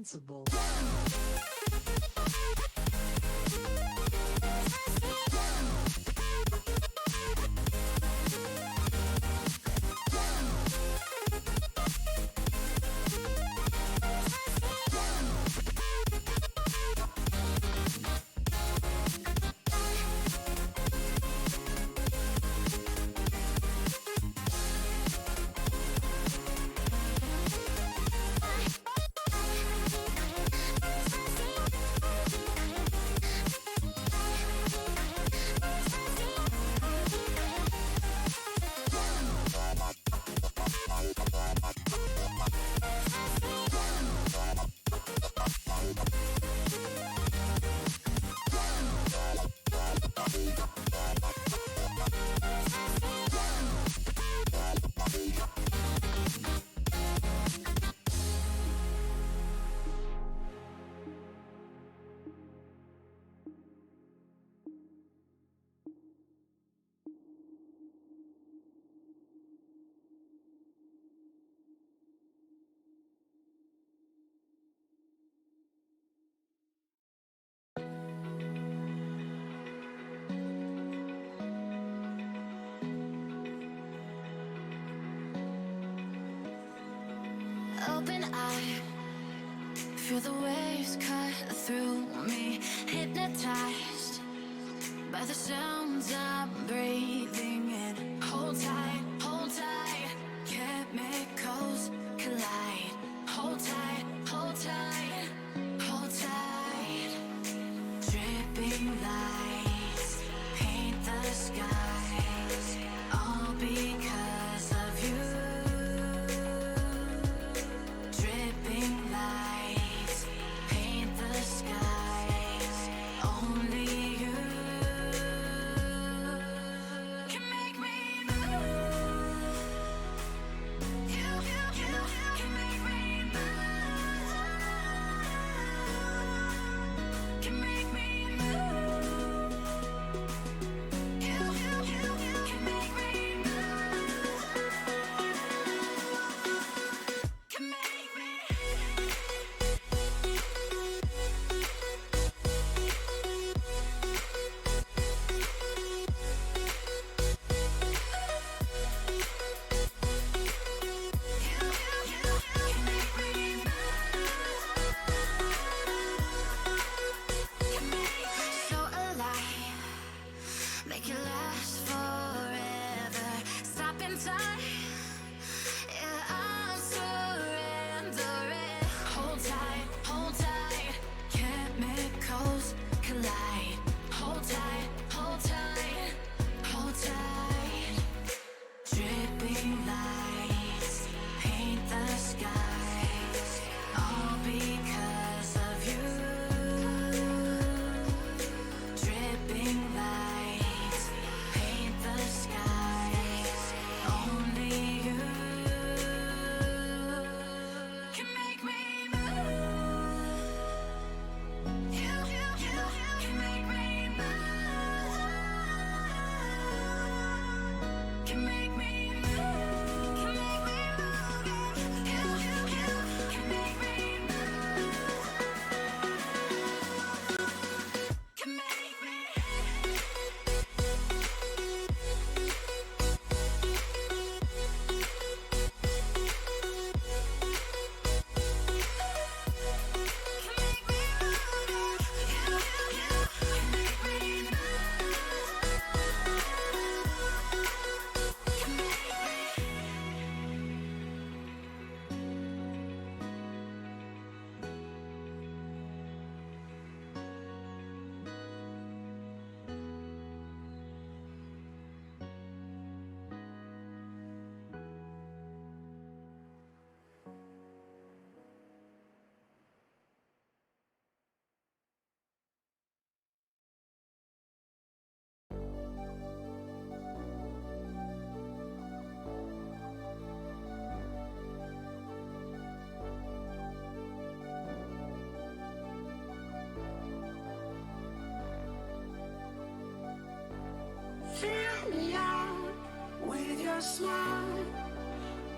invincible. Open eye, feel the waves cut through me, hypnotized by the sounds I'm breathing in. Hold tight, chemicals collide. Hold tight, hold tight, hold tight. Dripping lights paint the skies, all because of you. Dripping lights paint the skies, only you can make me move. You can make me move. Can make me move. You can make me move. Can make me. So alive, make it last forever. Stop in time, yeah, I'm surrendering. Hold tight, chemicals collide. Hold tight, hold tight, hold tight. Dripping lights paint the skies, all because of you. Dripping lights paint the skies, only you can make me move. You can make me move. Can make me move. Can make me move. You can make me move. Can make me. Fill me out with your smile.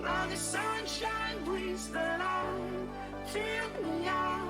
Now the sunshine brings the light. Fill me out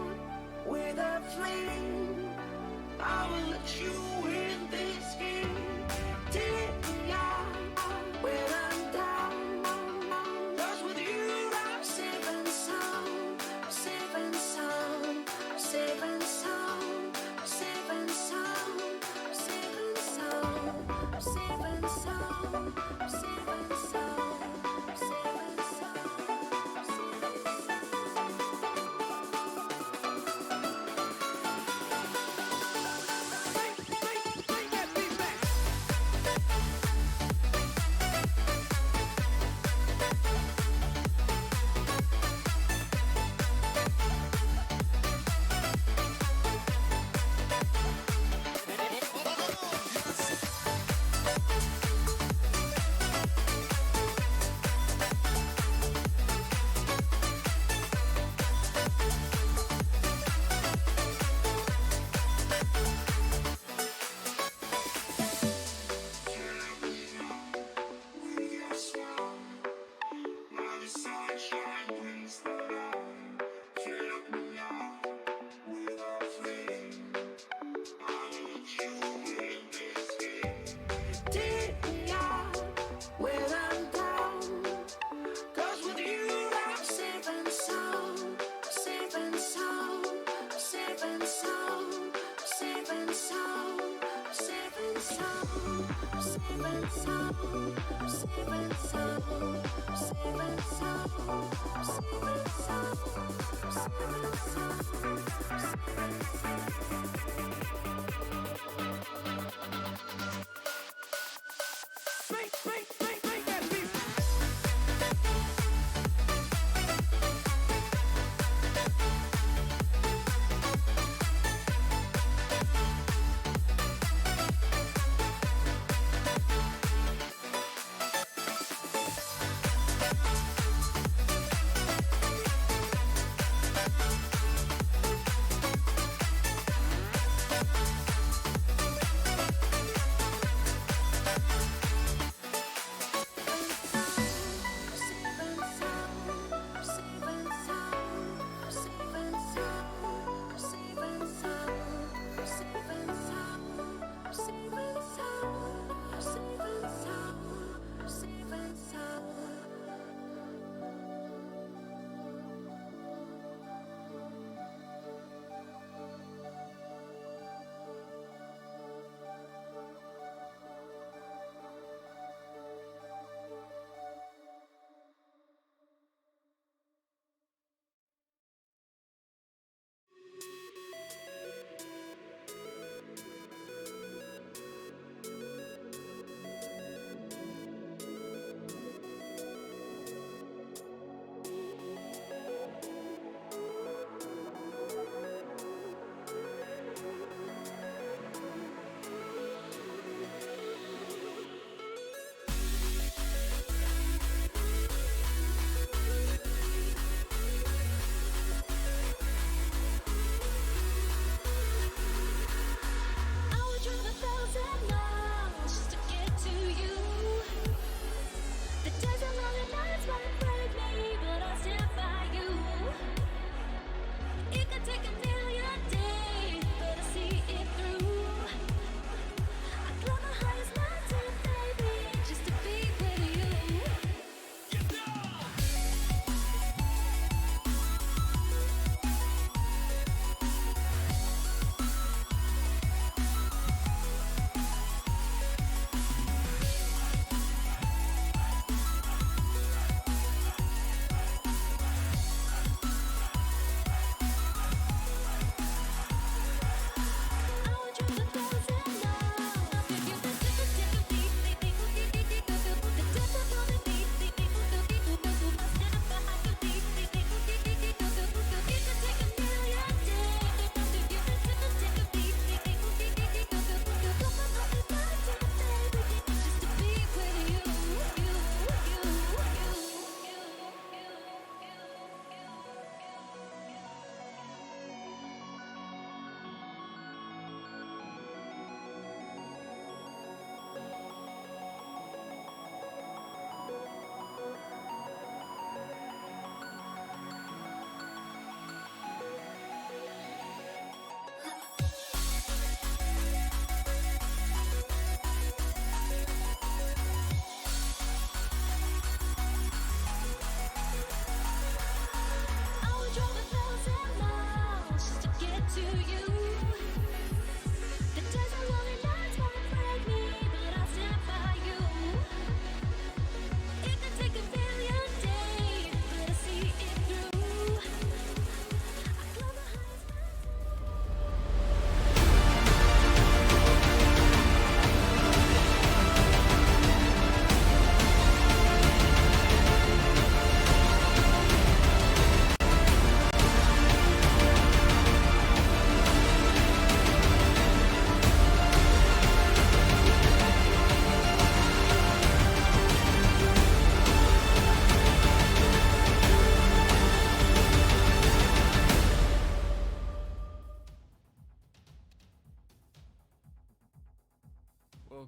safe and sound, safe and sound, safe and sound, safe and sound, safe and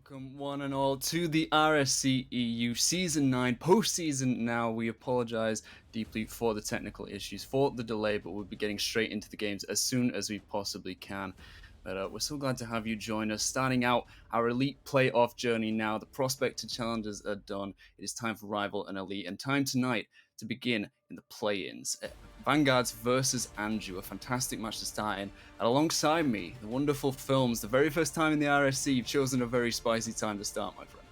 Welcome, one and all, to the RSC EU Season 9 postseason. Now, we apologise deeply for the technical issues, for the delay, but we'll be getting straight into the games as soon as we possibly can. But we're so glad to have you join us. Starting out our elite playoff journey now. The prospect to challengers are done. It is time for rival and elite, and time tonight to begin in the play-ins. Vanguards versus Anju, a fantastic match to start in. And alongside me, the wonderful films. The very first time in the RSC, you've chosen a very spicy time to start, my friend.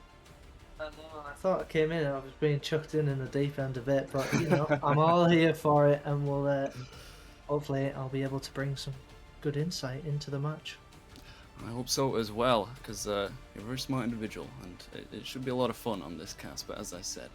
I know, I thought I came in and I was being chucked in the deep end of it, but I'm all here for it, and we'll hopefully I'll be able to bring some good insight into the match. I hope so as well, because you're a very smart individual, and it should be a lot of fun on this cast. But as I said,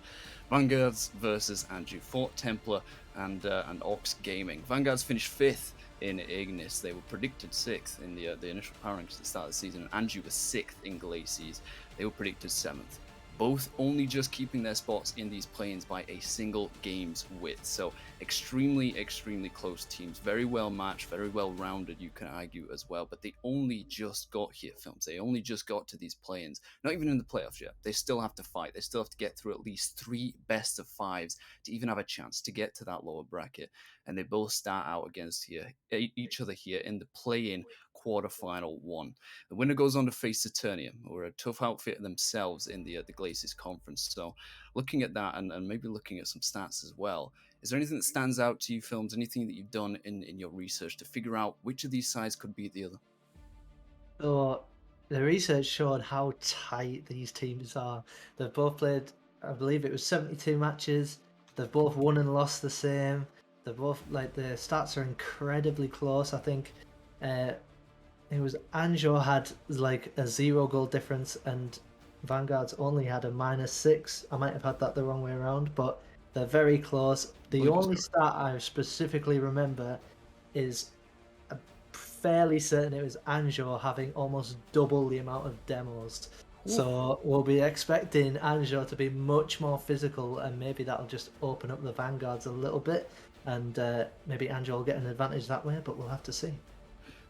Vanguards versus Anju, Fort Templar and Ox Gaming. Vanguards finished 5th in Ignis. They were predicted 6th in the initial power rankings at the start of the season, and Anju was 6th in Glacies. They were predicted 7th. Both only just keeping their spots in these planes by a single game's width. So extremely, extremely close teams. Very well matched, very well rounded, you can argue as well. But they only just got here, films. They only just got to these planes. Not even in the playoffs yet. They still have to fight. They still have to get through at least 3 best of 5s to even have a chance to get to that lower bracket. And they both start out against each other here in the play-in quarterfinal 1. The winner goes on to face Saturnium, who are a tough outfit themselves in the Glacis conference. So looking at that and maybe looking at some stats as well, is there anything that stands out to you, films, anything that you've done in your research to figure out which of these sides could beat the other? So the research showed how tight these teams are. They've both played, I believe it was 72 matches. They've both won and lost the same. They're both, like, the stats are incredibly close. I think it was Anjo had like a 0 goal difference and Vanguard's only had a -6. I might have had that the wrong way around, but they're very close. The only stat I specifically remember is fairly certain it was Anjo having almost double the amount of demos. So we'll be expecting Anjo to be much more physical, and maybe that'll just open up the Vanguards a little bit, and maybe Anjo will get an advantage that way, but we'll have to see.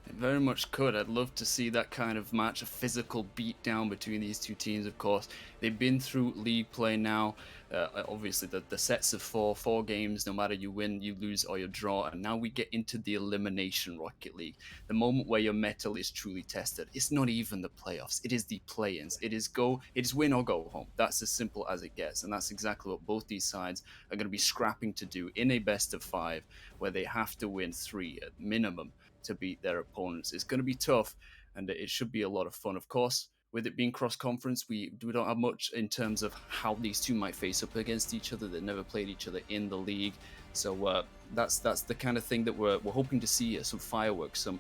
It very much could. I'd love to see that kind of match, a physical beatdown between these two teams, of course. They've been through league play now. Obviously, the sets of four games, no matter you win, you lose, or you draw. And now we get into the Elimination Rocket League, the moment where your mettle is truly tested. It's not even the playoffs. It is the play-ins. It is win or go home. That's as simple as it gets. And that's exactly what both these sides are going to be scrapping to do in a best of 5, where they have to win 3 at minimum to beat their opponents. It's going to be tough, and it should be a lot of fun. Of course, with it being cross-conference, we don't have much in terms of how these two might face up against each other. They've never played each other in the league, so that's the kind of thing that we're hoping to see. Some fireworks, some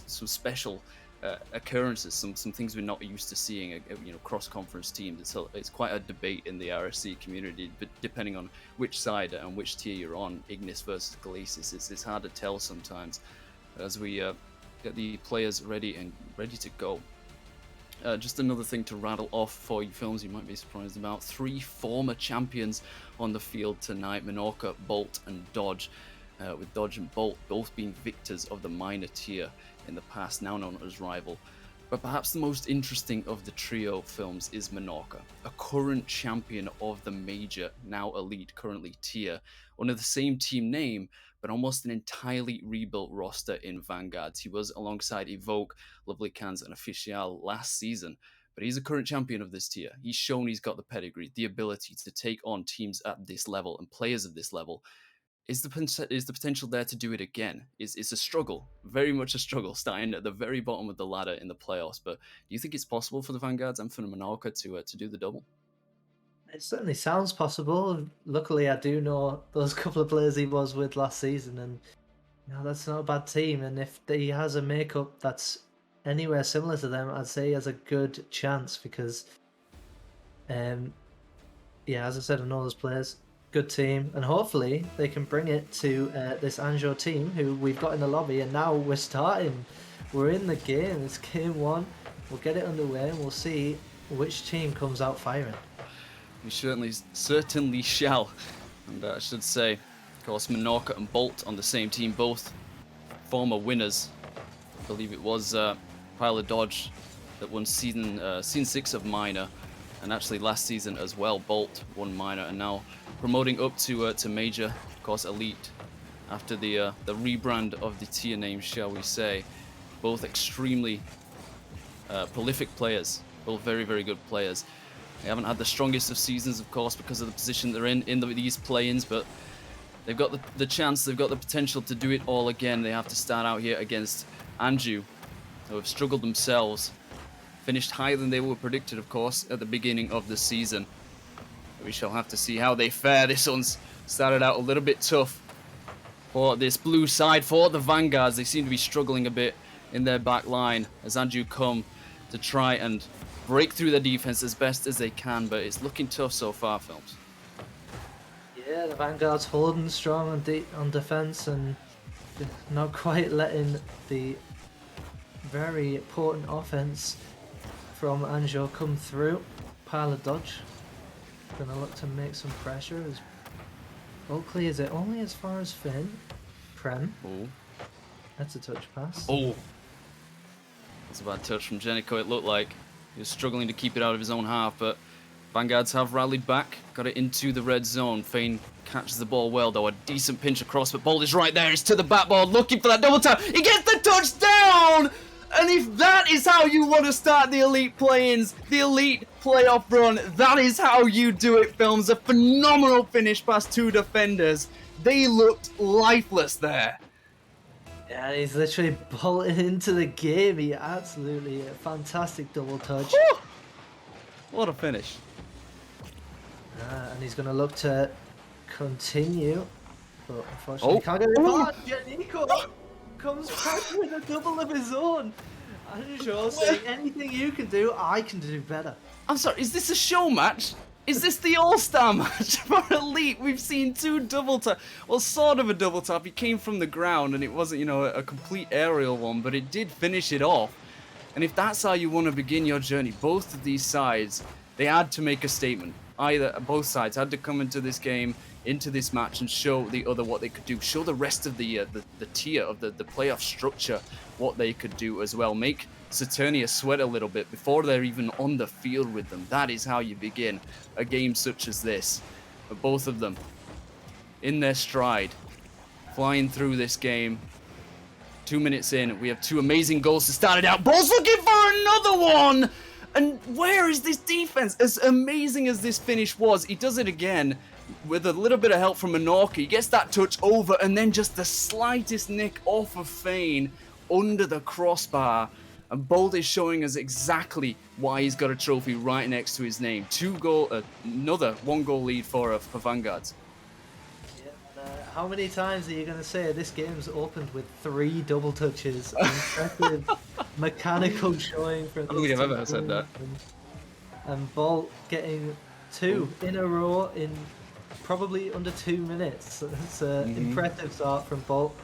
special occurrences, some things we're not used to seeing. Cross-conference teams. It's quite a debate in the RSC community, but depending on which side and which tier you're on, Ignis versus Glacis, it's hard to tell sometimes. As we get the players ready to go. Just another thing to rattle off for you, films you might be surprised about. 3 former champions on the field tonight: Menorca, Bolt, and Dodge. With Dodge and Bolt both being victors of the minor tier in the past, now known as Rival. But perhaps the most interesting of the trio, films, is Menorca, a current champion of the major, now elite, currently tier, under the same team name, but almost an entirely rebuilt roster in Vanguards. He was alongside Evoke, Lovely Cans, and Official last season, but he's a current champion of this tier. He's shown he's got the pedigree, the ability to take on teams at this level and players of this level. Is the potential there to do it again? It's a struggle, very much a struggle, starting at the very bottom of the ladder in the playoffs. But do you think it's possible for the Vanguards and for Menorca to do the double? It certainly sounds possible. Luckily, I do know those couple of players he was with last season, and that's not a bad team. And if he has a makeup that's anywhere similar to them, I'd say he has a good chance because, as I said, I know those players. Good team, and hopefully they can bring it to this Anjo team who we've got in the lobby, and now we're starting. We're in the game. It's game 1. We'll get it underway and we'll see which team comes out firing. We certainly shall. And I should say, of course, Menorca and Bolt on the same team, both former winners. I believe it was Pile of Dodge that won season 6 of minor, and actually last season as well, Bolt won minor, and now promoting up to major, of course, elite, after the rebrand of the tier name, shall we say. Both extremely prolific players, both very, very good players. They haven't had the strongest of seasons, of course, because of the position they're in these play-ins, but They've got the chance, they've got the potential to do it all again. They have to start out here against Anju, who have struggled themselves. Finished higher than they were predicted, of course, at the beginning of the season. We shall have to see how they fare. This one's started out a little bit tough for this blue side. For the Vanguards, they seem to be struggling a bit in their back line as Anju come to try and break through their defense as best as they can, but it's looking tough so far, Films. Yeah, the Vanguard's holding strong on defense and not quite letting the very potent offense from Anjo come through. Pile of dodge. Gonna look to make some pressure as Bolt clears it only as far as Finn. Prem. Oh. That's a touch pass. Oh. That's a bad touch from Jenico, it looked like. He was struggling to keep it out of his own half, but Vanguards have rallied back, got it into the red zone. Fane catches the ball well, though. A decent pinch across, but Bolt is right there. He's to the backboard, looking for that double tap. He gets the touchdown! And if that is how you want to start the elite play-ins, the elite playoff run, that is how you do it, Films. A phenomenal finish past two defenders. They looked lifeless there. Yeah, he's literally bolted into the game. He absolutely a fantastic double touch. Whew! What a finish. And he's going to look to continue. But unfortunately, can't get it back. Jenico comes back with a double of his own. Anjo saying, anything you can do, I can do better. I'm sorry, is this a show match? Is this the All-Star match for Elite? We've seen two double tap. Well, sort of a double tap. He came from the ground and it wasn't, you know, a complete aerial one, but it did finish it off. And if that's how you want to begin your journey, both of these sides, they had to make a statement. Both sides had to come into this game, into this match, and show the other what they could do. Show the rest of the tier of the playoff structure what they could do as well. Make Saturnia sweat a little bit before they're even on the field with them. That is how you begin a game such as this. But both of them in their stride, flying through this game. 2 minutes in, we have two amazing goals to start it out. Ball's looking for another one! And where is this defense? As amazing as this finish was, he does it again with a little bit of help from Menorca. He gets that touch over and then just the slightest nick off of Fane under the crossbar. And Bolt is showing us exactly why he's got a trophy right next to his name. Another 1-goal lead for Vanguards. How many times are you going to say this game's opened with 3 double touches? An impressive mechanical showing for I don't think I've ever said that. And Bolt getting 2 in a row in probably under 2 minutes. So that's an impressive start from Bolt.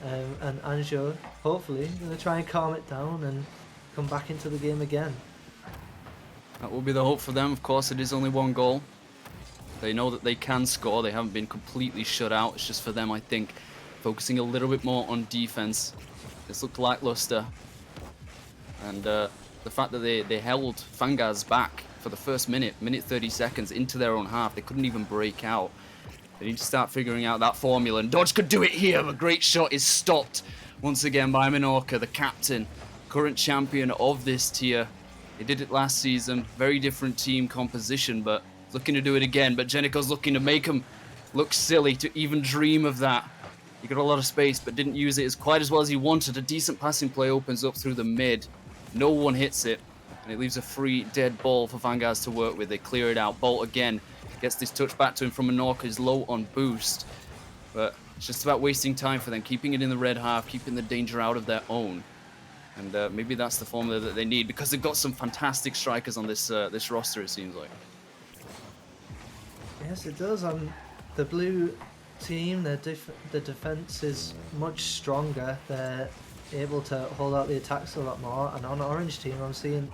And Anjo, hopefully, going to try and calm it down and come back into the game again. That will be the hope for them. Of course, it is only 1 goal. They know that they can score. They haven't been completely shut out. It's just for them, I think, focusing a little bit more on defense. This looked lackluster. And the fact that they held Vanguards back for the first minute 30 seconds into their own half. They couldn't even break out. They need to start figuring out that formula. And Dodge could do it here. A great shot is stopped once again by Menorca, the captain, current champion of this tier. They did it last season. Very different team composition, but looking to do it again. But Jenico's looking to make him look silly to even dream of that. He got a lot of space, but didn't use it as quite as well as he wanted. A decent passing play opens up through the mid. No one hits it, and it leaves a free dead ball for Vanguards to work with. They clear it out. Bolt again gets this touch back to him from Menorca. He's low on boost, but it's just about wasting time for them, keeping it in the red half, keeping the danger out of their own. And maybe that's the formula that they need, because they've got some fantastic strikers on this this roster, it seems like. Yes, it does. The blue team, the defense is much stronger. They're able to hold out the attacks a lot more. And on orange team, I'm seeing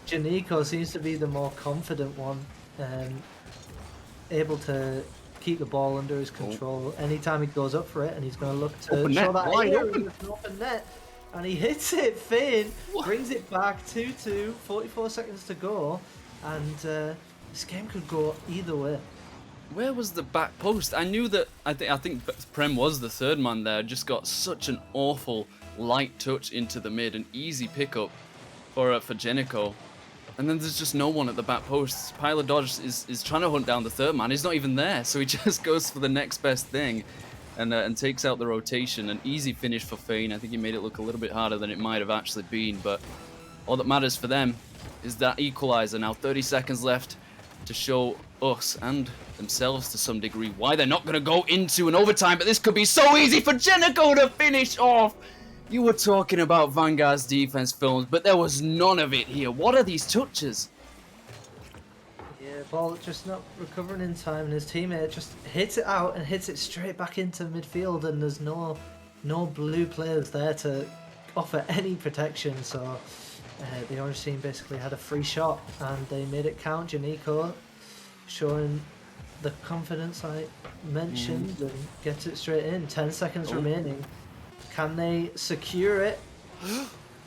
Jenico seems to be the more confident one, able to keep the ball under his control anytime he goes up for it, and he's going to look to Open show net, that wide area open. with an open net. And he hits it, Finn, brings it back 2-2, 44 seconds to go, and this game could go either way. Where was the back post? I knew that. I think Prem was the third man there. Just got such an awful light touch into the mid, an easy pickup for Jenico. And then there's just no one at the back post. Pile of Dodge is trying to hunt down the third man. He's not even there, so he just goes for the next best thing and takes out the rotation. An easy finish for Fane. I think he made it look a little bit harder than it might have actually been, but all that matters for them is that equalizer. Now 30 seconds left to show us and themselves to some degree why they're not going to go into an overtime, but this could be so easy for Jenico to finish off. You were talking about Vanguard's defense films, but there was none of it here. What are these touches? Yeah, ball just not recovering in time, and his teammate just hits it out and hits it straight back into midfield, and there's no blue players there to offer any protection, so the orange team basically had a free shot and they made it count. Janico showing the confidence I mentioned and gets it straight in. 10 seconds remaining. Can they secure it?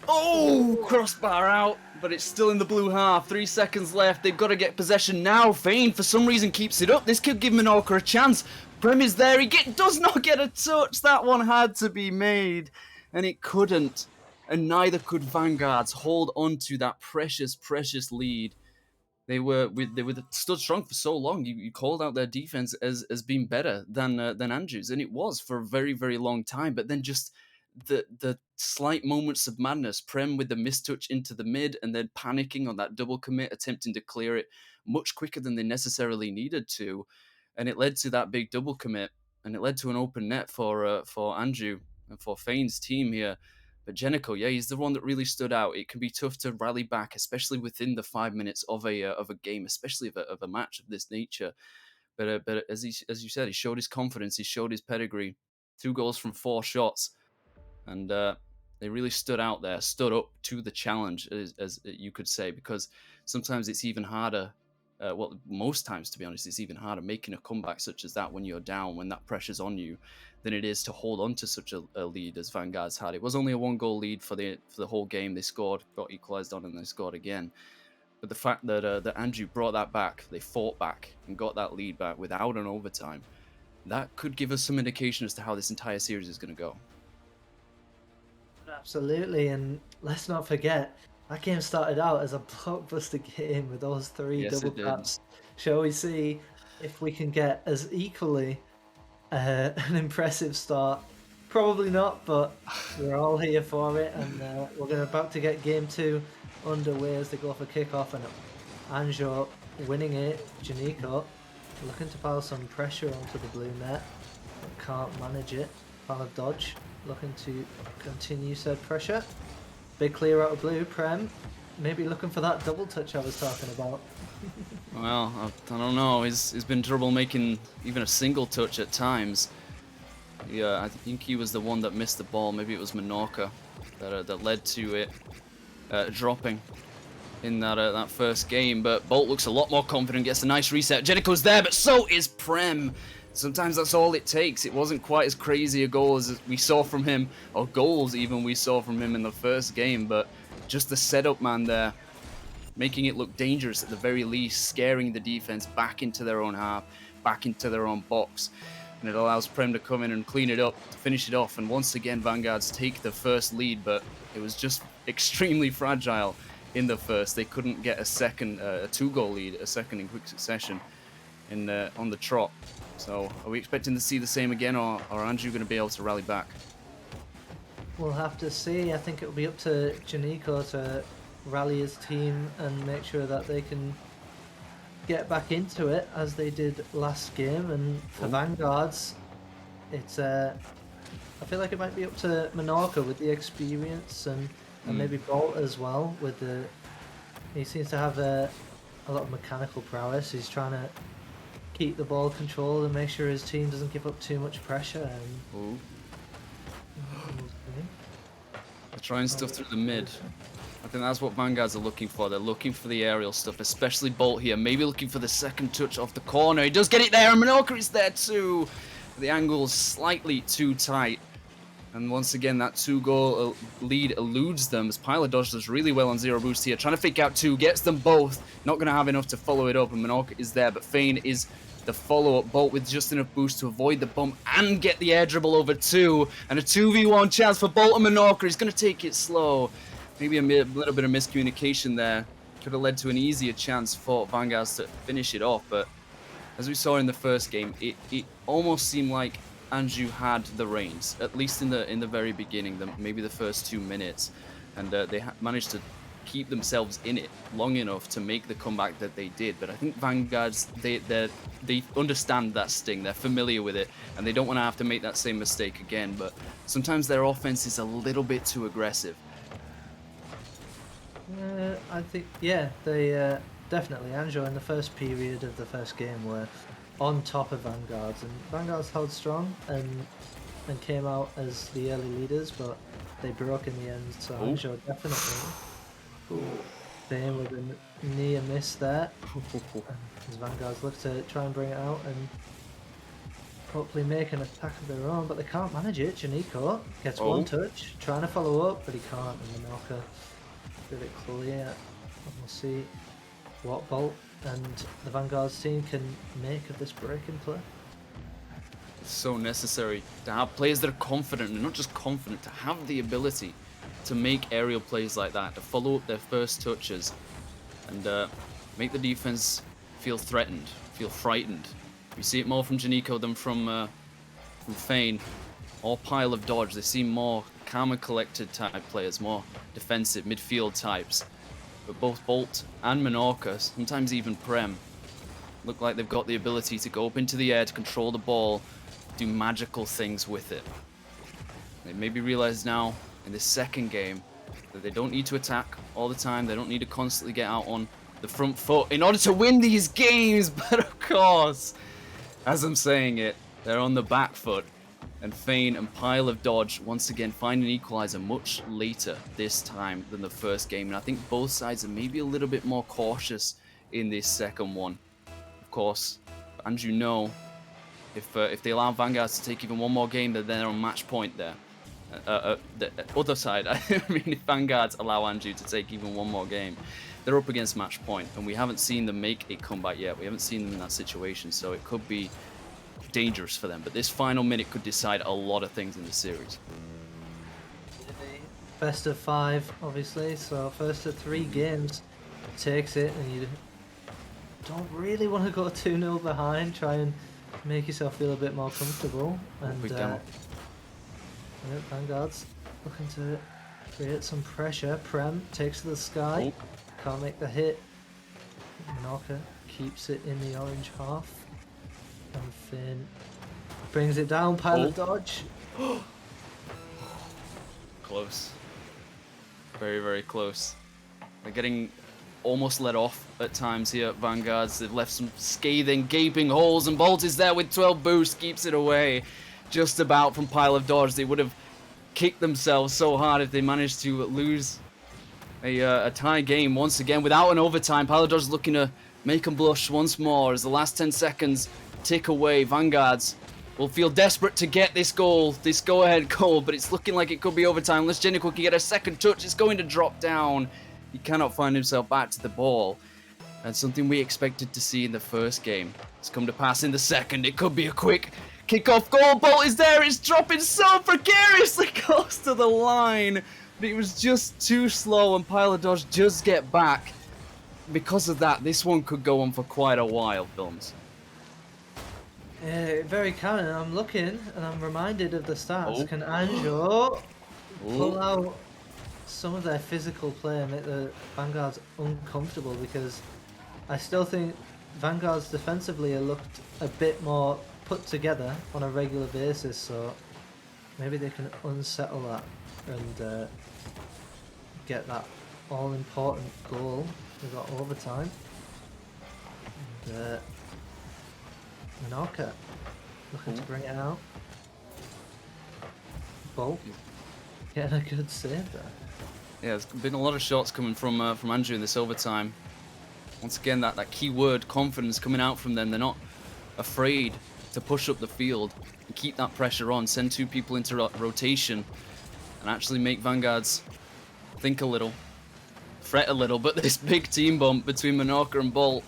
Oh, crossbar out, but it's still in the blue half. 3 seconds left. They've got to get possession now. Fane, for some reason, keeps it up. This could give Menorca a chance. Prem is there. He does not get a touch. That one had to be made, and it couldn't. And neither could Vanguards hold on to that precious, precious lead. They were stood strong for so long. You called out their defense as being better than Andrew's, and it was for a very, very long time. But then just the slight moments of madness, Prem with the mistouch into the mid, and then panicking on that double commit, attempting to clear it much quicker than they necessarily needed to, and it led to that big double commit, and it led to an open net for Andrew and for Fane's team here. But Jenico, yeah, he's the one that really stood out. It can be tough to rally back, especially within the 5 minutes of a game, especially of a match of this nature. But as you said, he showed his confidence, he showed his pedigree. 2 goals from 4 shots, and they really stood out there, stood up to the challenge, as you could say, because sometimes it's even harder. Well, most times, to be honest, it's even harder making a comeback such as that when you're down, when that pressure's on you, than it is to hold on to such a lead as Vanguard's had. It was only a 1-goal lead for the whole game. They scored, got equalised on, and they scored again. But the fact that Andrew brought that back, they fought back and got that lead back without an overtime, that could give us some indication as to how this entire series is going to go. Absolutely, and let's not forget, that game started out as a blockbuster game with those 3 double taps. Shall we see if we can get as equally an impressive start? Probably not, but we're all here for it, and we're about to get game 2 underway as they go for kickoff, and Anjo winning it. Janico looking to pile some pressure onto the blue net, but can't manage it. Pile of Dodge looking to continue said pressure. Big clear out of blue. Prem maybe looking for that double touch I was talking about. Well, I don't know. He's been trouble making even a single touch at times. Yeah, I think he was the one that missed the ball. Maybe it was Menorca that led to it dropping in that first game. But Bolt looks a lot more confident, gets a nice reset. Jenico's there, but so is Prem. Sometimes that's all it takes. It wasn't quite as crazy a goal as we saw from him, or goals even we saw from him in the first game, but just the setup man there, making it look dangerous at the very least, scaring the defense back into their own half, back into their own box. And it allows Prem to come in and clean it up, to finish it off. And once again, Vanguards take the first lead, but it was just extremely fragile in the first. They couldn't get a second, a 2-goal lead, a second in quick succession on the trot. So are we expecting to see the same again, or are Andrew going to be able to rally back? We'll have to see. I think it'll be up to Janico to rally his team and make sure that they can get back into it as they did last game. And for Vanguards, it's I feel like it might be up to Menorca with the experience, and maybe Bolt as well. He seems to have a lot of mechanical prowess. He's trying to keep the ball controlled and make sure his team doesn't give up too much pressure. And they're trying stuff through the mid. I think that's what Vanguards are looking for. They're looking for the aerial stuff, especially Bolt here. Maybe looking for the second touch off the corner. He does get it there, and Menorca is there too. The angle's slightly too tight. And once again, that 2-goal lead eludes them, as Pilot Dodge does really well on zero boost here. Trying to fake out 2, gets them both. Not going to have enough to follow it up, and Menorca is there, but Fane is the follow-up. Bolt with just enough boost to avoid the bump and get the air dribble over 2. And a 2v1 chance for Bolt and Menorca. He's going to take it slow. Maybe a little bit of miscommunication there could have led to an easier chance for Vanguards to finish it off. But as we saw in the first game, it almost seemed like Anju had the reins, at least in the very beginning, maybe the first 2 minutes, and they managed to keep themselves in it long enough to make the comeback that they did. But I think Vanguards, they understand that sting, they're familiar with it, and they don't want to have to make that same mistake again. But sometimes their offense is a little bit too aggressive. I think, yeah, they definitely, Anjo in the first period of the first game were on top of Vanguards, and Vanguards held strong and came out as the early leaders, but they broke in the end, so Anjo definitely. Bane with a near miss there. As Vanguards look to try and bring it out and hopefully make an attack of their own, but they can't manage it. Janiko gets one touch, trying to follow up, but he can't, and Minoka did it clear. And we'll see what Bolt and the Vanguards team can make of this breaking play. It's so necessary to have players that are confident, and not just confident, to have the ability to make aerial plays like that, to follow up their first touches, and make the defense feel threatened, feel frightened. We see it more from Janiko than from Fane or Pile of Dodge. They seem more calm and collected type players, more defensive midfield types. But both Bolt and Menorca, sometimes even Prem, look like they've got the ability to go up into the air, to control the ball, do magical things with it. They maybe realize now in this second game that they don't need to attack all the time. They don't need to constantly get out on the front foot in order to win these games. But of course, as I'm saying it, they're on the back foot. And Fane and Pile of Dodge once again find an equalizer much later this time than the first game. And I think both sides are maybe a little bit more cautious in this second one. Of course, and you know, if they allow Vanguards to take even one more game, then they're on match point there. The other side, I mean, if Vanguards allow Anju to take even one more game, they're up against match point, and we haven't seen them make a comeback yet. We haven't seen them in that situation, so it could be dangerous for them. But this final minute could decide a lot of things in the series. Best of 5, obviously, so first of 3 games takes it, and you don't really want to go 2-0 behind. Try and make yourself feel a bit more comfortable. And Vanguard's looking to create some pressure. Prem takes to the sky. Can't make the hit. Menorca keeps it in the orange half. And Finn brings it down. Pile of Dodge. Close. Very, very close. They're getting almost let off at times here at Vanguards. They've left some scathing, gaping holes, and Bolt is there with 12 boosts, keeps it away. Just about from Pile of Dodge. They would have kicked themselves so hard if they managed to lose a tie game once again without an overtime. Pile of Dodge looking to make them blush once more as the last 10 seconds tick away. Vanguards will feel desperate to get this goal, this go-ahead goal, but it's looking like it could be overtime. Unless Jenico can get a second touch, it's going to drop down. He cannot find himself back to the ball. And something we expected to see in the first game has come to pass in the second. It could be a quick kickoff goal. Bolt is there. It's dropping so precariously close to the line. But it was just too slow, and Pile of Dodge just get back. Because of that, this one could go on for quite a while, Films. Very kind. I'm looking, and I'm reminded of the stats. Can Anjo pull out some of their physical play and make the Vanguards uncomfortable? Because I still think Vanguards defensively are looked a bit more put together on a regular basis, so maybe they can unsettle that and get that all-important goal. We've got overtime. And Menorca looking to bring it out. Bolt getting a good save there. Yeah, there's been a lot of shots coming from Andrew in this overtime. Once again, that key word, confidence, coming out from them. They're not afraid to push up the field and keep that pressure on, send 2 people into rotation, and actually make Vanguards think a little, fret a little. But this big team bump between Menorca and Bolt,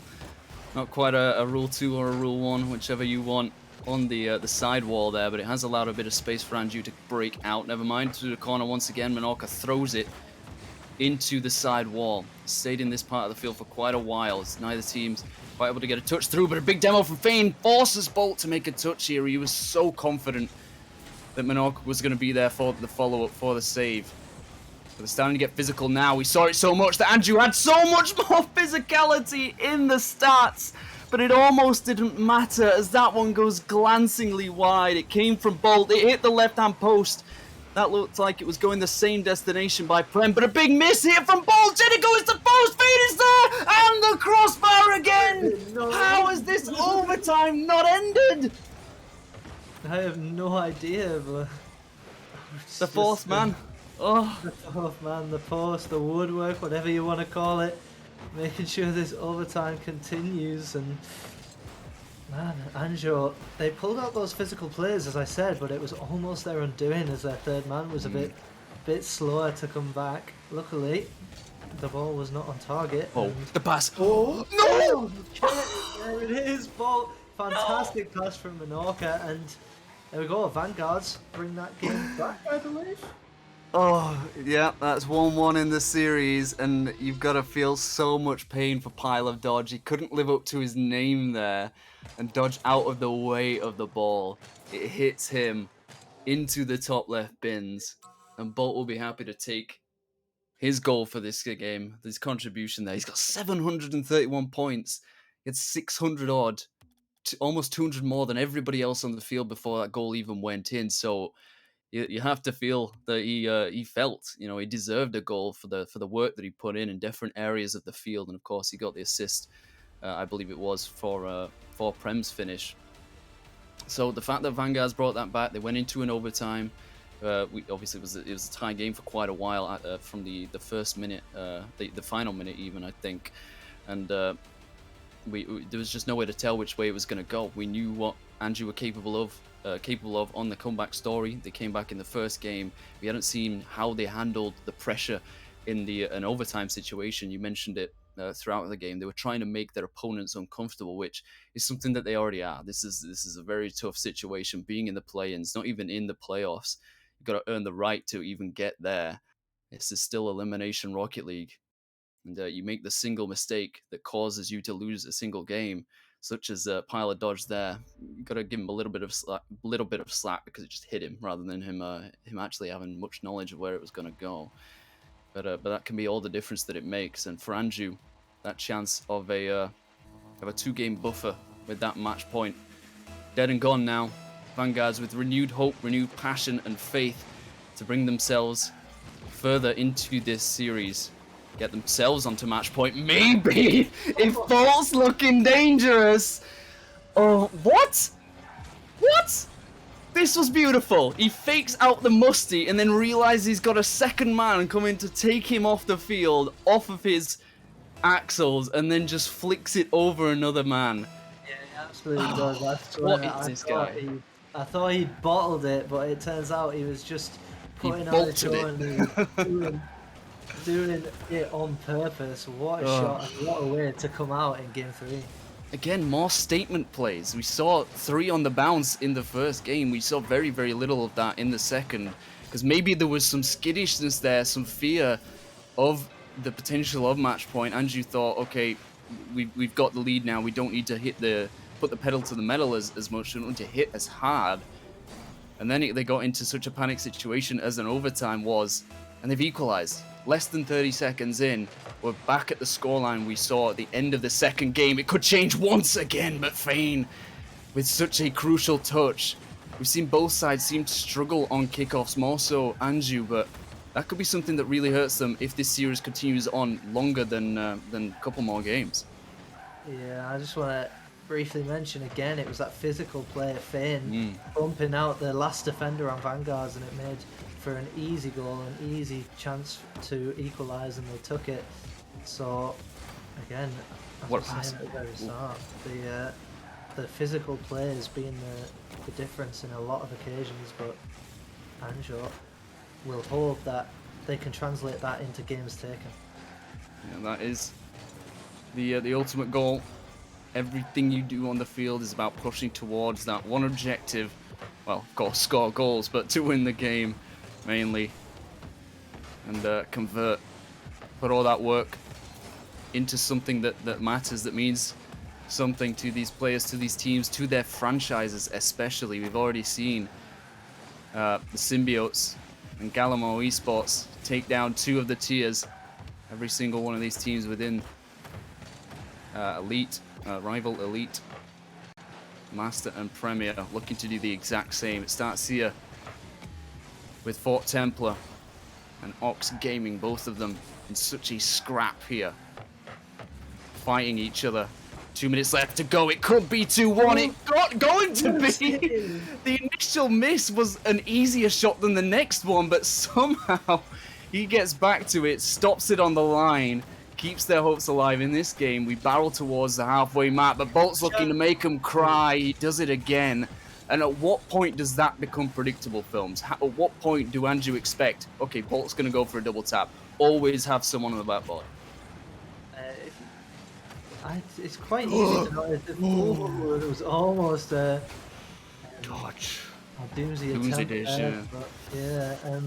not quite a Rule 2 or a Rule 1, whichever you want, on the side wall there, but it has allowed a bit of space for Anju to break out. Never mind, to the corner once again. Menorca throws it into the side wall. Stayed in this part of the field for quite a while. It's neither team's quite able to get a touch through, but a big demo from Fane forces Bolt to make a touch here. He was so confident that Menorca was going to be there for the follow-up, for the save. But they're starting to get physical now. We saw it so much that Andrew had so much more physicality in the stats, but it almost didn't matter as that one goes glancingly wide. It came from Bolt. It hit the left-hand post. That looked like it was going the same destination by Prem, but a big miss here from Bolt. Jericho is the post. Fade is there, and the crossbar again. How has this overtime not ended? I have no idea, but The fourth man. Oh, The fourth man, the post, the woodwork, whatever you want to call it, making sure this overtime continues. And man, Anjo, they pulled out those physical plays, as I said, but it was almost their undoing as their third man was a bit slower to come back. Luckily, the ball was not on target. oh, and- the pass. Oh, No! there it is, Bolt. Fantastic pass from Menorca, and there we go. Vanguards bring that game back, I believe. Oh, yeah, that's 1-1 in the series, and you've got to feel so much pain for Pile of Dodge. He couldn't live up to his name there and dodge out of the way of the ball. It hits him into the top left bins, and Bolt will be happy to take his goal for this game, his contribution there. He's got 731 points. He had 600 odd, almost 200 more than everybody else on the field before that goal even went in, so you have to feel that he felt, you know, he deserved a goal for the work that he put in different areas of the field, and of course he got the assist, I believe it was for Prem's finish. So the fact that Vanguard's brought that back, they went into an overtime. Obviously it was a tie game for quite a while from the first minute, the final minute even, I think, and there was just no way to tell which way it was going to go. We knew what Andrew were capable of on the comeback story. They came back in the first game. We hadn't seen how they handled the pressure in an overtime situation. You mentioned it throughout the game. They were trying to make their opponents uncomfortable, which is something that they already are. This is a very tough situation, being in the play-ins, not even in the playoffs. You've got to earn the right to even get there. This is still Elimination Rocket League, and you make the single mistake that causes you to lose a single game, such as a Pile of Dodge there. You got to give him a little bit of slack because it just hit him rather than him actually having much knowledge of where it was going to go. But that can be all the difference that it makes. And for Andrew, that chance of a 2-game buffer with that match point dead and gone now. Vanguards with renewed hope, renewed passion and faith to bring themselves further into this series. Get themselves onto match point. Maybe if Bolt's looking dangerous. Oh, what? What? This was beautiful. He fakes out the musty and then realizes he's got a second man coming to take him off the field, off of his axles, and then just flicks it over another man. Yeah, he absolutely does. That's What where is this thought guy? I thought he bottled it, but it turns out he was just putting on a bolted show it. and he was doing it on purpose. What a shot! What a way to come out in Game 3. Again, more statement plays. We saw 3 on the bounce in the first game. We saw very, very little of that in the second, because maybe there was some skittishness there, some fear of the potential of match point. Andrew thought, okay, we've got the lead now. We don't need to put the pedal to the metal as much. We don't need to hit as hard. And then they got into such a panic situation as an overtime was, and they've equalized. Less than 30 seconds in, we're back at the scoreline we saw at the end of the second game. It could change once again, but Fane, with such a crucial touch. We've seen both sides seem to struggle on kickoffs, more so Anju, but that could be something that really hurts them if this series continues on longer than a couple more games. Yeah, I just want to briefly mention again, it was that physical play of Fane bumping out the last defender on Vanguards, and it made for an easy goal, an easy chance to equalise, and they took it. So, again, as What a I was pass. saying at the very start, the physical play has been the difference in a lot of occasions, but Anjo will hope that they can translate that into games taken. Yeah, that is the ultimate goal. Everything you do on the field is about pushing towards that one objective. Well, of course, score goals, but to win the game mainly and convert put all that work into something that matters, that means something to these players, to these teams, to their franchises especially. We've already seen the Symbiotes and Galamo Esports take down 2 of the tiers. Every single one of these teams within Elite, Rival Elite, Master and Premier looking to do the exact same. It starts here with Fort Templar and Ox Gaming, both of them in such a scrap here, fighting each other. 2 minutes left to go. It could be 2-1. It got going to be. The initial miss was an easier shot than the next one, but somehow he gets back to it, stops it on the line, keeps their hopes alive in this game. We barrel towards the halfway mark, but Bolt's looking to make him cry. He does it again. And at what point does that become predictable, Films? At what point do Anju expect, okay, Bolt's going to go for a double tap? Always have someone on the backboard. It's quite easy to notice. It was almost a Dodge. doomsday Doomsday attempt dish, there, yeah. but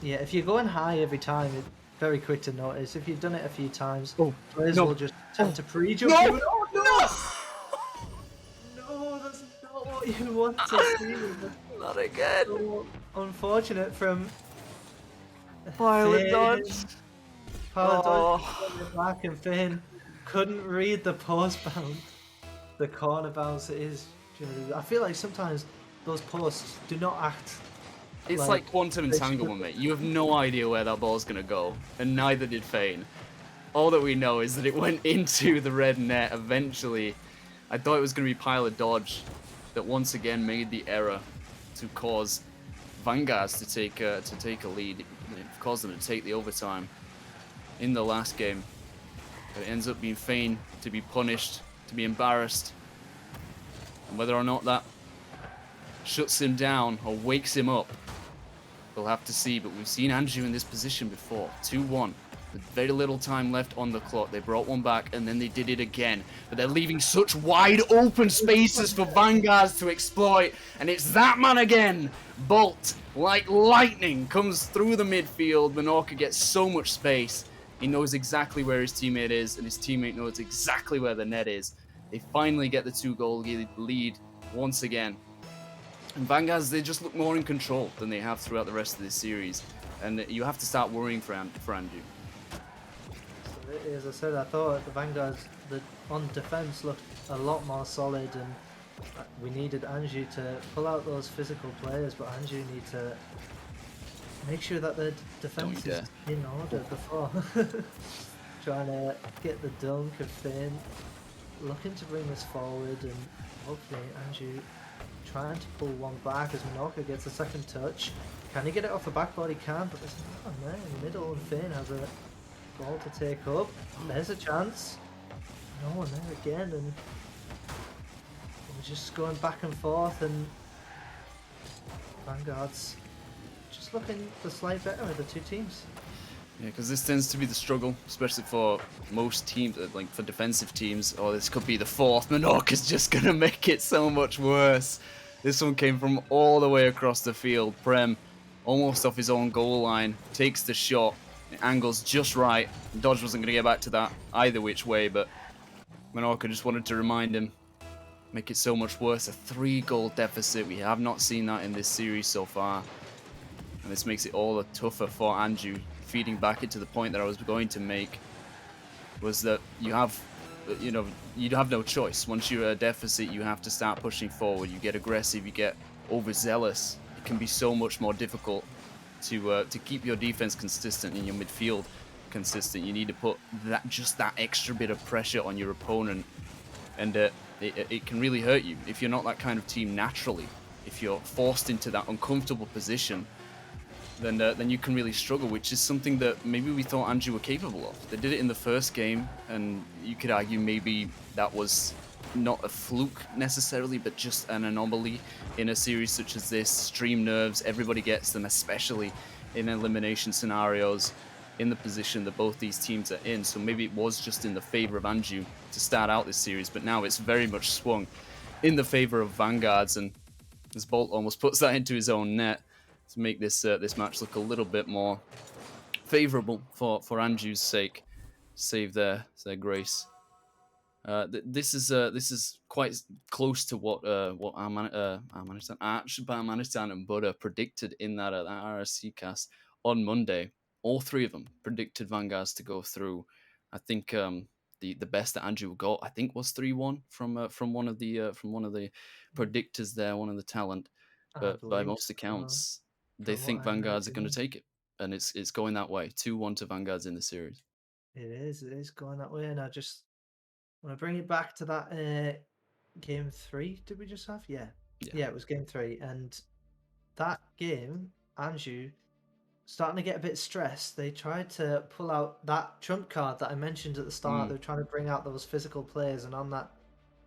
yeah, if you're going high every time, it's very quick to notice. If you've done it a few times, players will just attempt to pre-jump. No! No, that's not what you want to see. Not again. So unfortunate from Pilot Finn. dodge. Pilot Oh. dodge on the back, and Finn couldn't read the post bounce. The corner bounce is. I feel like sometimes those posts do not act. It's like quantum entanglement, mate. You have no idea where that ball's going to go, and neither did Fane. All that we know is that it went into the red net eventually. I thought it was going to be Pilot Dodge that once again made the error to cause Vanguards to take a lead. It caused them to take the overtime in the last game. But it ends up being Fane to be punished, to be embarrassed. And whether or not that shuts him down or wakes him up, we'll have to see. But we've seen Anju in this position before. 2-1. With very little time left on the clock. They brought one back and then they did it again. But they're leaving such wide open spaces for Vanguards to exploit. And it's that man again. Bolt, like lightning, comes through the midfield. Menorca gets so much space. He knows exactly where his teammate is, and his teammate knows exactly where the net is. They finally get the 2-goal lead once again. And Vanguards, they just look more in control than they have throughout the rest of this series. And you have to start worrying for Anju. As I said, I thought the Vanguards on defense looked a lot more solid, and we needed Anju to pull out those physical players, but Anju need to make sure that the defense is in order before trying to get the dunk of Finn, looking to bring this forward, and hopefully Anju trying to pull one back as Menorca gets a second touch. Can he get it off the backboard? He can, but there's no one there in the middle, and Finn has a ball to take up. There's a chance. No one there again, and we're just going back and forth, and Vanguard's just looking the slight better of the two teams. Yeah, because this tends to be the struggle, especially for most teams, like for defensive teams. Oh, this could be the fourth. Menorca's just going to make it so much worse. This one came from all the way across the field. Prem, almost off his own goal line, takes the shot. It angles just right. Dodge wasn't going to get back to that either which way, but Menorca just wanted to remind him. Make it so much worse. A 3-goal deficit. We have not seen that in this series so far. And this makes it all the tougher for Anju. Feeding back into the point that I was going to make was that you have no choice. Once you're at a deficit, you have to start pushing forward. You get aggressive, you get overzealous. It can be so much more difficult to keep your defense consistent and your midfield consistent. You need to put that extra bit of pressure on your opponent, and it can really hurt you if you're not that kind of team naturally. If you're forced into that uncomfortable position, then you can really struggle, which is something that maybe we thought Anju were capable of. They did it in the first game, and you could argue maybe that was not a fluke necessarily, but just an anomaly in a series such as this. Stream nerves, everybody gets them, especially in elimination scenarios in the position that both these teams are in. So maybe it was just in the favor of Anju to start out this series, but now it's very much swung in the favor of Vanguards, and as Bolt almost puts that into his own net to make this this match look a little bit more favourable for Anju's sake. Save their grace. This is quite close to what Armanistan and Buddha predicted in that RSC cast on Monday. All three of them predicted Vanguards to go through. I think the best that Anju got, I think, was 3-1 from one of the predictors there, one of the talent. I But by believe most so, accounts, they from what think I heard. Vanguards are going to take it, and it's going that way. 2-1 to Vanguards in the series. It is going that way, and I just want to bring it back to that game 3. Did we just have? Yeah, Yeah. it was game 3, and that game, Anju starting to get a bit stressed. They tried to pull out that trump card that I mentioned at the start. Mm. They're trying to bring out those physical players, and on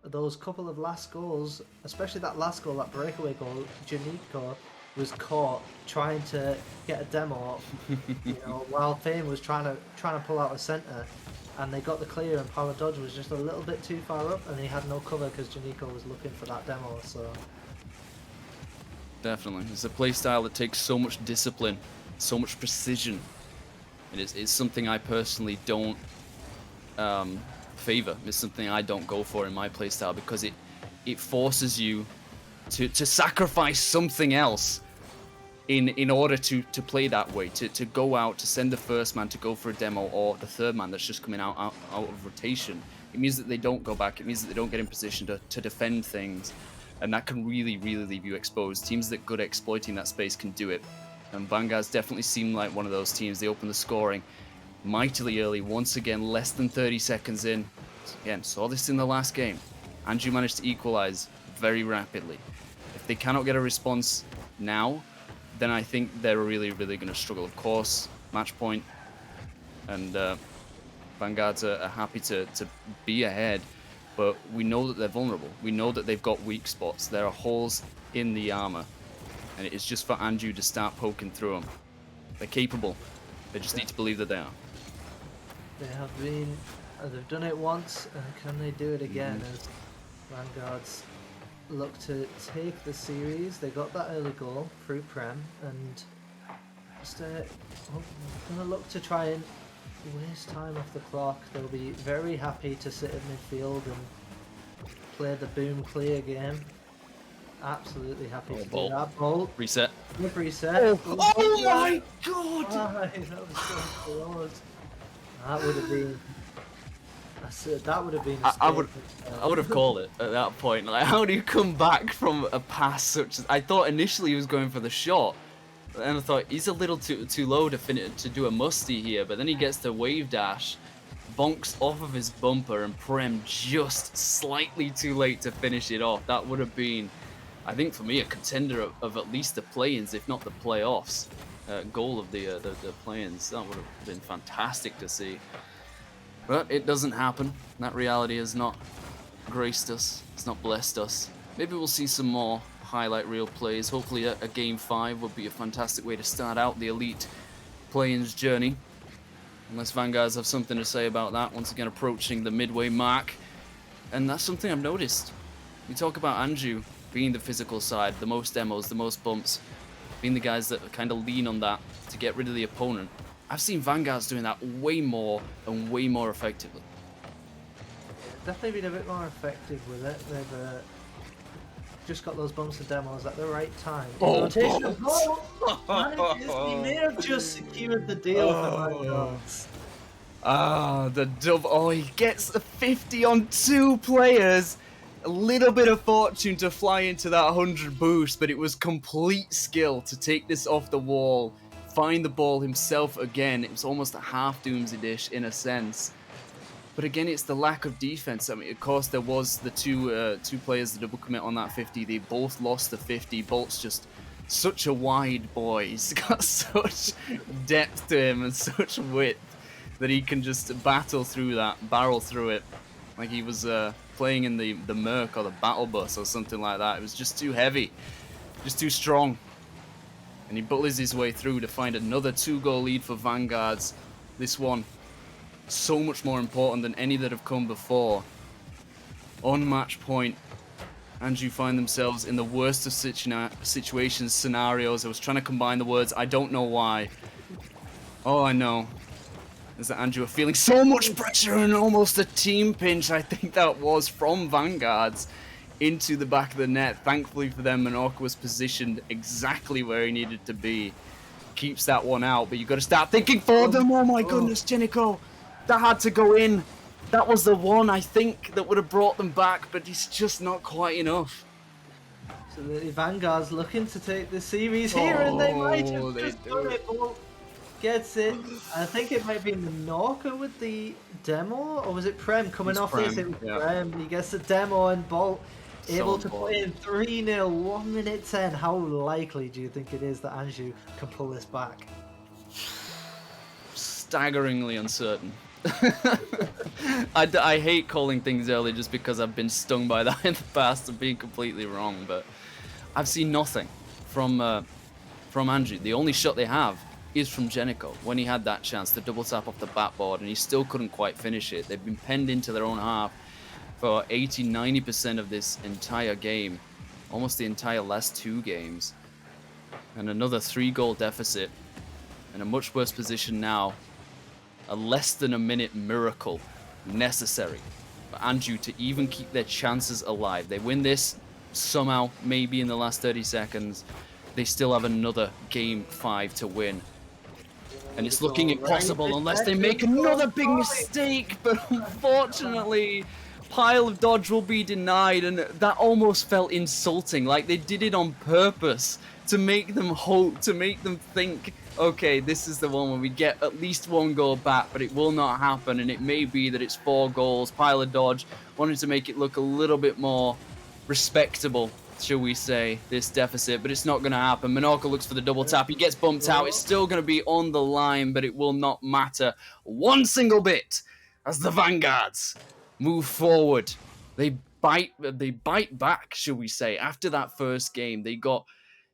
those couple of last goals, especially that last goal, that breakaway goal, Janiko was caught trying to get a demo, while Fame was trying to pull out a centre, and they got the clear, and Power Dodge was just a little bit too far up, and he had no cover because Janiko was looking for that demo. So Definitely. It's a playstyle that takes so much discipline, so much precision. And it's something I personally don't favor. It's something I don't go for in my playstyle because it forces you to sacrifice something else in order to play that way, to go out, to send the first man to go for a demo, or the third man that's just coming out of rotation. It means that they don't go back. It means that they don't get in position to defend things. And that can really, really leave you exposed. Teams that are good at exploiting that space can do it. And Vanguards definitely seem like one of those teams. They open the scoring mightily early. Once again, less than 30 seconds in. Again, saw this in the last game. Anju managed to equalize very rapidly. If they cannot get a response now, then I think they're really, really going to struggle. Of course, match point. And Vanguards are happy to be ahead. But we know that they're vulnerable. We know that they've got weak spots. There are holes in the armor. And it's just for Anju to start poking through them. They're capable. They just need to believe that they are. they have been, they've done it once, and can they do it again as Vanguards look to take the series? They got that early goal through Prem, and just going to look to try and waste time off the clock. They'll be very happy to sit in midfield and play the boom clear game. Absolutely happy to do that. Bolt. Reset. Good reset. Oh my god! That was so close. That would have been. That would have been. I would have called it at that point. Like, how do you come back from a pass such as I thought initially he was going for the shot, and I thought he's a little too low to do a musty here. But then he gets the wave dash, bonks off of his bumper, and Prem just slightly too late to finish it off. That would have been, I think, for me, a contender of at least the play-ins, if not the playoffs. Goal of the play-ins. That would have been fantastic to see. But it doesn't happen. That reality has not graced us. It's not blessed us. Maybe we'll see some more highlight reel plays. Hopefully a Game 5 would be a fantastic way to start out the Elite play-ins journey. Unless Vanguards have something to say about that. Once again, approaching the midway mark. And that's something I've noticed. We talk about Anju being the physical side, the most demos, the most bumps, being the guys that kind of lean on that to get rid of the opponent. I've seen Vanguards doing that way more and way more effectively. Definitely been a bit more effective with it. They've just got those bumps and demos at the right time. Oh, Rotation. He may have just secured the deal for Vanguards. The dub. Oh, he gets a 50 on 2 players. A little bit of fortune to fly into that 100 boost, but it was complete skill to take this off the wall, find the ball himself again. It was almost a half Doomsday dish in a sense. But again, it's the lack of defense. I mean, of course, there was the two players that double commit on that 50. They both lost the 50. Bolt's just such a wide boy. He's got such depth to him and such width that he can just battle through that, barrel through it, like he was playing in the Merc or the Battle Bus or something like that. It was just too heavy, just too strong. And he bullies his way through to find another 2-goal lead for Vanguards. This one, so much more important than any that have come before. On match point, Anju find themselves in the worst of situations, scenarios. I was trying to combine the words, I don't know why. Oh, I know. Is that Andrew are feeling so much pressure and almost a team pinch? I think that was from Vanguards into the back of the net. Thankfully for them, Menorca was positioned exactly where he needed to be. Keeps that one out, but you got to start thinking for them. Oh my goodness, Jenico, that had to go in. That was the one I think that would have brought them back, but it's just not quite enough. So the Vanguard's looking to take the series here, and they might have Oh, they just do done it. it. Bolt gets it. I think it might be Menorca with the demo, or was it Prem coming It's off this? Prem, It was yeah. Prem. He gets the demo, and Bolt So able to put important. in 3-0, 1 minute 10. How likely do you think it is that Anju can pull this back? Staggeringly uncertain. I hate calling things early just because I've been stung by that in the past of being completely wrong, but I've seen nothing from Andrew. The only shot they have is from Jenico when he had that chance to double tap off the backboard and he still couldn't quite finish it. They've been penned into their own half for 80-90% of this entire game, almost the entire last 2 games, and another 3-goal deficit in a much worse position now. A less than a minute miracle necessary for Andrew to even keep their chances alive. They win this somehow, maybe in the last 30 seconds. They still have another game 5 to win. And it's looking impossible unless they make another big mistake. But unfortunately, Pile of Dodge will be denied. And that almost felt insulting. Like they did it on purpose to make them hope, to make them think, okay, this is the one where we get at least 1 goal back, but it will not happen. And it may be that it's 4 goals. Pile of Dodge wanted to make it look a little bit more respectable, shall we say, this deficit, but it's not going to happen. Menorca looks for the double tap. He gets bumped out. It's still going to be on the line, but it will not matter one single bit as the Vanguards move forward. They bite back, shall we say. After that first game, they got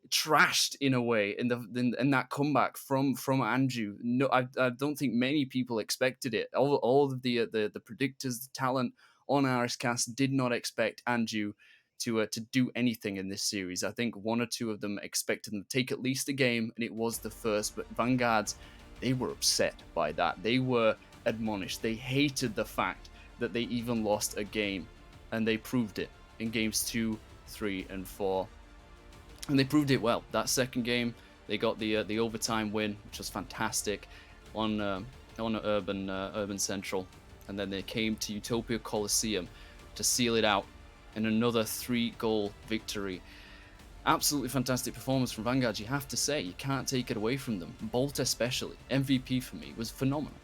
trashed in a way in that comeback from Andrew. No, I don't think many people expected it. All of the predictors, the talent on RSCast did not expect Andrew to do anything in this series. I think 1 or 2 of them expected them to take at least a game, and it was the first. But Vanguards, they were upset by that. They were admonished. They hated the fact that they even lost a game, and they proved it in games 2, 3, and 4. And they proved it well. That second game, they got the overtime win, which was fantastic on Urban Central, and then they came to Utopia Coliseum to seal it out in another 3-goal victory. Absolutely fantastic performance from Vanguard, you have to say. You can't take it away from them. Bolt especially, MVP for me, was phenomenal.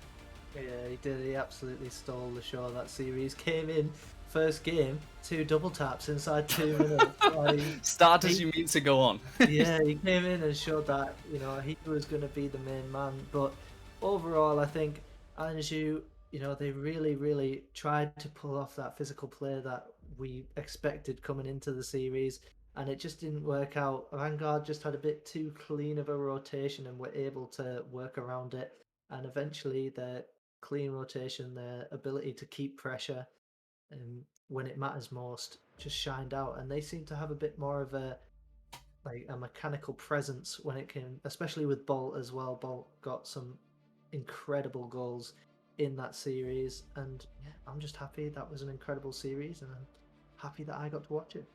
Yeah, he did. He absolutely stole the show. That series came in first game, 2 double taps inside 2 minutes. Start as you mean to go on. Yeah, he came in and showed that he was going to be the main man. But overall, I think Anju, they really tried to pull off that physical play that we expected coming into the series, and it just didn't work out. Vanguard just had a bit too clean of a rotation and were able to work around it. And eventually, their clean rotation, their ability to keep pressure when it matters most, just shined out. And they seem to have a bit more of a mechanical presence when it came, especially with Bolt as well. Bolt got some incredible goals in that series, and yeah, I'm just happy that was an incredible series, and I'm happy that I got to watch it.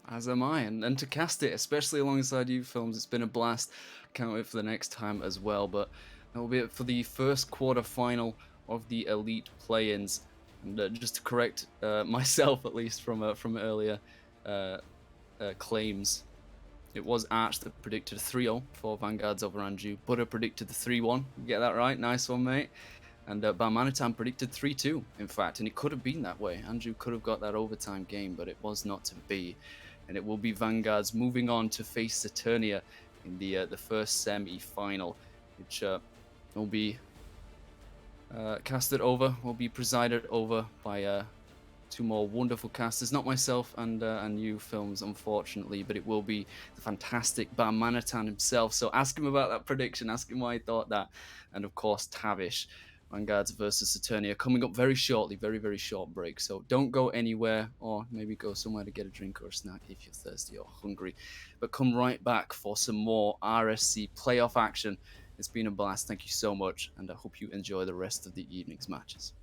As am I, and to cast it, especially alongside you films, it's been a blast. Can't wait for the next time as well. But that will be it for the first quarter final of the Elite Play-ins. And just to correct myself, at least from earlier claims, it was Arch that predicted a 3-0 for Vanguards over Anju. Butter predicted the 3-1. You get that right? Nice one, mate. And Balmanitan predicted 3-2, in fact, and it could have been that way. Andrew could have got that overtime game, but it was not to be. And it will be Vanguards moving on to face Saturnia in the first semi-final, which will be casted over, will be presided over by 2 more wonderful casters, not myself and you films, unfortunately, but it will be the fantastic Balmanitan himself. So ask him about that prediction, ask him why he thought that, and of course Tavish. Vanguards versus Saturnia coming up very shortly, very short break. So don't go anywhere, or maybe go somewhere to get a drink or a snack if you're thirsty or hungry. But come right back for some more RSC playoff action It's been a blast. Thank you so much, and I hope you enjoy the rest of the evening's matches.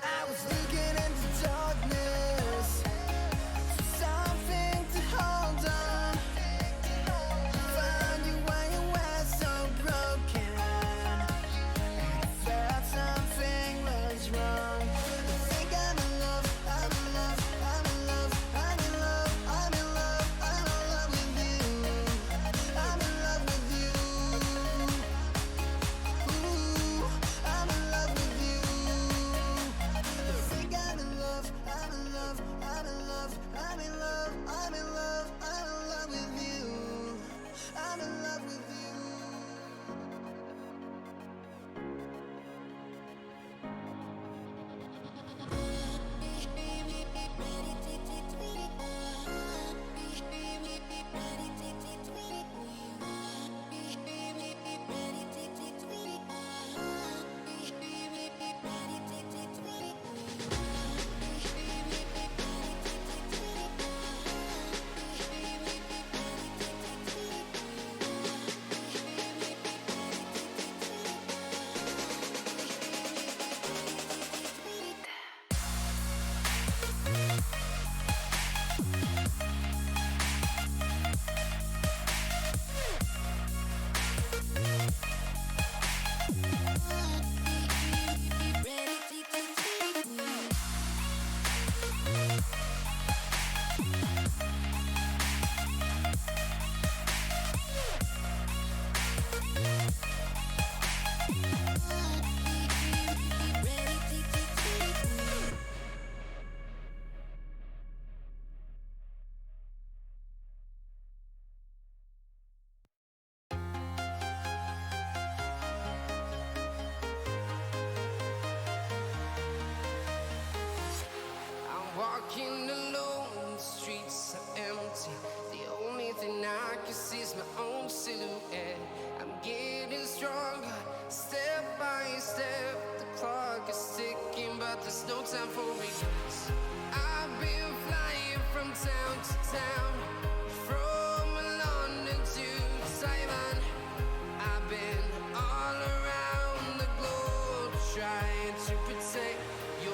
I was looking into darkness for something to hold on. Found you when you were so broken, and I felt something was wrong. I think I'm in love, I'm in love, I'm in love, I'm in love, I'm in love, I'm in love with you. I'm in love with you. Ooh, I'm in love with you. I think I'm in love, I'm in love, I'm in love, I'm in love, I'm in love, I'm in love with you. I'm in love with you. I'm walking alone, the streets are empty. The only thing I can see is my own silhouette. I'm getting stronger, step by step. The clock is ticking, but there's no time for regrets. I've been flying from town to town, from London to Taiwan. I've been all around the globe trying to protect your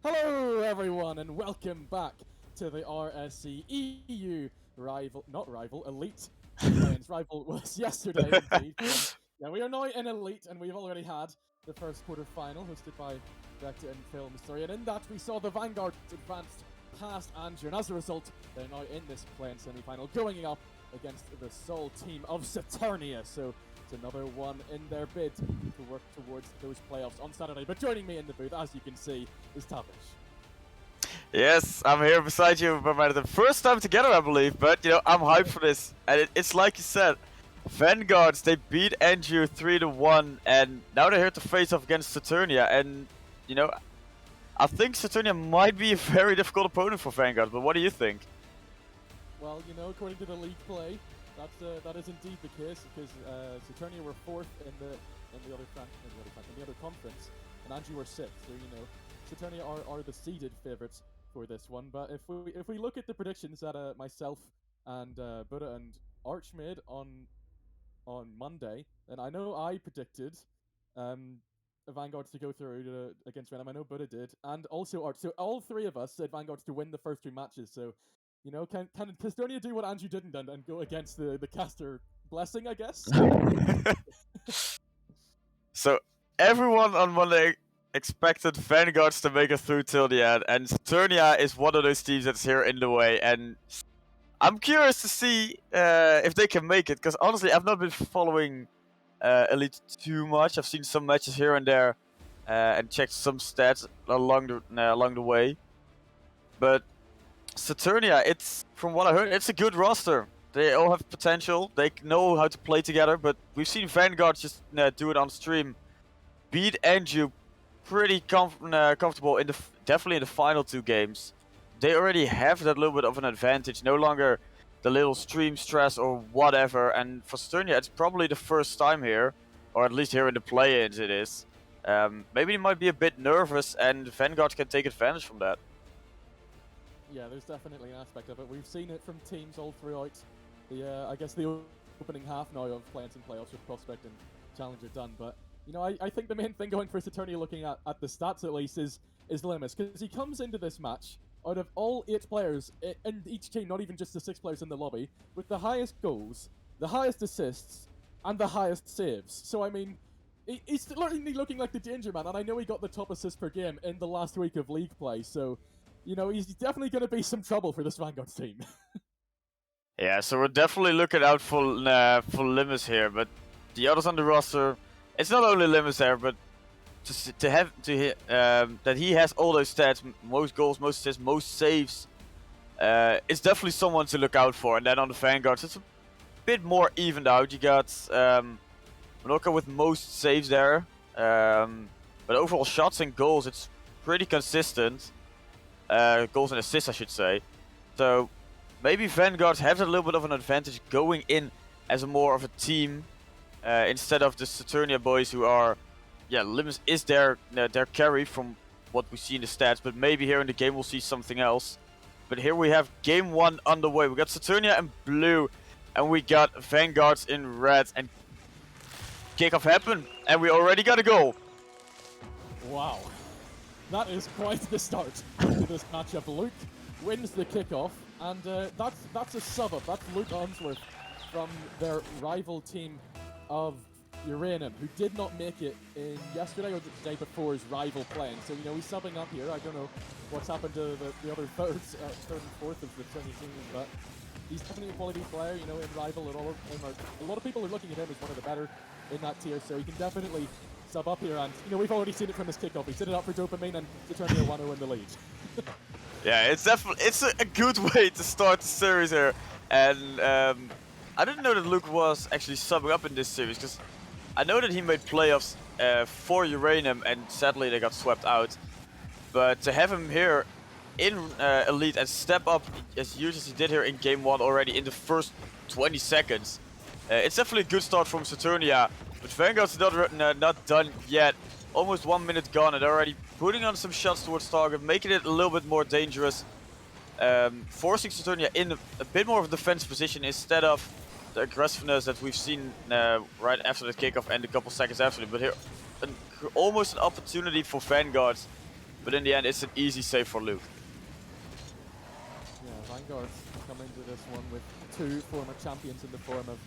Hello, everyone, and welcome back to the RSC EU elite plans. Rival was yesterday, indeed. Yeah, we are now in elite, and we've already had the first quarter-final hosted by Director and Film Story. And in that, we saw the Vanguard advanced past Andrew, and as a result, they're now in this play semi-final, going up against the Seoul team of Saturnia. So it's another one in their bid to work towards those playoffs on Saturday. But joining me in the booth, as you can see, is Tavish. Yes, I'm here beside you for the first time together, I believe. But you know, I'm hyped for this, and it's like you said, Vanguards. They beat NGU 3-1, and now they're here to face off against Saturnia. And you know, I think Saturnia might be a very difficult opponent for Vanguard. But what do you think? Well, you know, according to the league play, that is indeed the case because Saturnia were fourth in the other conference, and Angie were sixth. So you know, Saturnia are the seeded favourites for this one. But if we look at the predictions that myself and Buddha and Arch made on Monday, and I know I predicted Vanguards to go through against Venom. I know Buddha did, and also Arch. So all three of us said Vanguards to win the first two matches. So you know, can Castonia do what Andrew didn't and go against the caster blessing, I guess? So everyone on Monday expected Vanguards to make it through till the end, and Saturnia is one of those teams that's here in the way. And I'm curious to see if they can make it, because honestly, I've not been following Elite too much. I've seen some matches here and there, and checked some stats along the way. But Saturnia, it's from what I heard, it's a good roster. They all have potential. They know how to play together. But we've seen Vanguard just do it on stream, beat NGU pretty comfortable in definitely in the final two games. They already have that little bit of an advantage. No longer the little stream stress or whatever. And for Saturnia, it's probably the first time here, or at least here in the play-ins it is. Maybe they might be a bit nervous, and Vanguard can take advantage from that. Yeah, there's definitely an aspect of it. We've seen it from teams all throughout the, I guess, the opening half now of play-ins and playoffs with Prospect and Challenger done. But, you know, I think the main thing going for Saturnia, looking at the stats at least, is Limus. Because he comes into this match, out of all 8 players in each team, not even just the 6 players in the lobby, with the highest goals, the highest assists, and the highest saves. So, I mean, he's literally looking like the danger man, and I know he got the top assist per game in the last week of league play, so you know, he's definitely going to be some trouble for this Vanguard team. Yeah, so we're definitely looking out for Limus here, but the others on the roster, it's not only Limus there, but that he has all those stats, most goals, most assists, most saves. It's definitely someone to look out for. And then on the Vanguards, it's a bit more evened out. You got Manoka with most saves there, but overall shots and goals, it's pretty consistent. Goals and assists, I should say. So maybe Vanguard have a little bit of an advantage going in as a more of a team instead of the Saturnia boys who are, yeah, Limus is their carry from what we see in the stats, but maybe here in the game we'll see something else. But here we have game 1 underway. We got Saturnia in blue, and we got Vanguards in red, and kickoff happened, and we already got a goal. Wow. That is quite the start to this matchup. Luke wins the kickoff, and that's a sub-up. That's Luke Unsworth from their rival team of Uranium, who did not make it in yesterday or the day before's rival playing. So, you know, he's subbing up here. I don't know what's happened to the other third and fourth of the 20 teams, but he's definitely a quality player, you know, in rival. And a lot of people are looking at him as one of the better in that tier, so he can definitely sub up here, and you know, we've already seen it from this kickoff. He set it up for Dopamine and Saturnia 1-0 in the lead. Yeah, it's definitely a good way to start the series here, and I didn't know that Luke was actually subbing up in this series, because I know that he made playoffs for Uranium, and sadly they got swept out. But to have him here in Elite and step up as huge as he did here in game 1 already in the first 20 seconds, it's definitely a good start from Saturnia. But Vanguard's not done yet. Almost 1 minute gone, and they're already putting on some shots towards target, making it a little bit more dangerous. Forcing Saturnia in a bit more of a defense position instead of the aggressiveness that we've seen right after the kickoff and a couple seconds after it. But here, almost an opportunity for Vanguard but in the end, it's an easy save for Luke. Yeah, Vanguard come into this one with 2 former champions in the form of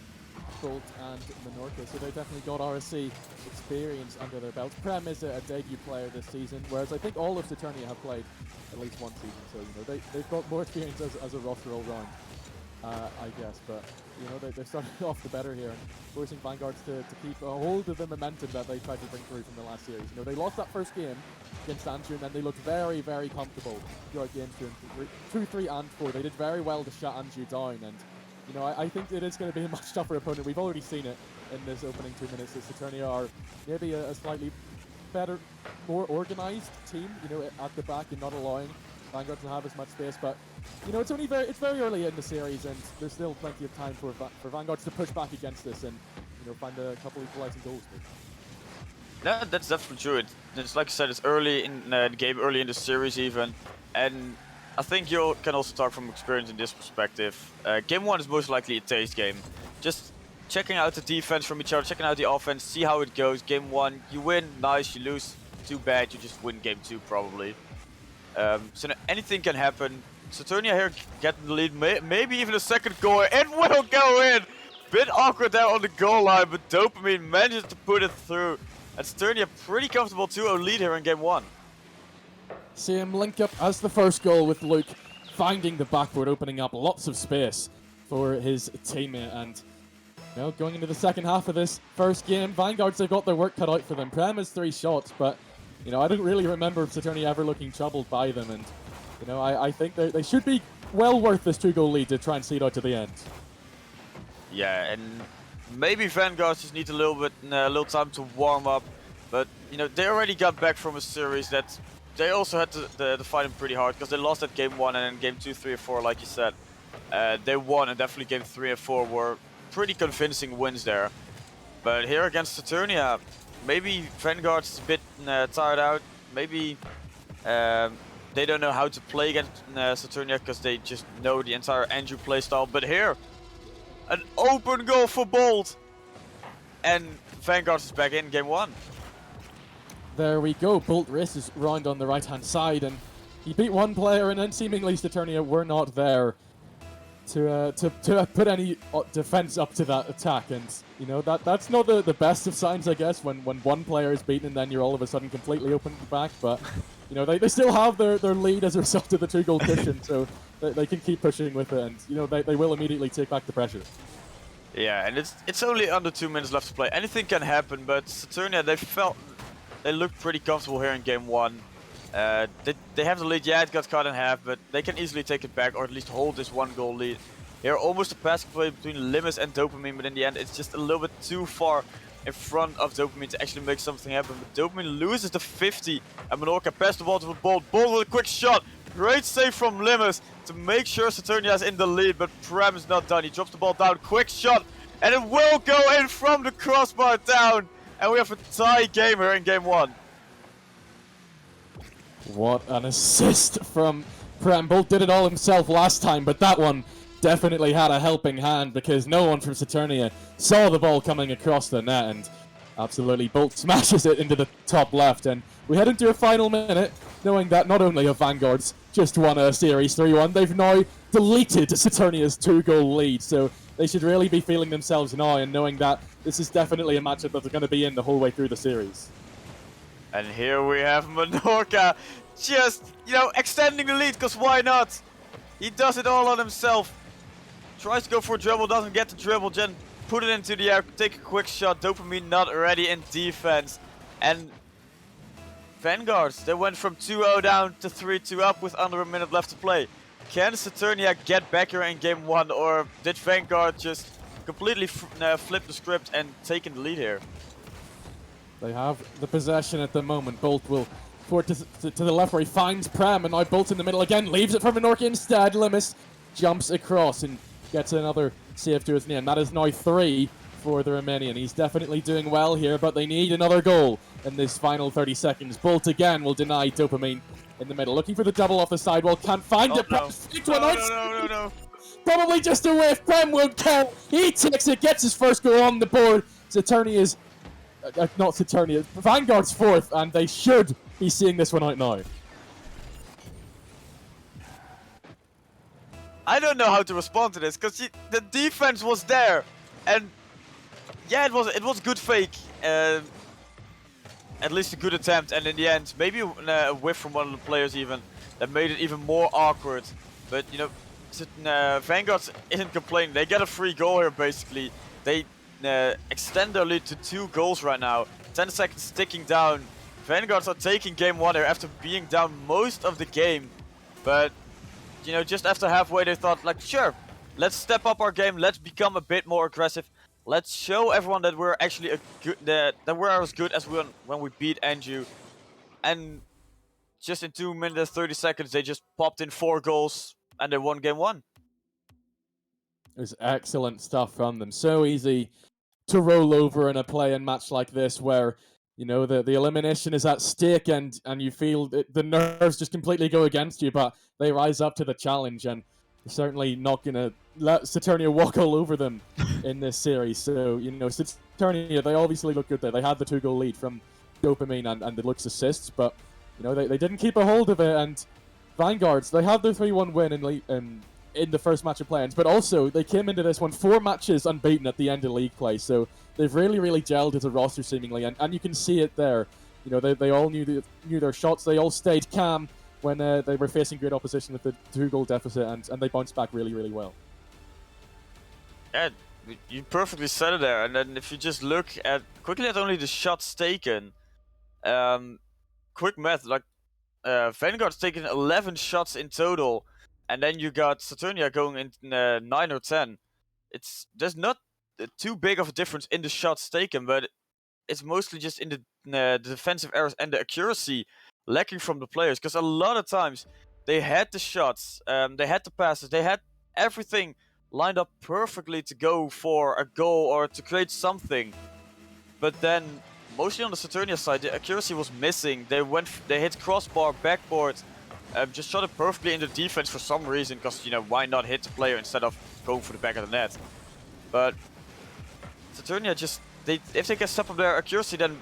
Bolt and Menorca, so they definitely got RSC experience under their belts. Prem is a debut player this season, whereas I think all of Saturnia have played at least one season, so they've got more experience as a roster all round, I guess. But they're starting off the better here and forcing Vanguards to keep a hold of the momentum that they tried to bring through from the last series. They lost that first game against Anju, and then they looked very, very comfortable throughout games 2, 3, and 4. They did very well to shut Anju down, and I think it is going to be a much tougher opponent. We've already seen it in this opening 2 minutes that Saturnia are maybe a slightly better, more organized team, at the back and not allowing Vanguard to have as much space. But, it's very early in the series, and there's still plenty of time for Vanguard to push back against this and, find a couple equalizing goals. No, that's definitely true. It's like I said, it's early in the game, early in the series even, and I think you can also talk from experience in this perspective. Game 1 is most likely a taste game. Just checking out the defense from each other, checking out the offense, see how it goes. Game 1, you win, nice. You lose, too bad. You just win Game 2 probably. So anything can happen. Saturnia here getting the lead, maybe even a second goal. It will go in! Bit awkward there on the goal line, but Dopamine manages to put it through. And Saturnia pretty comfortable 2-0 lead here in Game 1. See him link up as the first goal with Luke, finding the backboard, opening up lots of space for his teammate. And going into the second half of this first game, Vanguards have got their work cut out for them. Prem has 3 shots, but I don't really remember Saturnia ever looking troubled by them. And I think they should be well worth this 2-goal lead to try and see it out to the end. Yeah, and maybe Vanguard just need a little time to warm up. But they already got back from a series that they also had to fight them pretty hard, because they lost at Game 1 and then Game 2, 3, and 4, like you said. They won, and definitely Game 3 and 4 were pretty convincing wins there. But here against Saturnia, maybe Vanguard's a bit tired out. Maybe they don't know how to play against Saturnia, because they just know the entire Anju playstyle. But here, an open goal for Bolt. And Vanguard is back in Game 1. There we go. Bolt races round on the right-hand side, and he beat one player, and then seemingly Saturnia were not there to put any defense up to that attack. And that's not the best of signs, I guess, when one player is beaten and then you're all of a sudden completely open at the back. But they still have their lead as a result of the 2-goal cushion, so they can keep pushing with it, and they will immediately take back the pressure. Yeah, and it's only under 2 minutes left to play. Anything can happen, but Saturnia, they looked pretty comfortable here in Game 1. They have the lead, yeah, it got cut in half, but they can easily take it back, or at least hold this 1-goal lead. Here, almost a passing play between Limus and Dopamine, but in the end, it's just a little bit too far in front of Dopamine to actually make something happen. But Dopamine loses the 50, and Menorca passed the ball to Bolt. Bolt with a quick shot. Great save from Limus to make sure Saturnia is in the lead, but Prem is not done. He drops the ball down, quick shot, and it will go in from the crossbar down. And we have a tie game here in Game 1. What an assist from Prem. Bolt did it all himself last time, but that one definitely had a helping hand, because no one from Saturnia saw the ball coming across the net, and absolutely Bolt smashes it into the top left. And we head into a final minute, knowing that not only have Vanguards just won a series 3-1, they've now deleted Saturnia's 2-goal lead, so they should really be feeling themselves now and knowing that this is definitely a matchup that they're going to be in the whole way through the series. And here we have Menorca just, extending the lead, because why not? He does it all on himself. Tries to go for a dribble, doesn't get the dribble, then put it into the air, take a quick shot. Dopamine not ready in defense. And Vanguards, they went from 2-0 down to 3-2 up with under a minute left to play. Can Saturnia get back here in Game 1, or did Vanguard just completely flip the script and take in the lead here? They have the possession at the moment. Bolt will forward to the left where he finds Prem, and now Bolt in the middle again, leaves it for Menorca instead. Limus jumps across and gets another save to his name. That is now 3 for the Romanian. He's definitely doing well here, but they need another goal in this final 30 seconds. Bolt again will deny Dopamine in the middle, looking for the double off the sidewall, can't find it. No. Probably just a whiff. Prem won't count. He takes it, gets his first goal on the board. Vanguard's 4th, and they should be seeing this one out now. I don't know how to respond to this, because the defense was there, and yeah, it was good fake, at least a good attempt, and in the end, maybe a whiff from one of the players even, that made it even more awkward. But you know, Vanguard isn't complaining. They get a free goal here basically. They extend their lead to 2 goals right now. 10 seconds ticking down. Vanguards are taking game 1 here after being down most of the game, but you know, just after halfway they thought like, sure, let's step up our game, let's become a bit more aggressive, let's show everyone that we're actually that we're as good as when we beat Anju. And just in 2 minutes and 30 seconds they just popped in 4 goals and they won game 1. It was excellent stuff from them. So easy to roll over in a play-in match like this, where you know the elimination is at stake, and you feel the nerves just completely go against you. But they rise up to the challenge, and they're certainly not gonna let Saturnia walk all over them in this series. So you know, Saturnia, they obviously look good there. They had the 2-goal lead from Dopamine and the Lux assists, but you know they didn't keep a hold of it. And Vanguards, they had their 3-1 win in the first match of play-ins, but also they came into this one 4 matches unbeaten at the end of league play. So they've really gelled as a roster seemingly, and you can see it there. You know, they all knew their shots. They all stayed calm when they were facing great opposition with the 2-goal deficit, and they bounced back really well. Yeah, you perfectly said it there. And then if you just look quickly at only the shots taken, quick math, like Vanguard's taken 11 shots in total, and then you got Saturnia going in 9 or 10. There's not too big of a difference in the shots taken, but it's mostly just in the defensive errors and the accuracy lacking from the players. Because a lot of times they had the shots, they had the passes, they had everything lined up perfectly to go for a goal or to create something. But then, mostly on the Saturnia side, the accuracy was missing. They hit crossbar, backboard, just shot it perfectly into defense for some reason. Because, you know, why not hit the player instead of going for the back of the net? But Saturnia just, if they can step up their accuracy, then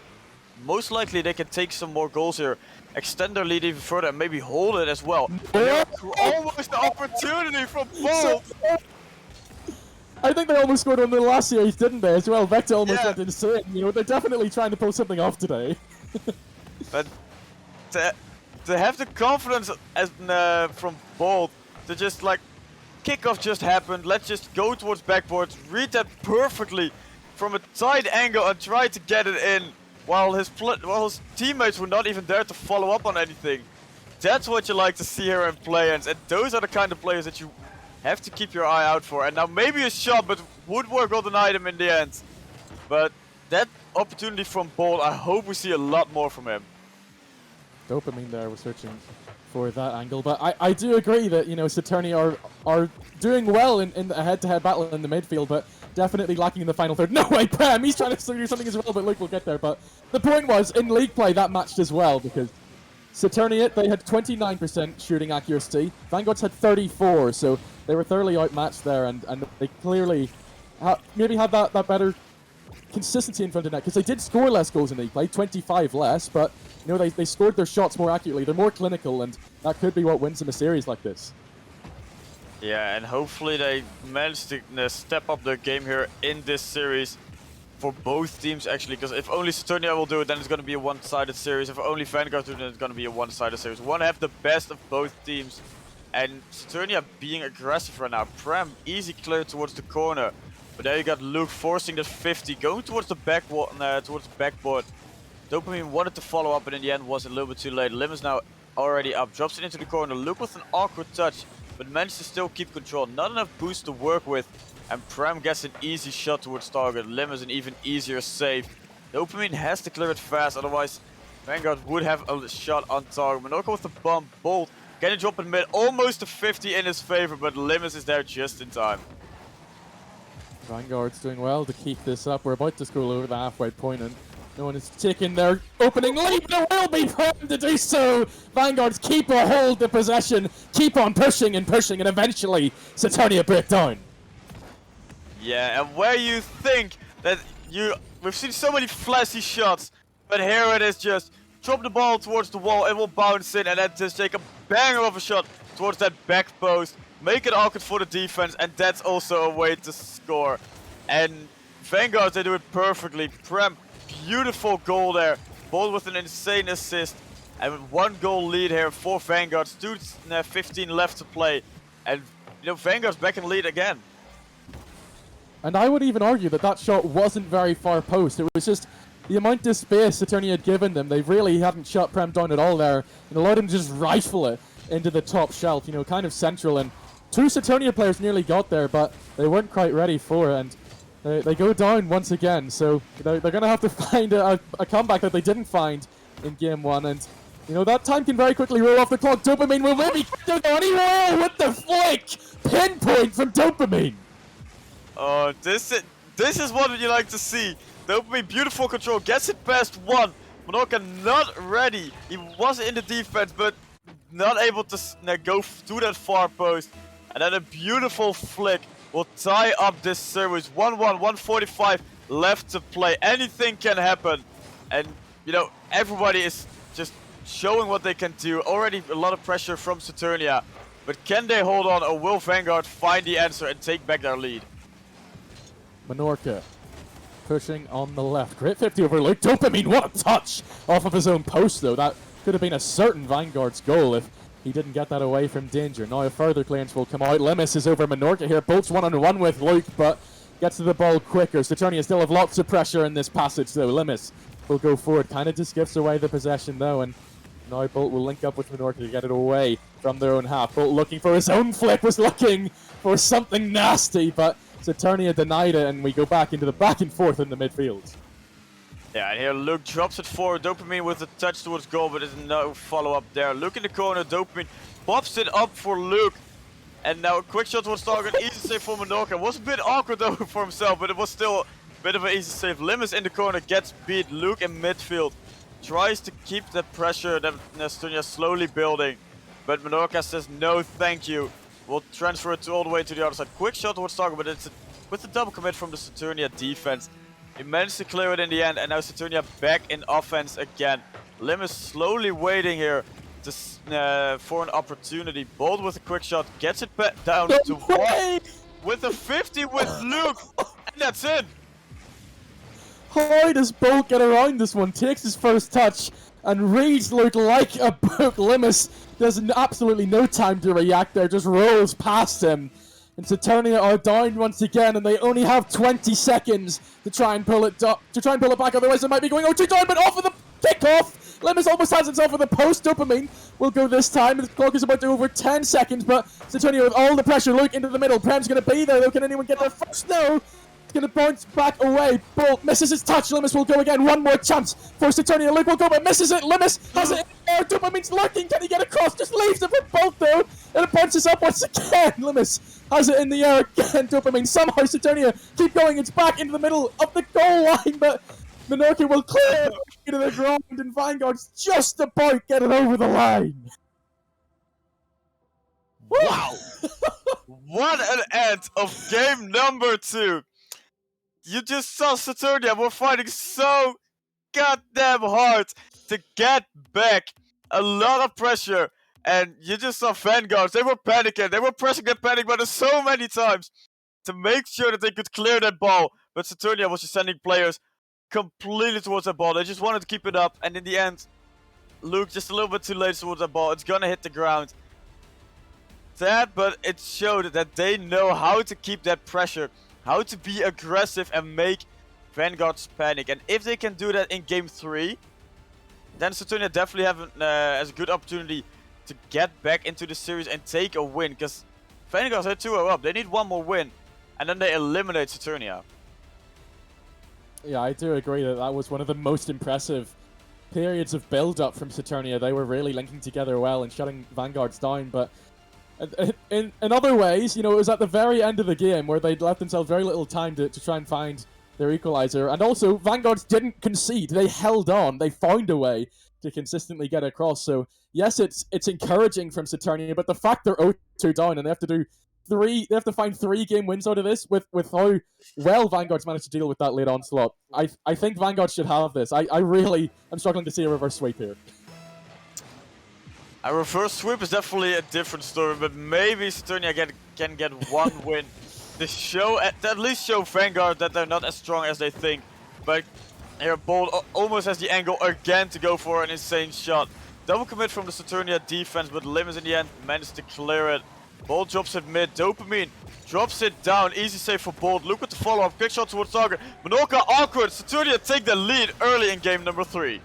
most likely they can take some more goals here, extend their lead even further, and maybe hold it as well. Almost the opportunity from Bolt! I think they almost scored on the last series, didn't they, as well? Vector almost went insane. You know, they're definitely trying to pull something off today. But to have the confidence as from Bolt to just like, kickoff just happened, let's just go towards backboard, read that perfectly from a tight angle and try to get it in while his teammates were not even there to follow up on anything. That's what you like to see here in play-ins, and those are the kind of players that you have to keep your eye out for. And now maybe a shot, but Woodwork will deny him in the end. But that opportunity from Bolt, I hope we see a lot more from him. Dopamine there was searching for that angle, but I do agree that, you know, Saturnia are doing well in a head-to-head battle in the midfield, but definitely lacking in the final third. No way, Prem! He's trying to do something as well, but look, we'll get there. But the point was, in league play, that matched as well, because Saturnia, they had 29% shooting accuracy. Vanguards had 34, so they were thoroughly outmatched there, and they clearly maybe had that better consistency in front of net, because they did score less goals in league play, 25 less, but you know, they scored their shots more accurately. They're more clinical, and that could be what wins them a series like this. Yeah, and hopefully they manage to step up their game here in this series for both teams, actually. Because if only Saturnia will do it, then it's going to be a one-sided series. If only Vanguard do it, then it's going to be a one-sided series. We want to have the best of both teams. And Saturnia being aggressive right now. Prem, easy clear towards the corner. But there you got Luke forcing the 50, going towards the backboard. Dopamine wanted to follow up, but in the end was a little bit too late. Lim is now already up, drops it into the corner. Luke with an awkward touch, but managed to still keep control. Not enough boost to work with, and Prem gets an easy shot towards target. Lim is an even easier save. Dopamine has to clear it fast, otherwise Vanguard would have a shot on target. Monaco with the bomb, Bolt getting drop in mid, almost a 50 in his favor, but Limus is there just in time. Vanguard's doing well to keep this up. We're about to scroll over the halfway point, and no one is taking their opening lead. There will be Prem to do so. Vanguards keep a hold of possession, keep on pushing, and eventually Saturnia break down. Yeah, and where you think that we've seen so many flashy shots, but here it is, just drop the ball towards the wall, it will bounce in, and then just take a banger of a shot towards that back post. make it awkward for the defense, and that's also a way to score. And Vanguard, they do it perfectly. Prem, beautiful goal there, both with an insane assist. And 1 goal lead here for Vanguard. 2:15 left to play. And, Vanguard's back in lead again. And I would even argue that shot wasn't very far post. It was just the amount of space Saturnia had given them. They really hadn't shut Prem down at all there, and allowed him to just rifle it into the top shelf, kind of central. And 2 Saturnia players nearly got there, but they weren't quite ready for it. And they go down once again, so they're going to have to find a comeback that they didn't find in game 1. And that time can very quickly roll off the clock. Dopamine will maybe go anywhere with the flick! Pinpoint from Dopamine! Oh, this is what you like to see. Dopamine, beautiful control, gets it past 1. Menorca not ready. He was in the defense, but not able to go to that far post. And then a beautiful flick will tie up this series. 1-1, 145 left to play. Anything can happen. And, everybody is just showing what they can do. Already a lot of pressure from Saturnia. But can they hold on, or will Vanguard find the answer and take back their lead? Menorca pushing on the left. Great 50 over Luke. Dopamine, what a touch off of his own post, though. That could have been a certain Vanguard's goal if he didn't get that away from danger. Now a further clearance will come out. Lemis is over Menorca here. Bolts 1-on-1 with Luke, but gets to the ball quicker. Saturnia still have lots of pressure in this passage, though. Lemis will go forward. Kind of just gives away the possession, though, and now Bolt will link up with Menorca to get it away from their own half. Bolt looking for his own flick, was looking for something nasty, but Saturnia denied it, and we go back into the back and forth in the midfield. Yeah, and here Luke drops it forward. Dopamine with a touch towards goal, but there's no follow-up there. Luke in the corner. Dopamine pops it up for Luke. And now a quick shot towards target. Easy save for Menorca. Was a bit awkward though for himself, but it was still a bit of an easy save. Limus in the corner gets beat. Luke in midfield tries to keep the pressure that Saturnia slowly building. But Menorca says no thank you. We'll transfer it all the way to the other side. Quick shot towards target, but it's with the double commit from the Saturnia defense. He managed to clear it in the end, and now Saturnia back in offense again. Lim is slowly waiting here to, for an opportunity. Bold with a quick shot, gets it down to 1 with a 50 with Luke, and that's it. How does Bolt get around this one? Takes his first touch and reads Luke like a book. Limus does absolutely no time to react there, just rolls past him. And Saturnia are down once again, and they only have 20 seconds to try and pull it back. Otherwise, it might be going 0-2 down. But off of the kickoff, Limus almost has himself with the post. Dopamine will go this time. The clock is about to over 10 seconds, but Saturnia with all the pressure. Luke into the middle. Prem's going to be there, though. Can anyone get there first? No. It's going to bounce back away. Bolt misses his touch. Limus will go again. One more chance for Saturnia. Luke will go, but misses it. Limus has it in the air. Dopamine's lurking. Can he get across? Just leaves it for Bolt, though. And it bounces up once again. Limus has it in the air again. Dopamine. Somehow Saturnia keep going. It's back into the middle of the goal line, but Menorca will clear it to the ground, and Vanguard's just about get it over the line. Wow! What an end of game number 2. You just saw Saturnia were fighting so goddamn hard to get back. A lot of pressure. And you just saw Vanguards. They were panicking. They were pressing that panic button so many times to make sure that they could clear that ball. But Saturnia was just sending players completely towards that ball. They just wanted to keep it up. And in the end, Luke just a little bit too late towards that ball. It's gonna hit the ground. Sad, but it showed that they know how to keep that pressure. How to be aggressive and make Vanguards panic. And if they can do that in game 3, then Saturnia definitely have as a good opportunity to get back into the series and take a win. Because Vanguards are 2-0 up. They need one more win. And then they eliminate Saturnia. Yeah, I do agree that that was one of the most impressive periods of build-up from Saturnia. They were really linking together well and shutting Vanguards down, but in other ways, you know, it was at the very end of the game where they'd left themselves very little time to try and find their equalizer. And also, Vanguards didn't concede. They held on. They found a way to consistently get across. So, yes, it's encouraging from Saturnia, but the fact they're 0-2 down and they have to find 3 game wins out of this with how well Vanguard's managed to deal with that late onslaught. I think Vanguard should have this. I really am struggling to see a reverse sweep here. A reverse sweep is definitely a different story, but maybe Saturnia can get one win to show, at least show Vanguard that they're not as strong as they think. But here Bolt almost has the angle again to go for an insane shot. Double commit from the Saturnia defense, but Limits in the end managed to clear it. Bolt drops it mid, Dopamine drops it down, easy save for Bolt. Look at the follow-up, quick shot towards target. Menorca awkward, Saturnia take the lead early in game number 3.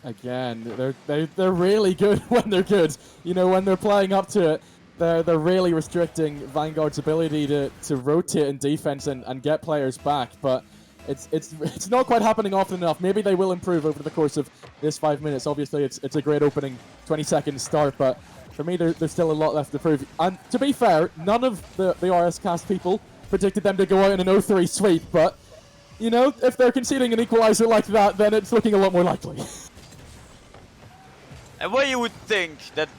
Again, they're really good when they're good. You know, when they're playing up to it, they're really restricting Vanguard's ability to rotate in defense and get players back. But it's not quite happening often enough. Maybe they will improve over the course of this 5 minutes. Obviously, it's a great opening 20-second start, but for me, there's still a lot left to prove. And to be fair, none of the RS cast people predicted them to go out in an 0-3 sweep. But you know, if they're conceding an equalizer like that, then it's looking a lot more likely. And where you would think that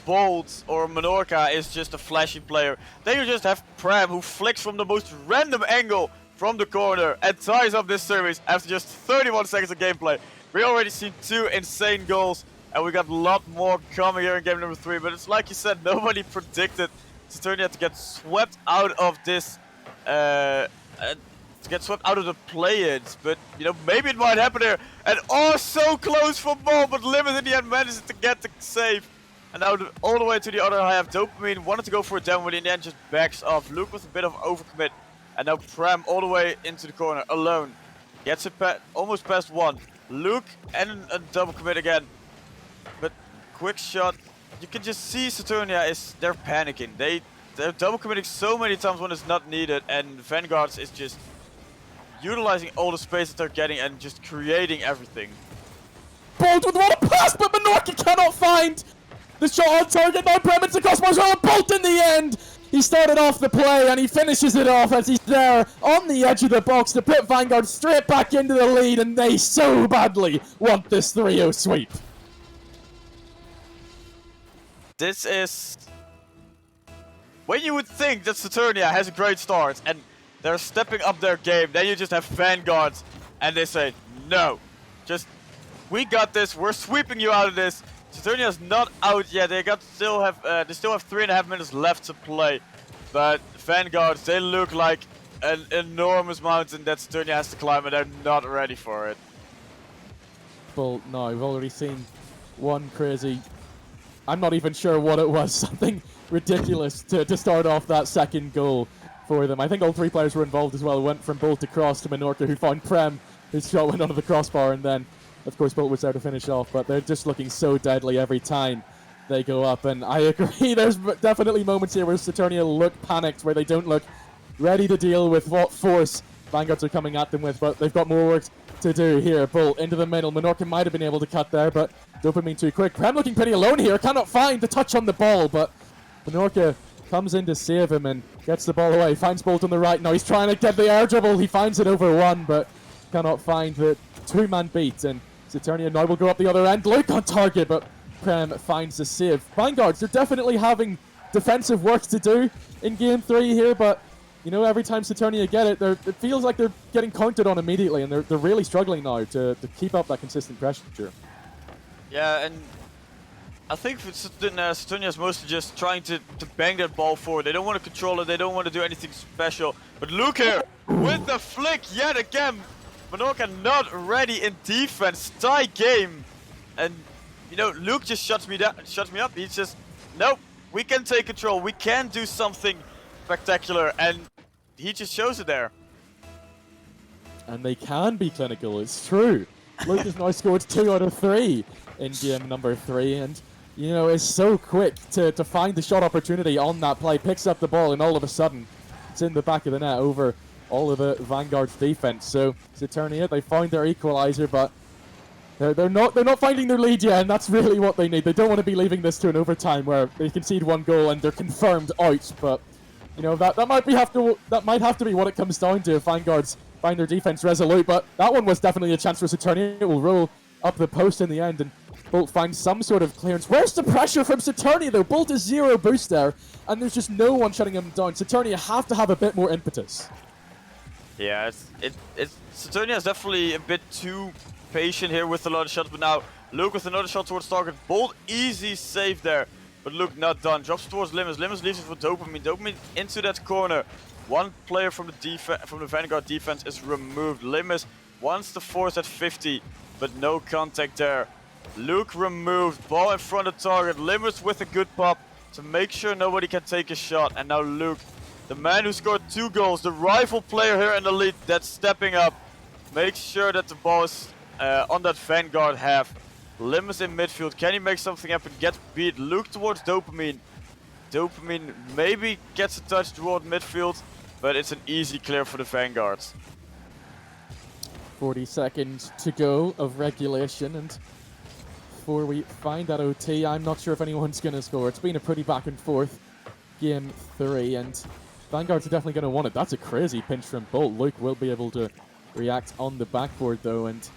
Bolt or Menorca is just a flashy player, then you just have Prem who flicks from the most random angle from the corner and ties up this series after just 31 seconds of gameplay. We already seen 2 insane goals and we got a lot more coming here in game number 3, but it's like you said, nobody predicted Saturnia to get swept out of this the play-ins, but you know, maybe it might happen here. And oh, so close for Ball, but Limit in the end manages to get the save. And now all the way to the other half, Dopamine wanted to go for a down, but in the end just backs off. Luke with a bit of overcommit, and now Prem all the way into the corner alone. Gets it almost past 1. Luke and a double commit again, but quick shot. You can just see Saturnia they're panicking. They're double committing so many times when it's not needed, and Vanguards is just utilizing all the space that they're getting and just creating everything. Bolt with what a pass, but Menorca cannot find the shot on target. Now Prem into Cosmos, Bolt in the end. He started off the play and he finishes it off as he's there on the edge of the box to put Vanguard straight back into the lead, and they so badly want this 3-0 sweep. This is when you would think that Saturnia has a great start and they're stepping up their game, then you just have Vanguards and they say, no, we got this, we're sweeping you out of this. Saturnia's not out yet, they still have 3.5 minutes left to play. But Vanguards, they look like an enormous mountain that Saturnia has to climb and they're not ready for it. Well, no, we've already seen one crazy, I'm not even sure what it was, something ridiculous to start off that second goal for them. I think all 3 players were involved as well. It went from Bolt across to Menorca, who found Prem. His shot went under the crossbar, and then, of course, Bolt was there to finish off. But they're just looking so deadly every time they go up. And I agree, there's definitely moments here where Saturnia look panicked, where they don't look ready to deal with what force Vanguards are coming at them with. But they've got more work to do here. Bolt into the middle. Menorca might have been able to cut there, but Dopamine too quick. Prem looking pretty alone here. Cannot find the touch on the ball, but Menorca comes in to save him and gets the ball away. Finds Bolt on the right. Now he's trying to get the air dribble. He finds it over 1, but cannot find the 2-man beat. And Saturnia now will go up the other end. Luke on target, but Prem finds the save. Vanguards, they're definitely having defensive work to do in game 3 here, but you know, every time Saturnia get it, it feels like they're getting counted on immediately, and they're really struggling now to keep up that consistent pressure. Yeah, and I think Saturnia is mostly just trying to bang that ball forward. They don't want to control it, they don't want to do anything special. But Luke here, with the flick yet again. Menorca not ready in defense, tie game. And, you know, Luke just shuts me up. He's just, nope, we can take control. We can do something spectacular. And he just shows it there. And they can be clinical, it's true. Luke has now scored 2 out of 3 in game number 3. And, you know, is so quick to find the shot opportunity on that play. Picks up the ball and all of a sudden it's in the back of the net over all of the Vanguard's defense. So Saturnia, they found their equalizer, but they're not finding their lead yet, and that's really what they need. They don't want to be leaving this to an overtime where they concede 1 goal and they're confirmed out. But you know, that might have to be what it comes down to if Vanguards find their defense resolute. But that one was definitely a chance for Saturnia. It will roll up the post in the end, and Bolt finds some sort of clearance. Where's the pressure from Saturnia though? Bolt is 0 boost there, and there's just no one shutting him down. Saturnia have to have a bit more impetus. Yeah, Saturnia is definitely a bit too patient here with a lot of shots, but now Luke with another shot towards target. Bolt, easy save there. But Luke not done. Drops towards Limits. Limits leaves it for Dopamine. Dopamine into that corner. One player from the Vanguard defense is removed. Limits wants to force at 50, but no contact there. Luke removed. Ball in front of target. Limits with a good pop to make sure nobody can take a shot. And now Luke, the man who scored 2 goals, the rival player here in the lead that's stepping up, makes sure that the ball is on that Vanguard half. Limits in midfield. Can he make something happen? Gets beat. Luke towards Dopamine. Dopamine maybe gets a touch toward midfield, but it's an easy clear for the Vanguards. 40 seconds to go of regulation, and before we find that OT, I'm not sure if anyone's going to score. It's been a pretty back and forth game 3, and Vanguards are definitely going to want it. That's a crazy pinch from Bolt. Luke will be able to react on the backboard though, and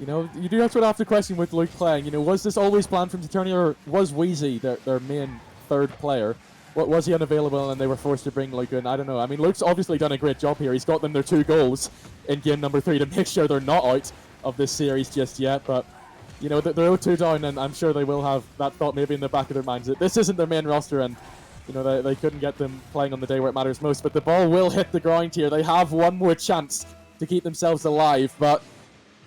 you know, you do have to ask the question with Luke playing, you know, was this always planned from Saturnia, or was Wheezy their main third player? What, was he unavailable and they were forced to bring Luke in? I don't know. I mean, Luke's obviously done a great job here. He's got them their 2 goals in game number 3 to make sure they're not out of this series just yet, but you know, they're 0-2 down, and I'm sure they will have that thought maybe in the back of their minds that this isn't their main roster, and you know, they couldn't get them playing on the day where it matters most. But the ball will hit the ground here. They have one more chance to keep themselves alive, but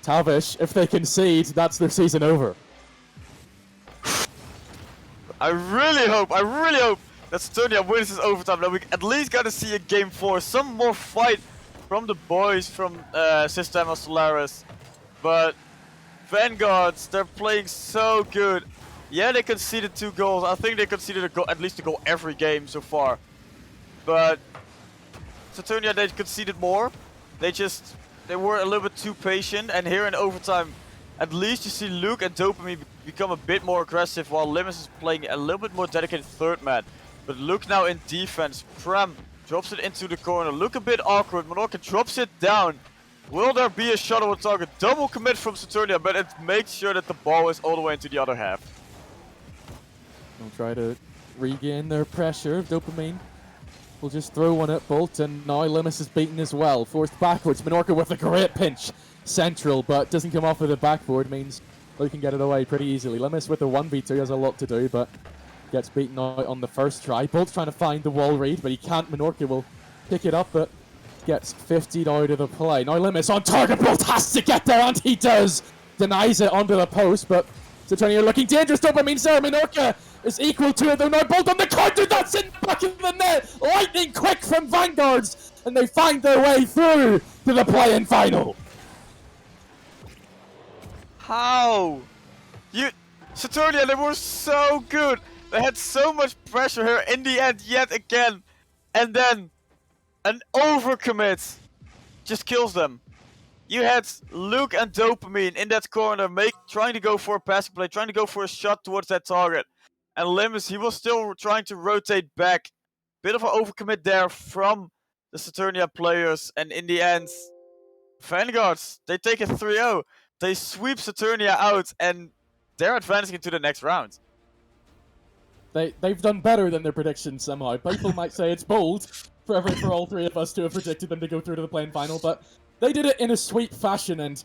Tavish, if they concede, that's their season over. I really hope that Saturnia wins this overtime. That we at least got to see a game 4. Some more fight from the boys from Systema Solaris. But Vanguards, they're playing so good. Yeah, they conceded 2 goals. I think they conceded a goal, at least a goal every game so far. But Saturnia, they conceded more. They were a little bit too patient, and here in overtime, at least you see Luke and Dopamine become a bit more aggressive, while Limits is playing a little bit more dedicated third man. But Luke now in defense. Pram drops it into the corner. Luke a bit awkward. Menorca drops it down. Will there be a shot on target? Double commit from Saturnia, but it makes sure that the ball is all the way into the other half. They'll try to regain their pressure. Dopamine will just throw one at Bolt, and now Limus is beaten as well. Forced backwards. Menorca with a great pinch. Central, but doesn't come off of the backboard. Means Luke can get it away pretty easily. Limus with the 1v2 has a lot to do, but gets beaten out on the first try. Bolt's trying to find the wall read, but he can't. Menorca will pick it up, but gets 50'd out of the play. Now Limus on target. Bolt has to get there, and he does. Denies it onto the post, but Saturnia looking dangerous. Dopamine there. Menorca is equal to it though. Now Bolt on the counter. That's in the back of the net. Lightning quick from Vanguards, and they find their way through to the play-in final. How? Saturnia, they were so good. They had so much pressure here in the end yet again. And then an overcommit just kills them. You had Luke and Dopamine in that corner trying to go for a passing play, trying to go for a shot towards that target. And Limus, he was still trying to rotate back. Bit of an overcommit there from the Saturnia players. And in the end, Vanguards, they take a 3-0. They sweep Saturnia out, and they're advancing into the next round. They've done better than their predictions somehow. People might say it's bold for all 3 of us to have predicted them to go through to the play-in final, but they did it in a sweep fashion, and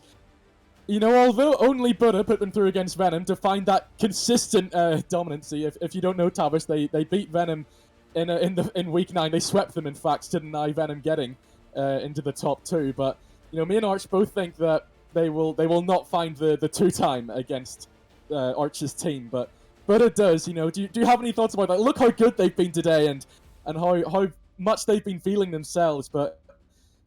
you know, although only Buddha put them through against Venom to find that consistent dominancy. If you don't know Tavis, they beat Venom in week 9. They swept them, in fact, to deny Venom getting into the top 2. But you know, me and Arch both think that they will not find the 2-time against Arch's team, but it does. You know, do you have any thoughts about that? Look how good they've been today, and how much they've been feeling themselves, but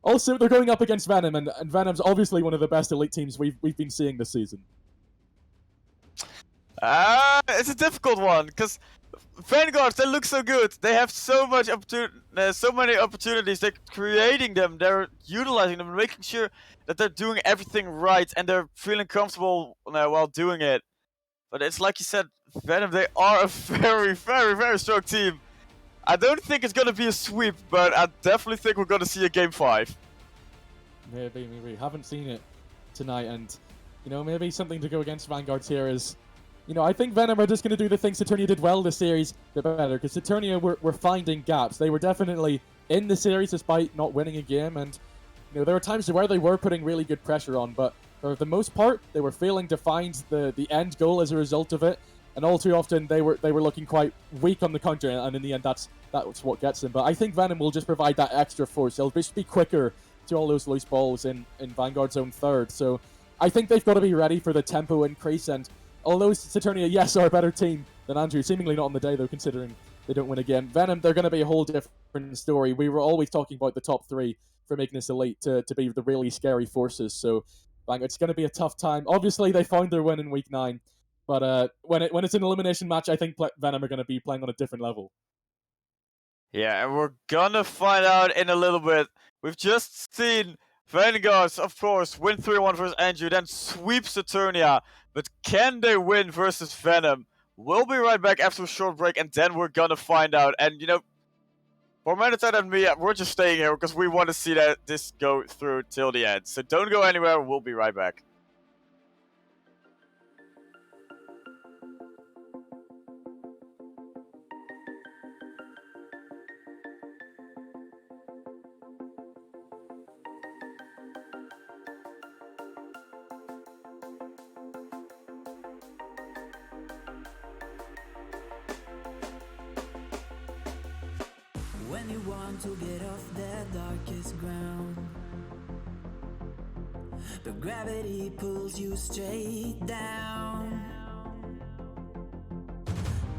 also they're going up against Venom, and Venom's obviously one of the best elite teams we've been seeing this season. It's a difficult one, because Vanguards, they look so good. They have so many opportunities. They're creating them. They're utilizing them, making sure that they're doing everything right, and they're feeling comfortable while doing it. But it's like you said, Venom, they are a very, very, very strong team. I don't think it's going to be a sweep, but I definitely think we're going to see a game 5. Maybe. We haven't seen it tonight, and you know, maybe something to go against Vanguards here is, you know, I think Venom are just going to do the things Saturnia did well this series a bit better, because Saturnia were finding gaps. They were definitely in the series despite not winning a game, and you know, there were times where they were putting really good pressure on, but for the most part, they were failing to find the end goal as a result of it, and all too often they were looking quite weak on the counter, and in the end that's what gets them. But I think Venom will just provide that extra force. They'll just be quicker to all those loose balls in Vanguard's own third. So I think they've got to be ready for the tempo increase. And although Saturnia, yes, are a better team than Andrew, seemingly not on the day though, considering they don't win again. Venom, they're going to be a whole different story. We were always talking about the top three for making this elite to be the really scary forces. So it's going to be a tough time. Obviously, they found their win in week 9. But when it's an elimination match, I think Venom are going to be playing on a different level. Yeah, and we're gonna find out in a little bit. We've just seen Vanguards, of course, win 3-1 versus Andrew, then sweep Saturnia. But can they win versus Venom? We'll be right back after a short break, and then we're gonna find out. And for Manatad and me, we're just staying here because we want to see that this go through till the end. So don't go anywhere. We'll be right back. When you want to get off the darkest ground, but gravity pulls you straight down.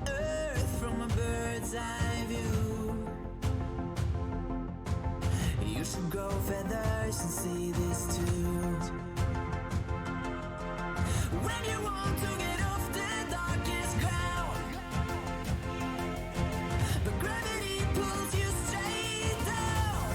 Earth from a bird's eye view. You should grow feathers and see this too. When you want to get off the darkest ground, but gravity pulls you straight down.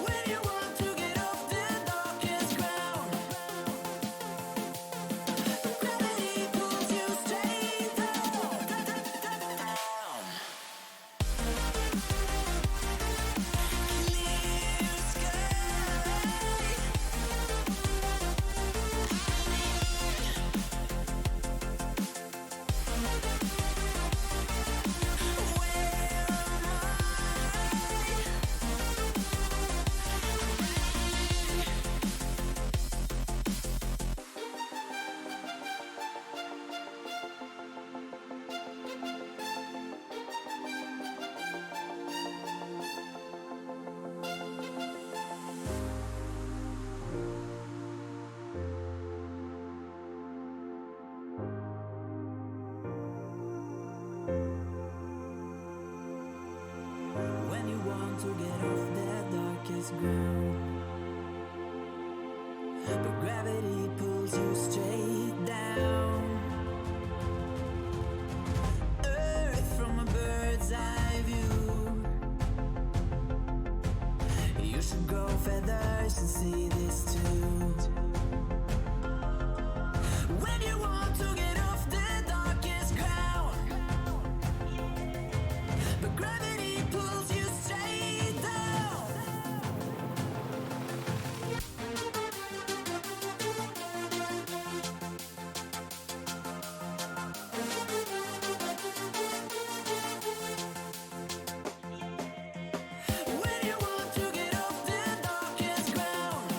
When you want to get off the darkest ground, but gravity pulls you straight down. Clear When you want to get off the darkest ground, but gravity pulls you straight down. Earth from a bird's eye view. You should grow feathers and see this too. When you want to get off the darkest ground, but gravity pulls you straight down. When you want to get off the darkest ground,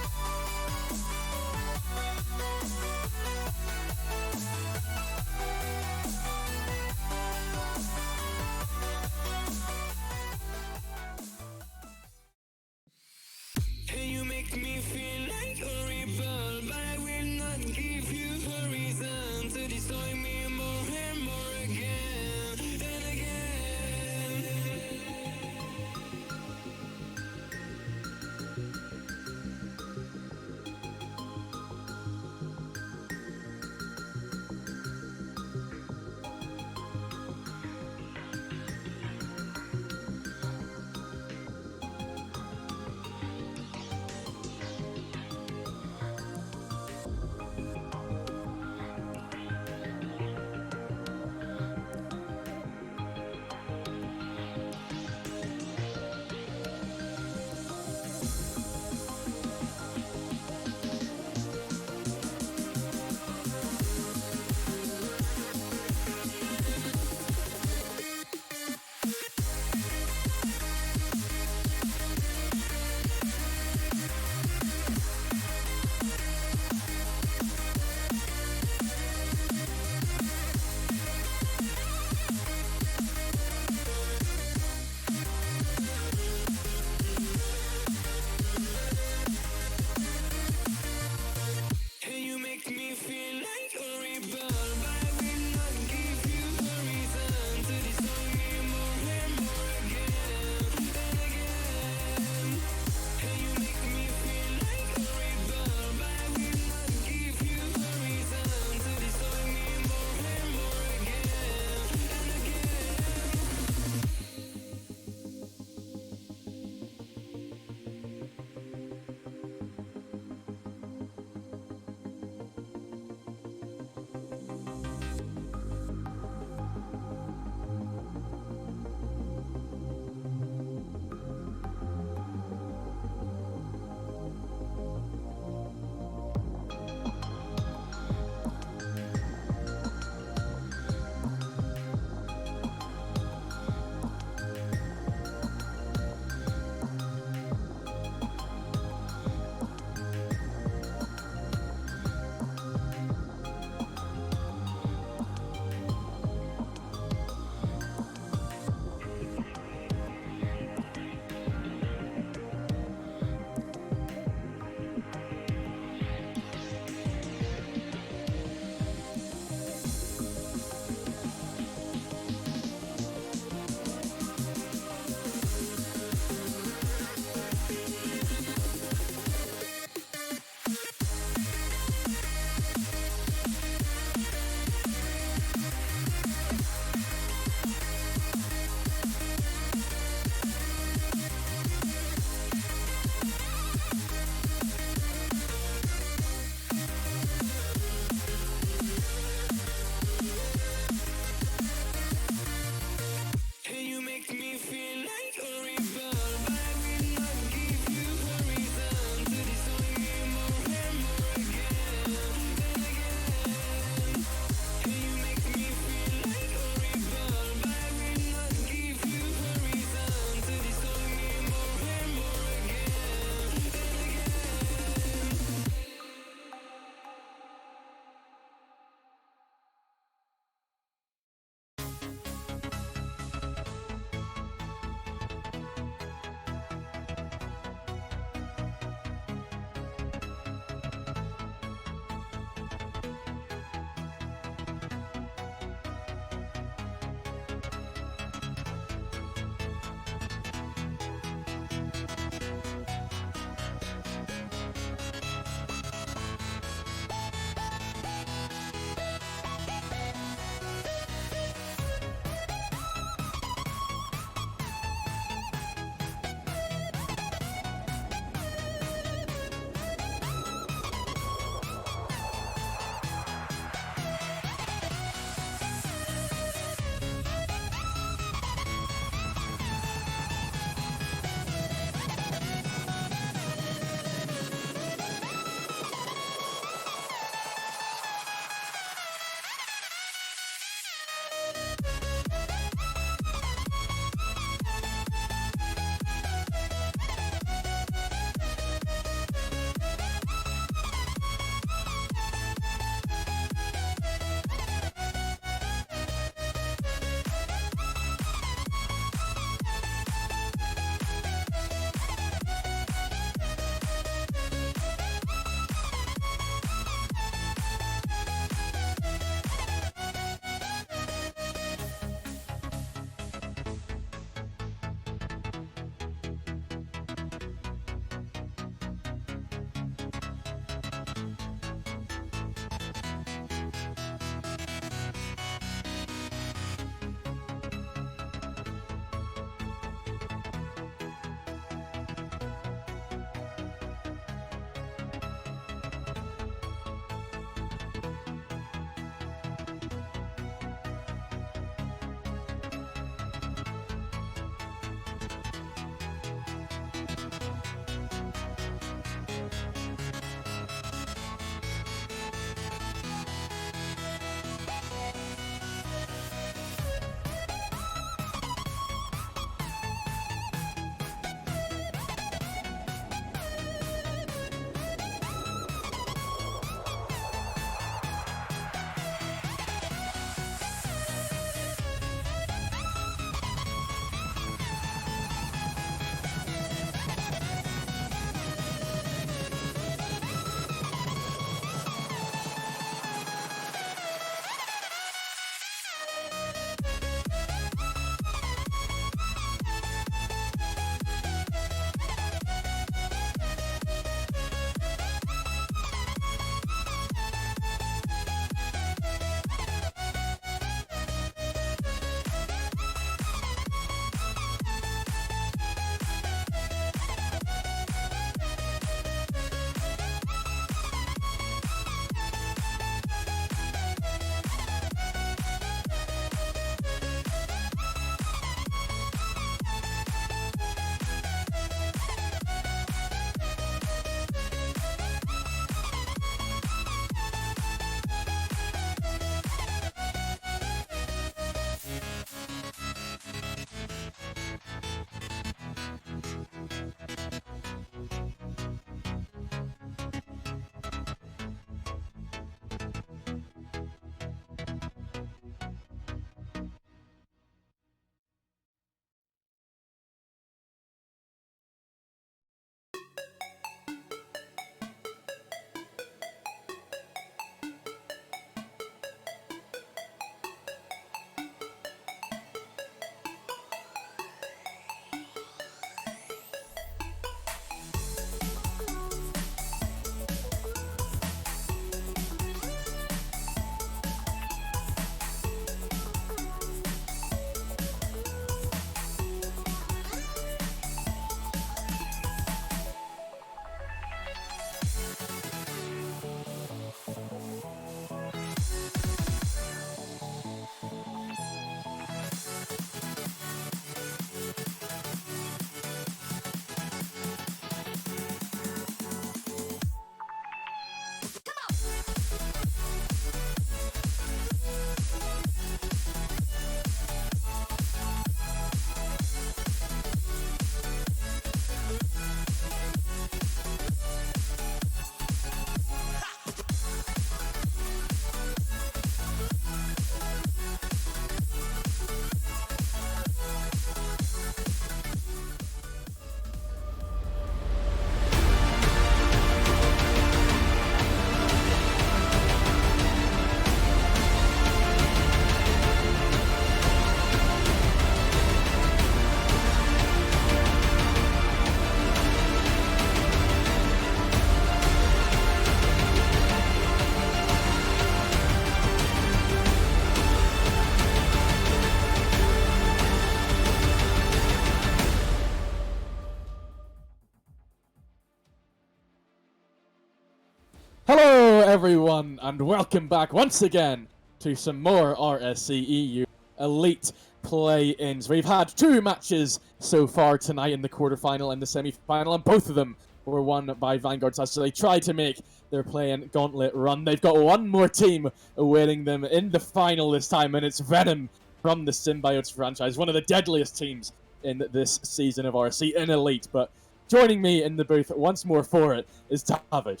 Hello, everyone, and welcome back once again to some more RSC EU Elite play-ins. We've had 2 matches so far tonight in the quarterfinal and the semi-final, and both of them were won by Vanguards as they tried to make their play-in gauntlet run. They've got one more team awaiting them in the final this time, and it's Venom from the Symbiotes franchise, one of the deadliest teams in this season of RSC in Elite. But joining me in the booth once more for it is David.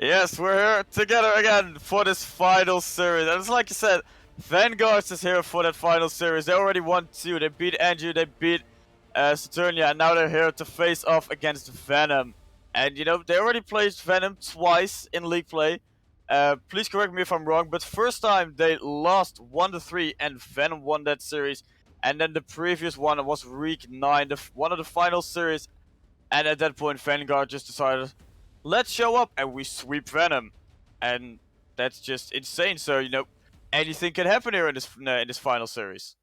Yes, we're here together again for this final series. And it's like you said, Vanguards is here for that final series. They already won 2. They beat Andrew, they beat Saturnia, and now they're here to face off against Venom. And you know, they already played Venom twice in league play. Please correct me if I'm wrong, but first time they lost 1-3 and Venom won that series. And then the previous one was Week 9, one of the final series. And at that point, Vanguard just decided, let's show up and we sweep Venom. And that's just insane. So, you know, anything can happen here in this final series.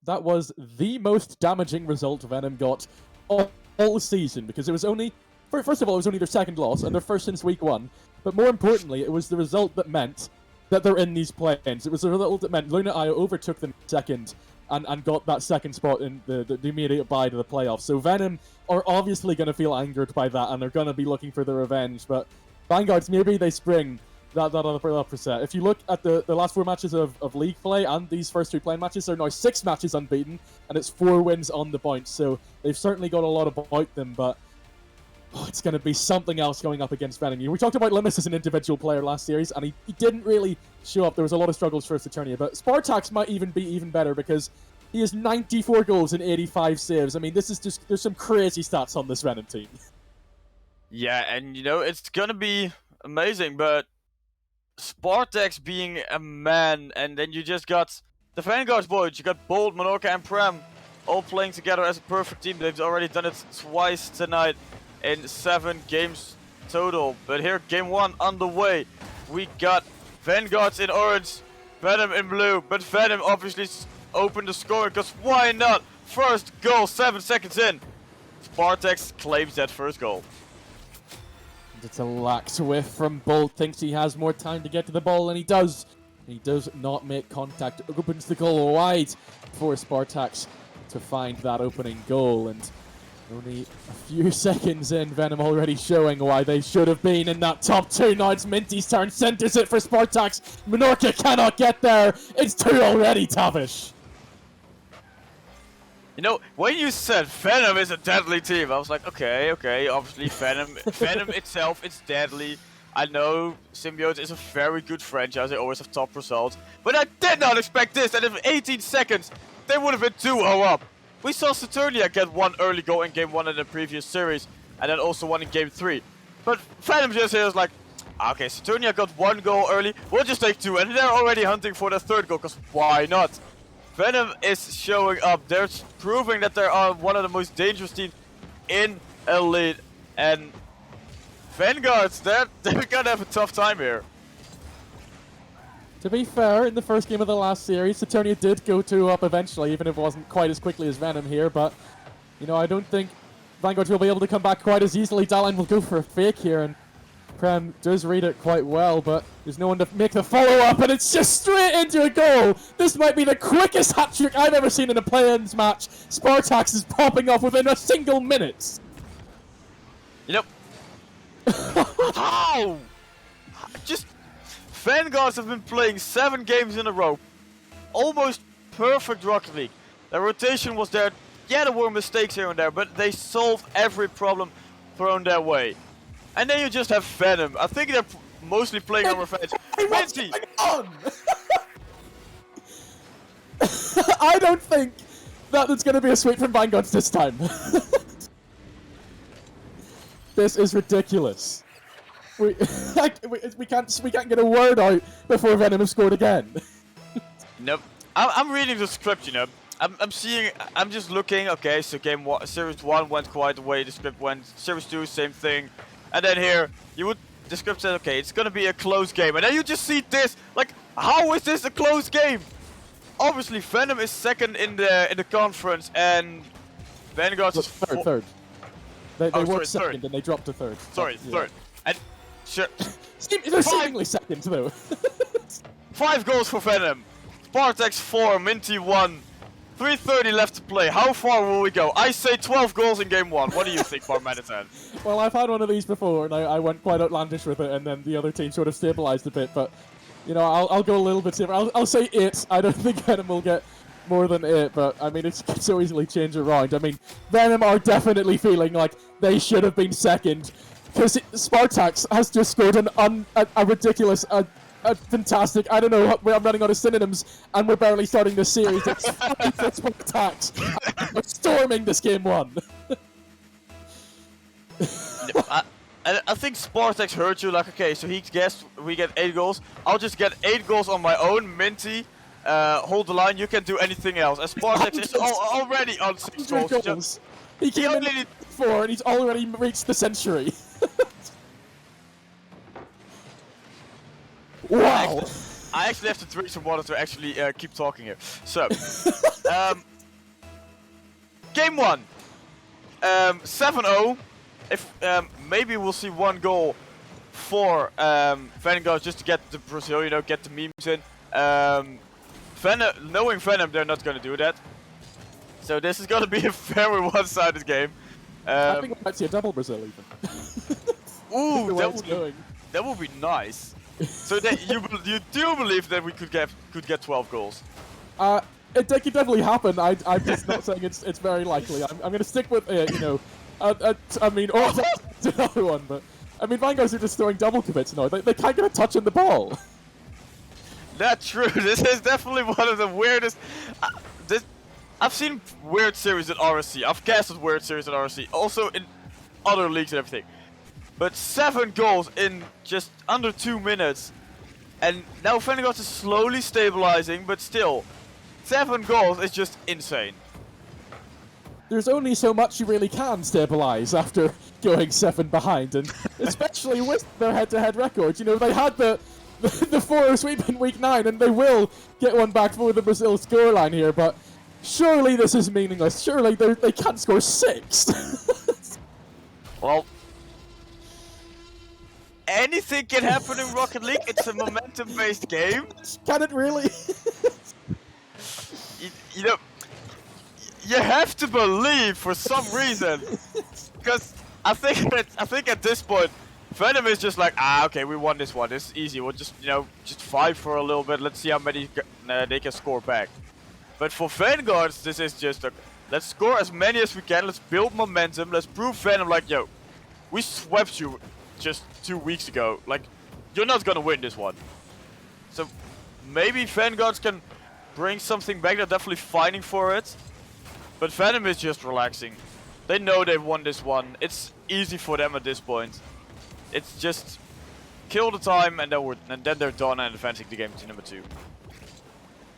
That was the most damaging result Venom got all season, because it was only, first of all, it was only their second loss and their first since week 1. But more importantly, it was the result that meant that they're in these play-ins. It was the result that meant Luna IO overtook them second and got that second spot in the immediate bye to the playoffs. So Venom are obviously going to feel angered by that, and they're going to be looking for their revenge. But Vanguards, maybe they spring that upper set. If you look at the last 4 matches of league play and these first 2 playing matches, they're now 6 matches unbeaten, and it's 4 wins on the bounce. So they've certainly got a lot about them, but it's going to be something else going up against Venom. We talked about Limus as an individual player last series, and he didn't really show up. There was a lot of struggles for Saturnia, but Spartax might even be even better because he has 94 goals and 85 saves. I mean, this is just, there's some crazy stats on this Venom team. Yeah, and you know, it's gonna be amazing, but Spartax being a man, and then you just got the Vanguards boys, you got Bold, Menorca, and Prem all playing together as a perfect team. They've already done it twice tonight in 7 games total. But here, game 1 underway. We got Vanguards in orange, Venom in blue, but Venom obviously opened the scoring, because why not? First goal, 7 seconds in. Spartax claims that first goal. It's a lax whiff from Bolt. Thinks he has more time to get to the ball, and he does. He does not make contact. Opens the goal wide for Spartax to find that opening goal. And only a few seconds in, Venom already showing why they should have been in that top 2. Now it's Minty's turn. Centers it for Spartax. Menorca cannot get there. It's 2 already, Tavish. You know, when you said Venom is a deadly team, I was like, okay, obviously Venom itself is deadly. I know Symbiote is a very good franchise, they always have top results. But I did not expect this, and in 18 seconds, they would have been 2-0 up. We saw Saturnia get 1 early goal in game 1 in the previous series, and then also 1 in game 3. But Venom just here is like, okay, Saturnia got 1 goal early, we'll just take 2, and they're already hunting for the 3rd goal, because why not? Venom is showing up. They're proving that they are one of the most dangerous teams in Elite. And Vanguards, they're gonna have a tough time here. To be fair, in the first game of the last series, Saturnia did go 2 up eventually, even if it wasn't quite as quickly as Venom here. But, you know, I don't think Vanguards will be able to come back quite as easily. Daline will go for a fake here, and Prem does read it quite well, but there's no one to make the follow-up, and it's just straight into a goal! This might be the quickest hat-trick I've ever seen in a play-ins match. Spartax is popping off within a single minute. You know, how? Just, Vanguards have been playing 7 games in a row. Almost perfect Rocket League. Their rotation was there. Yeah, there were mistakes here and there, but they solved every problem thrown their way. And then you just have Venom. I think they're mostly playing on revenge. Minty! I don't think that it's going to be a sweep from Vanguards this time. This is ridiculous. We can't get a word out before Venom has scored again. Nope. I'm reading the script, you know. I'm just looking. Okay, so series 1 went quite the way the script went. Series 2, same thing. And then here, the script said, okay, it's gonna be a close game. And then you just see this, like, how is this a close game? Obviously, Venom is second in the conference, and Vanguard is third. They were second third. and they dropped to third. Sorry, yeah. third. And Sure. They're seemingly second, though. 5 goals for Venom. Spartax 4, Minty 1. 3:30 left to play. How far will we go? I say 12 goals in game 1. What do you think, Barmanitan? Well, I've had one of these before, and I went quite outlandish with it, and then the other team sort of stabilized a bit. But, you know, I'll go a little bit safer. I'll say 8. I don't think Venom will get more than 8, but, I mean, it can so easily change around. I mean, Venom are definitely feeling like they should have been second, because Spartax has just scored a ridiculous... a fantastic, I don't know, I'm running out of synonyms, and we're barely starting this series. It's 5 attacks. We're storming this game 1. I think Spartax hurt you, like, okay, so he guessed we get 8 goals. I'll just get 8 goals on my own. Minty, hold the line, you can do anything else. And Spartax is already on 6 goals. He came only in need 4, and he's already reached the century. Wow! I actually have to drink some water to actually keep talking here. So, game 1, 7-0. If maybe we'll see 1 goal for Vanguard just to get the Brazil, you know, get the memes in. Knowing Venom, they're not gonna do that. So this is gonna be a very one-sided game. I think we might see a double Brazil even. Ooh, that would be nice. So that you do believe that we could get 12 goals? It could definitely happen. I'm just not saying it's very likely. I'm going to stick with you know, I mean, or that's another one, but I mean, Vanguards are just throwing double commits now. They can't get a touch on the ball. That's true. This is definitely one of the weirdest. I've seen weird series at RSC. I've casted weird series at RSC, also in other leagues and everything. But 7 goals in just under 2 minutes. And now Vanguard is slowly stabilizing, but still, 7 goals is just insane. There's only so much you really can stabilize after going 7 behind, and especially with their head-to-head records. You know, they had the 4 sweep in week 9, and they will get one back for the Brazil scoreline here, but surely this is meaningless. Surely they can't score 6. Well, anything can happen in Rocket League. It's a momentum-based game. Can it really? you know, you have to believe for some reason, because I think at this point, Venom is just like, okay, we won this one. This is easy. We'll just just fight for a little bit. Let's see how many they can score back. But for Vanguards, this is just let's score as many as we can. Let's build momentum. Let's prove Venom like, yo, we swept you just 2 weeks ago. Like, you're not gonna win this one. So maybe Vanguards can bring something back. They're definitely fighting for it. But Venom is just relaxing. They know they've won this one. It's easy for them at this point. It's just kill the time and then they're done and advancing the game to number 2.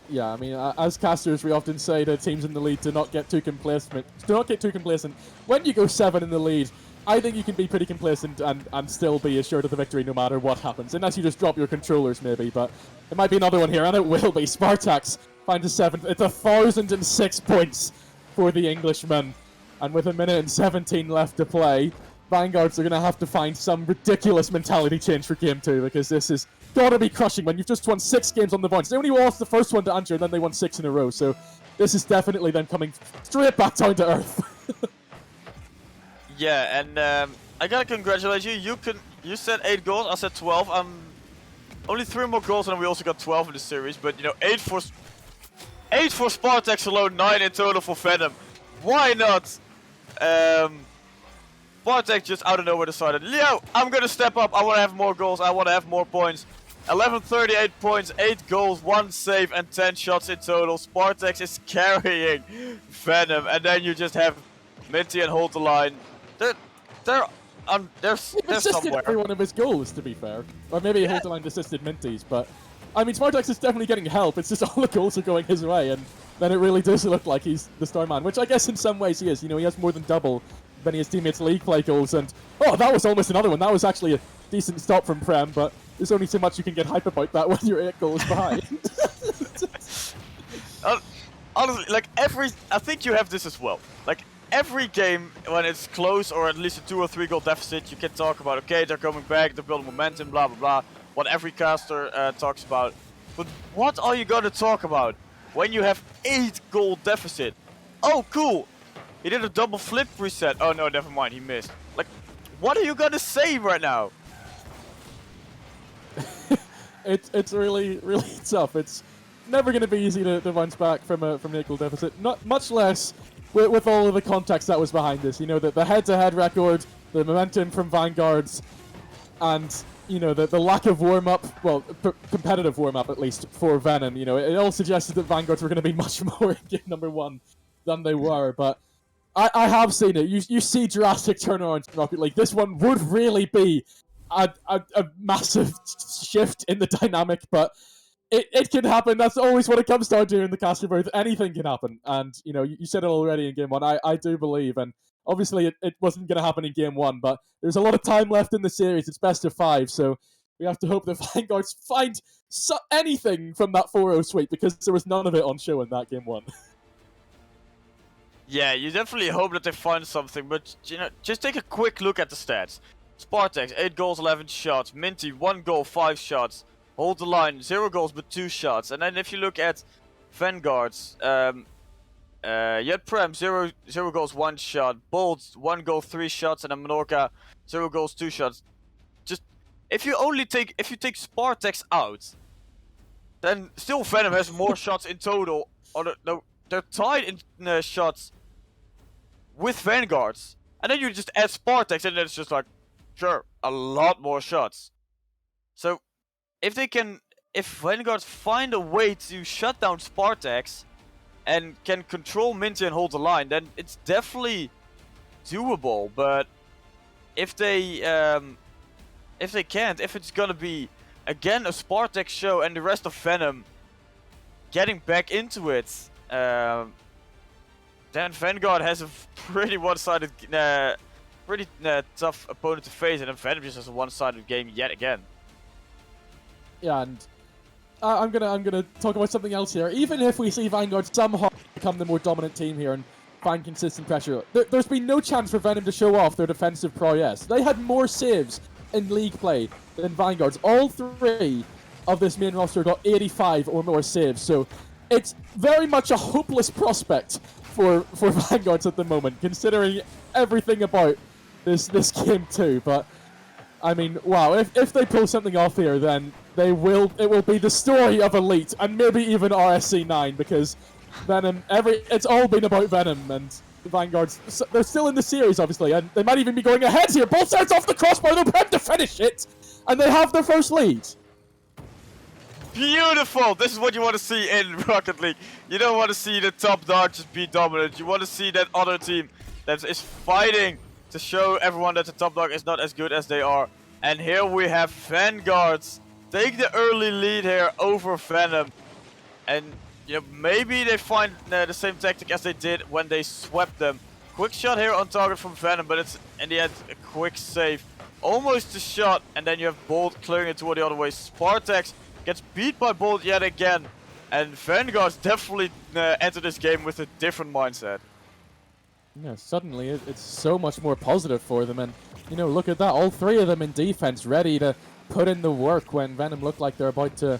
Yeah, I mean, as casters, we often say to teams in the lead to not get too complacent. When you go 7 in the lead, I think you can be pretty complacent and still be assured of the victory no matter what happens. Unless you just drop your controllers, maybe. But it might be another one here, and it will be. Spartax finds a 7th. It's 1,006 points for the Englishmen. And with 1:17 left to play, Vanguards are going to have to find some ridiculous mentality change for Game 2, because this is got to be crushing when you've just won 6 games on the points. They only lost the first one to Antjer, and then they won 6 in a row. So this is definitely them coming straight back down to earth. Yeah, and I gotta congratulate you. You said 8 goals, I said 12. Only 3 more goals, and we also got 12 in the series. But you know, 8 for Spartax alone, 9 in total for Venom. Why not? Spartax just out of nowhere decided, yo, I'm gonna step up. I want to have more goals. I want to have more points. 1138 points, 8 goals, 1 save, and 10 shots in total. Spartax is carrying Venom, and then you just have Minty and Hold the Line. They're assisted somewhere. every one of his goals, to be fair. Or maybe Hold the Line assisted Minty's, but I mean, Spartax is definitely getting help. It's just all the goals are going his way, and then it really does look like he's the star man, which I guess in some ways he is. You know, he has more than double many his teammates' league play goals, and oh, that was almost another one. That was actually a decent stop from Prem, but there's only so much you can get hype about that when you're 8 goals behind. Honestly, like I think you have this as well. Like every game when it's close or at least a 2 or 3 goal deficit, you can talk about, okay, they're coming back, they're building momentum, blah blah blah, what every caster talks about. But what are you gonna talk about when you have 8 goal deficit? Oh, cool! He did a double flip reset. Oh no, never mind, he missed. Like, what are you gonna say right now? It's really tough. It's never going to be easy to bounce back from an equal deficit. Not much less with all of the context that was behind this. You know, the head-to-head record, the momentum from Vanguards, and you know the lack of warm-up, well, competitive warm-up at least for Venom. You know, it all suggested that Vanguards were going to be much more in game number 1 than they were, but. I have seen it. You see drastic turnarounds in Rocket League. This one would really be a massive shift in the dynamic, but it can happen. That's always what it comes down to in the caster booth. Anything can happen. And, you know, you said it already in game 1. I do believe, and obviously it wasn't going to happen in game 1, but there's a lot of time left in the series. It's best of 5, so we have to hope that Vanguards find anything from that 4-0 sweep, because there was none of it on show in that game 1. Yeah, you definitely hope that they find something, but you know, just take a quick look at the stats. Spartex, 8 goals, 11 shots. Minty, 1 goal, 5 shots. Hold the line, 0 goals but 2 shots. And then if you look at Vanguards, you had Prem, 0 goals, 1 shot. Bold, 1 goal, 3 shots. And then Menorca, 0 goals, 2 shots. Just, if you take Spartex out, then still Venom has more shots in total. Or no, they're tied in shots with Vanguards. And then you just add Spartex and then it's just like, sure, a lot more shots. So, if Vanguards find a way to shut down Spartex and can control Minty and hold the line, then it's definitely doable. But if they can't, if it's gonna be again a Spartex show and the rest of Venom getting back into it, then Vanguard has a pretty one-sided, pretty tough opponent to face, and then Venom just has a one-sided game yet again. Yeah, and I'm gonna talk about something else here. Even if we see Vanguard somehow become the more dominant team here and find consistent pressure, there's been no chance for Venom to show off their defensive prowess. They had more saves in league play than Vanguards. All 3 of this main roster got 85 or more saves, so it's very much a hopeless prospect for Vanguards at the moment, considering everything about this game too. But I mean, wow, if they pull something off here, then it will be the story of Elite and maybe even RSC9, because Venom, it's all been about Venom, and Vanguards, they're still in the series obviously, and they might even be going ahead here. Both sides off the crossbar, they'll prep to finish it, and they have their first lead. Beautiful! This is what you want to see in Rocket League. You don't want to see the top dog just be dominant. You want to see that other team that is fighting to show everyone that the top dog is not as good as they are. And here we have Vanguards take the early lead here over Venom. And you know, maybe they find the same tactic as they did when they swept them. Quick shot here on target from Venom, but it's in the end a quick save. Almost a shot, and then you have Bolt clearing it toward the other way. Spartex gets beat by Bolt yet again, and Vanguard's definitely entered this game with a different mindset. Yeah, suddenly it's so much more positive for them, and you know, look at that, all 3 of them in defense, ready to put in the work when Venom looked like they're about to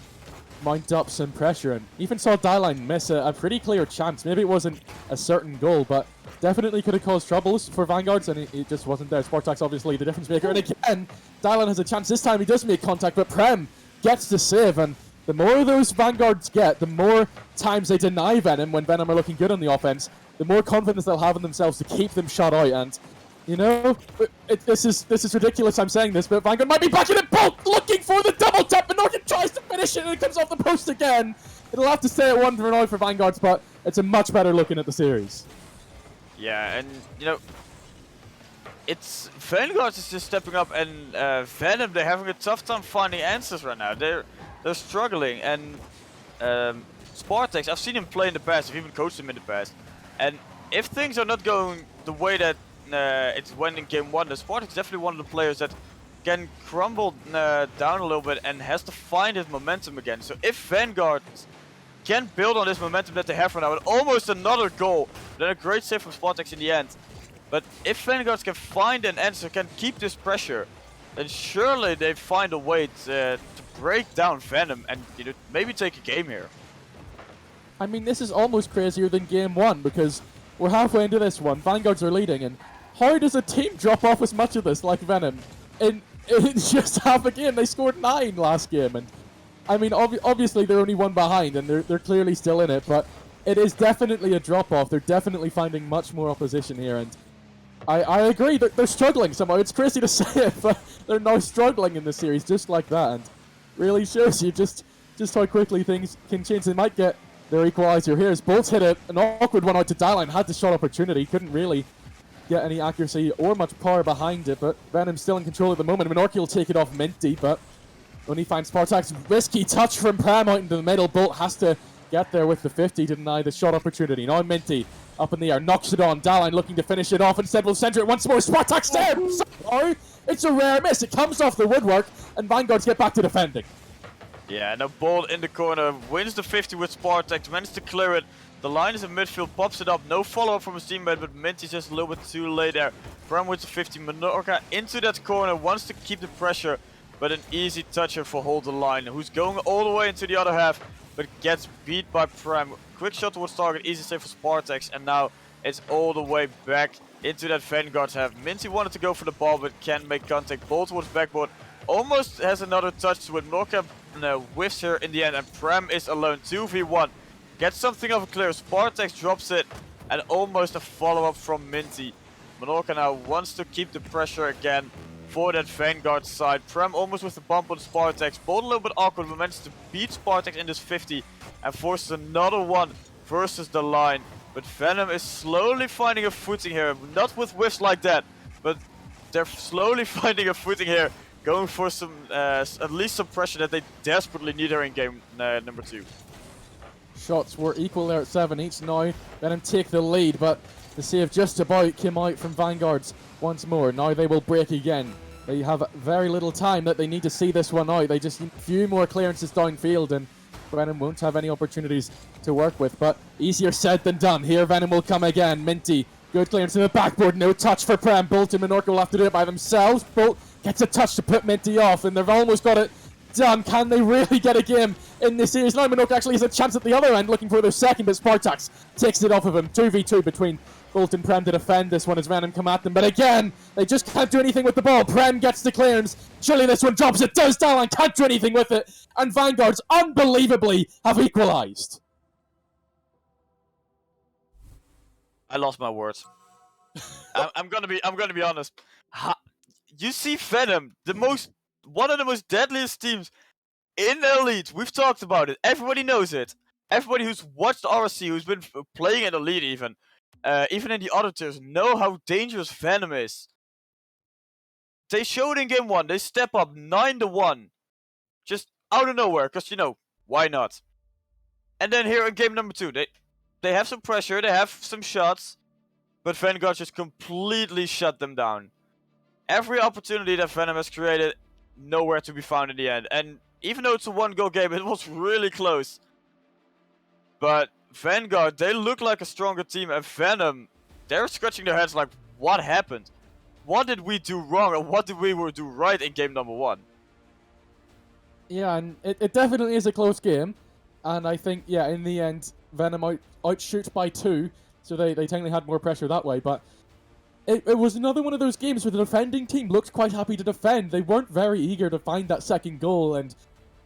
mount up some pressure, and even saw Dieline miss a pretty clear chance. Maybe it wasn't a certain goal, but definitely could have caused troubles for Vanguards, and it just wasn't there. Spartex obviously the difference maker, and again, Dieline has a chance. This time he does make contact, but Prem gets the save, and the more those Vanguards get, the more times they deny Venom when Venom are looking good on the offense, the more confidence they'll have in themselves to keep them shut out. And you know, this is ridiculous I'm saying this, but Vanguard might be back in it. Bolt looking for the double tap, and Norton tries to finish it, and it comes off the post again. It'll have to stay at 1 for now for Vanguards, but it's a much better looking at the series. Yeah, and you know, it's Vanguard is just stepping up, and Venom, they're having a tough time finding answers right now. They're struggling, and Spartex, I've seen him play in the past. I've even coached him in the past, and if things are not going the way that it went in game 1, then Spartex is definitely one of the players that can crumble down a little bit and has to find his momentum again. So if Vanguard can build on this momentum that they have right now. And almost another goal. Then a great save from Spartax in the end. But if Vanguards can find an answer, can keep this pressure, then surely they find a way to break down Venom and maybe take a game here. I mean, this is almost crazier than game 1 because we're halfway into this one. Vanguards are leading, and how does a team drop off as much of this like Venom? In just half a game, they scored 9 last game, and I mean, obviously they're only 1 behind, and they're clearly still in it, but it is definitely a drop off. They're definitely finding much more opposition here, and I agree that they're struggling somehow. It's crazy to say it, but they're now struggling in the series just like that, and really shows you just how quickly things can change. They might get their equalizer here as Bolts hit an awkward one out to Dylan, had the shot opportunity, couldn't really get any accuracy or much power behind it, but Venom's still in control at the moment. Minorki will take it off Minty, but when he finds Spartax, risky touch from Pram out into the middle. Bolt has to get there with the 50 to deny the shot opportunity. Now Minty up in the air, knocks it on. Daline looking to finish it off. Instead will center it once more. Spartax there! Sorry, it's a rare miss. It comes off the woodwork, and Vanguards get back to defending. Yeah, and a Bolt in the corner wins the 50 with Spartax, manages to clear it. The line is in midfield, pops it up. No follow-up from his teammate, but Minty's just a little bit too late there. Pram wins the 50. Menorca into that corner, wants to keep the pressure, but an easy toucher for Hold the Line, who's going all the way into the other half, but gets beat by Pram. Quick shot towards target, easy save for Spartax, and now it's all the way back into that Vanguard's half. Minty wanted to go for the ball, but can't make contact. Ball towards backboard, almost has another touch to it. Menorca whiffs here in the end, and Pram is alone. 2v1. Gets something of a clear. Spartax drops it, and almost a follow-up from Minty. Menorca now wants to keep the pressure again for that Vanguard side. Pram almost with the bump on Spartax. Both a little bit awkward, but manages to beat Spartax in this 50 and forces another one versus the line. But Venom is slowly finding a footing here. Not with whiffs like that, but they're slowly finding a footing here. Going for some, at least some pressure that they desperately need here in game number 2. Shots were equal there at 7 each now. Venom take the lead, but the save just about came out from Vanguards once more. Now they will break again. They have very little time that they need to see this one out. They just need a few more clearances downfield, and Venom won't have any opportunities to work with. But easier said than done. Here Venom will come again. Minty, good clearance to the backboard. No touch for Pram. Bolt and Menorca will have to do it by themselves. Bolt gets a touch to put Minty off, and they've almost got it done. Can they really get a game in this series? Now Menorca actually has a chance at the other end, looking for their second, but Spartax takes it off of him. 2v2 between Bolt and Prem to defend this one as Venom come at them, but again, they just can't do anything with the ball. Prem gets the clearance. Surely this one drops. It does. Daline can't do anything with it, and Vanguards unbelievably have equalized. I lost my words. I'm gonna be honest. You see Venom, one of the most deadliest teams in Elite. We've talked about it. Everybody knows it. Everybody who's watched RSC, who's been playing in Elite even in the other tiers, know how dangerous Venom is. They showed in game 1. They step up 9-1. Just out of nowhere, because, why not? And then here in game number 2, they have some pressure, they have some shots, but Vanguard just completely shut them down. Every opportunity that Venom has created, nowhere to be found in the end. And even though it's a 1-goal game, it was really close. But Vanguard, they look like a stronger team, and Venom, they're scratching their heads like, what happened? What did we do wrong, and what did we do right in game number 1? Yeah, and it definitely is a close game. And I think, yeah, in the end, Venom outshoots by 2, so they technically had more pressure that way. But it was another one of those games where the defending team looked quite happy to defend. They weren't very eager to find that second goal, and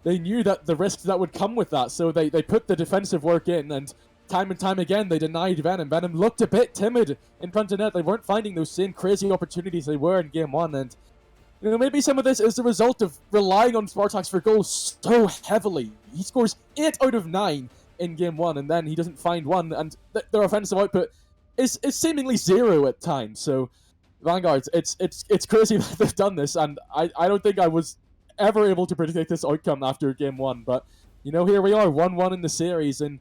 they knew that the risks that would come with that, so they put the defensive work in, and time again they denied Venom. Venom looked a bit timid in front of net. They weren't finding those same crazy opportunities they were in game 1, and maybe some of this is the result of relying on Spartax for goals so heavily. He scores 8 out of 9 in game 1, and then he doesn't find one, and their offensive output is seemingly 0 at times. So Vanguards, it's crazy that they've done this, and I don't think I was ever able to predict this outcome after game 1, but here we are, 1-1 in the series, and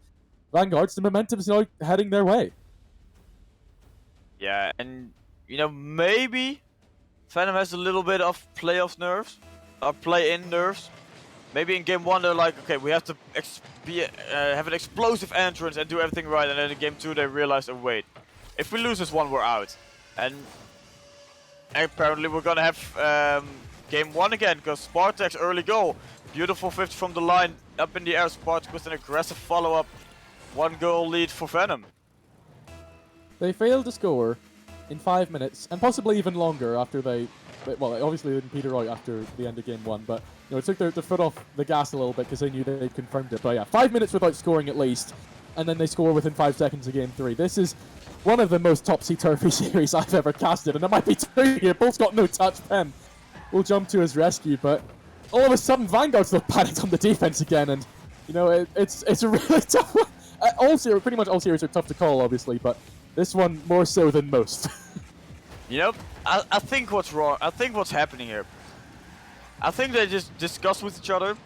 Vanguards, the momentum's now heading their way. Yeah, and maybe Venom has a little bit of playoff nerves, or play-in nerves. maybe in game 1 they're like, okay, we have to have an explosive entrance and do everything right, and then in game 2 they realize, oh wait, if we lose this one, we're out. And apparently we're gonna have game 1 again, because Spartak's early goal, beautiful 50 from the line, up in the air, Spartak with an aggressive follow-up, 1-goal lead for Venom. They failed to score in 5 minutes, and possibly even longer after well, obviously they didn't peter out after the end of game 1, but it took their foot off the gas a little bit because they knew they'd confirmed it. But yeah, 5 minutes without scoring at least, and then they score within 5 seconds of game 3. This is one of the most topsy-turvy series I've ever casted, and it might be true here. Bolt's got no touch. Pen will jump to his rescue, but all of a sudden Vanguard's look panicked on the defense again, and it's a really tough one. Pretty much all series are tough to call, obviously, but this one more so than most. I think what's wrong, I think what's happening here, I think they just discuss with each other.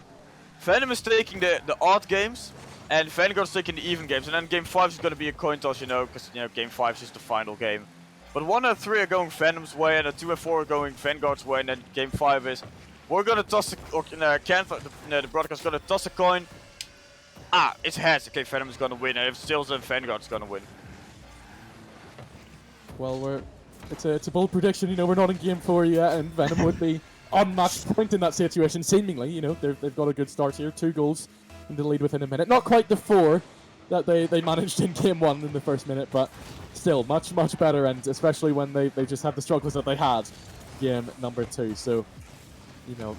Venom is taking the odd games, and Vanguard's taking the even games, and then game 5 is going to be a coin toss, because game 5 is just the final game. But 1 and 3 are going Venom's way, and 2 and 4 are going Vanguard's way, and then game 5 is, we're going to toss the broadcast is going to toss a coin. It's heads. Okay, Venom is going to win, and if it's tails, then Vanguard's going to win. Well, it's a bold prediction. We're not in game 4 yet, and Venom would be on match point in that situation. Seemingly, they've got a good start here. 2 goals in the lead within a minute. Not quite the 4 that they managed in game 1 in the first minute, but still much better. And especially when they just had the struggles that they had game number 2. So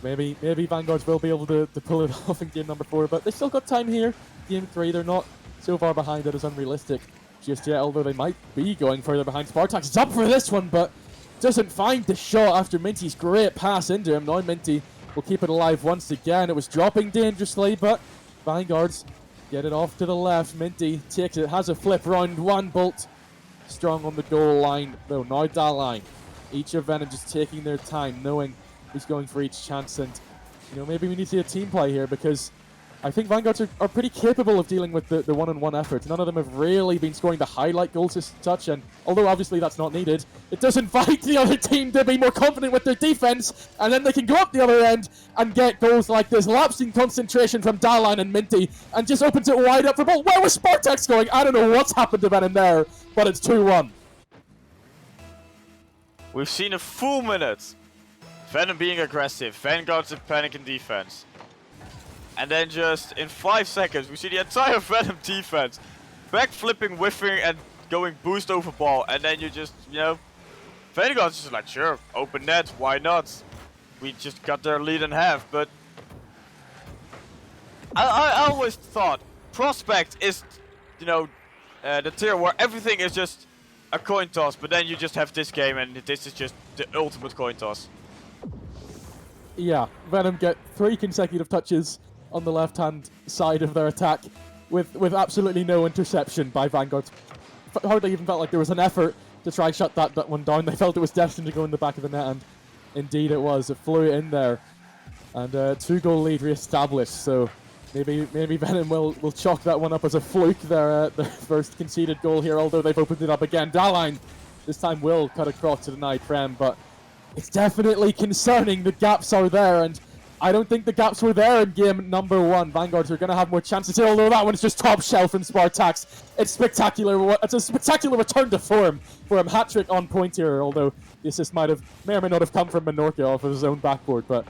maybe Vanguards will be able to pull it off in game number 4, but they still got time here. Game 3, they're not so far behind that it's unrealistic just yet, although they might be going further behind. Spartak is up for this one, but doesn't find the shot after Minty's great pass into him. Now Minty will keep it alive once again. It was dropping dangerously, but Vanguards get it off to the left. Minty takes it, has a flip round, 1 Bolt strong on the goal line, though now that line. Each of Venom just taking their time, knowing who's going for each chance, and maybe we need to see a team play here, because I think Vanguards are pretty capable of dealing with the one-on-one efforts. None of them have really been scoring the highlight goals as such, and although obviously that's not needed, it does invite the other team to be more confident with their defense, and then they can go up the other end and get goals like this. Lapsing concentration from Daline and Minty, and just opens it wide up for Bolt. Where was Spartak's going? I don't know what's happened to Venom there, but it's 2-1. We've seen a full minute. Venom being aggressive, Vanguard's in panic in defense. And then just in 5 seconds, we see the entire Venom defense backflipping, whiffing, and going boost over ball. And then you just, Vanguard's just like, sure, open net, why not? We just got their lead in half, but I always thought Prospect is, the tier where everything is just a coin toss, but then you just have this game, and this is just the ultimate coin toss. Yeah, Venom get 3 consecutive touches on the left-hand side of their attack with absolutely no interception by Vanguard. Hardly even felt like there was an effort to try and shut that one down. They felt it was destined to go in the back of the net, and indeed it was. It flew in there. And 2-goal lead re-established, so maybe Venom will chalk that one up as a fluke, their first conceded goal here, although they've opened it up again. Daline this time will cut across to deny Prem, but it's definitely concerning. The gaps are there, and I don't think the gaps were there in game number 1. Vanguards are going to have more chances here, although that one's just top shelf from Spartak's. It's spectacular. It's a spectacular return to form for him. Hat-trick on point here, although the assist may or may not have come from Menorca off of his own backboard. But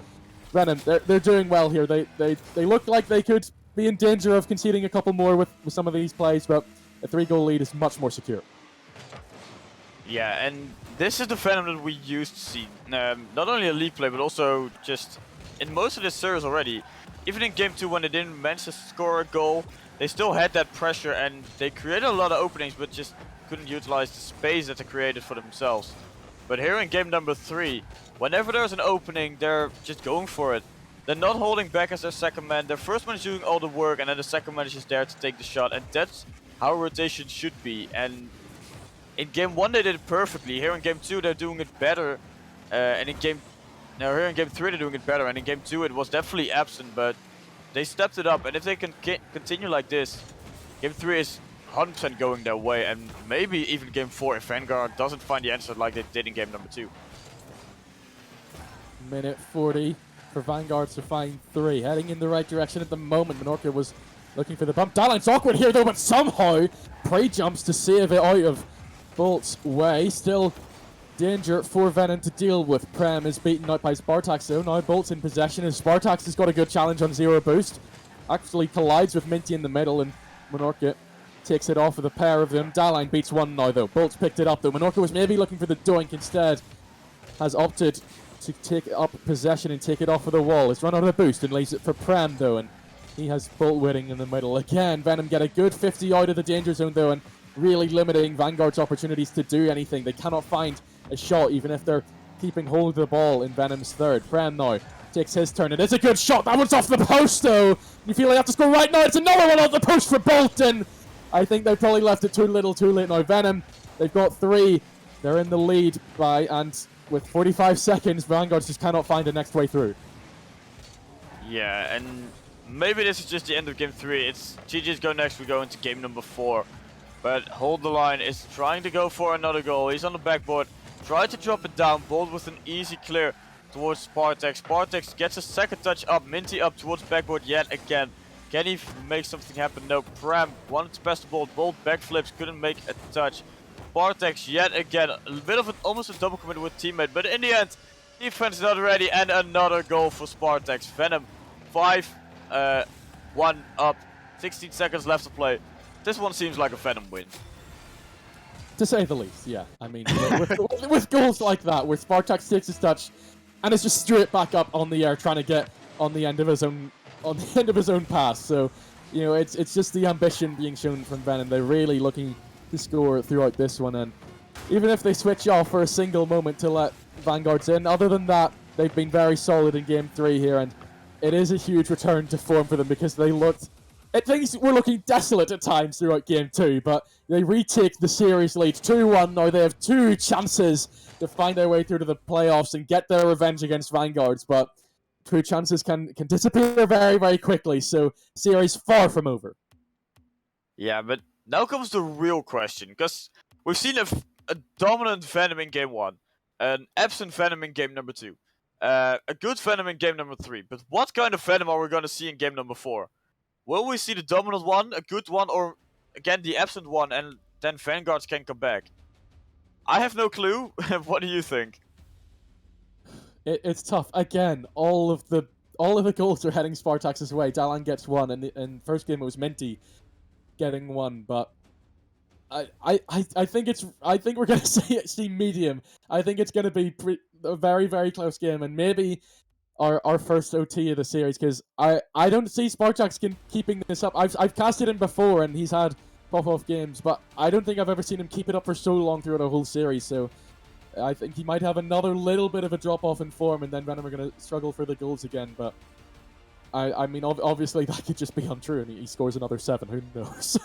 Venom, they're doing well here. They look like they could be in danger of conceding a couple more with some of these plays, but a 3-goal lead is much more secure. Yeah, and this is the Venom that we used to see. Not only a league play, but also just in most of this series already. Even in game 2 when they didn't manage to score a goal, they still had that pressure and they created a lot of openings, but just couldn't utilize the space that they created for themselves. But here in game number 3, whenever there's an opening, they're just going for it. They're not holding back as their second man. Their first man is doing all the work, and then the second man is just there to take the shot. And that's how rotation should be. And in game 1 they did it perfectly. Here in game 2 they're doing it better. And in game 3 they're doing it better. And in game 2 it was definitely absent, but they stepped it up. And if they can continue like this, game 3 is 100% going their way. And maybe even game 4 if Vanguard doesn't find the answer like they did in game number 2. Minute 40 for Vanguards to find 3. Heading in the right direction at the moment. Menorca was looking for the bump. Dalline's awkward here though, but somehow Prey jumps to save it out of Bolt's way. Still danger for Venom to deal with. Prem is beaten out by Spartax though. Now Bolt's in possession as Spartax has got a good challenge on 0 boost. Actually collides with Minty in the middle, and Menorca takes it off with a pair of them. Dalline beats 1 now though. Bolt's picked it up though. Menorca was maybe looking for the doink, instead has opted to take up possession and take it off of the wall. It's run out of boost and leaves it for Prem though, and he has Bolt waiting in the middle. Again, Venom get a good 50 out of the danger zone though, and really limiting Vanguard's opportunities to do anything. They cannot find a shot even if they're keeping hold of the ball in Venom's third. Prem now takes his turn. It is a good shot. That one's off the post though. You feel like you have to score right now. It's another one off the post for Bolton. I think they probably left it too little too late now. Venom, they've got 3. They're in the lead by, and with 45 seconds, Vanguards just cannot find the next way through. Yeah, and maybe this is just the end of game 3. It's GG's go next. We go into game number 4. But Hold the Line is trying to go for another goal. He's on the backboard. Try to drop it down. Bolt with an easy clear towards Spartax. Spartax gets a second touch up. Minty up towards backboard yet again. Can he make something happen? No. Prem wanted to pass the ball. Bolt backflips. Couldn't make a touch. Spartax yet again. A bit of almost a double commit with teammate. But in the end, defense is not ready. And another goal for Spartax. Venom 5-1 up. 16 seconds left to play. This one seems like a Venom win. To say the least, yeah. I mean, with goals like that, where Spartax takes his touch and is just straight back up on the air, trying to get on the end of his own pass. So, you know, it's just the ambition being shown from Venom. They're really looking to score throughout this one, and even if they switch off for a single moment to let Vanguards in, other than that, they've been very solid in game 3 here, and it is a huge return to form for them because they looked. Things were looking desolate at times throughout Game 2, but they retake the series lead 2-1. Now they have 2 chances to find their way through to the playoffs and get their revenge against Vanguards, but 2 chances can disappear very, very quickly, so series far from over. Yeah, but now comes the real question, because we've seen a dominant Venom in Game 1, an absent Venom in Game number 2, a good Venom in Game number 3, but what kind of Venom are we going to see in Game number 4? Will we see the dominant one, a good one, or again the absent one, and then Vanguards can come back? I have no clue. What do you think? It's tough. Again, all of the goals are heading Spartax's way. Dallan gets 1, and in first game it was Minty getting 1, but I think we're gonna see medium. I think it's gonna be a very, very close game, and maybe our first OT of the series, because I don't see Spartax keeping this up. I've casted him before and he's had pop-off games, but I don't think I've ever seen him keep it up for so long throughout a whole series, so I think he might have another little bit of a drop-off in form, and then Venom are going to struggle for the goals again, but I mean, obviously that could just be untrue, and he scores another 7, who knows?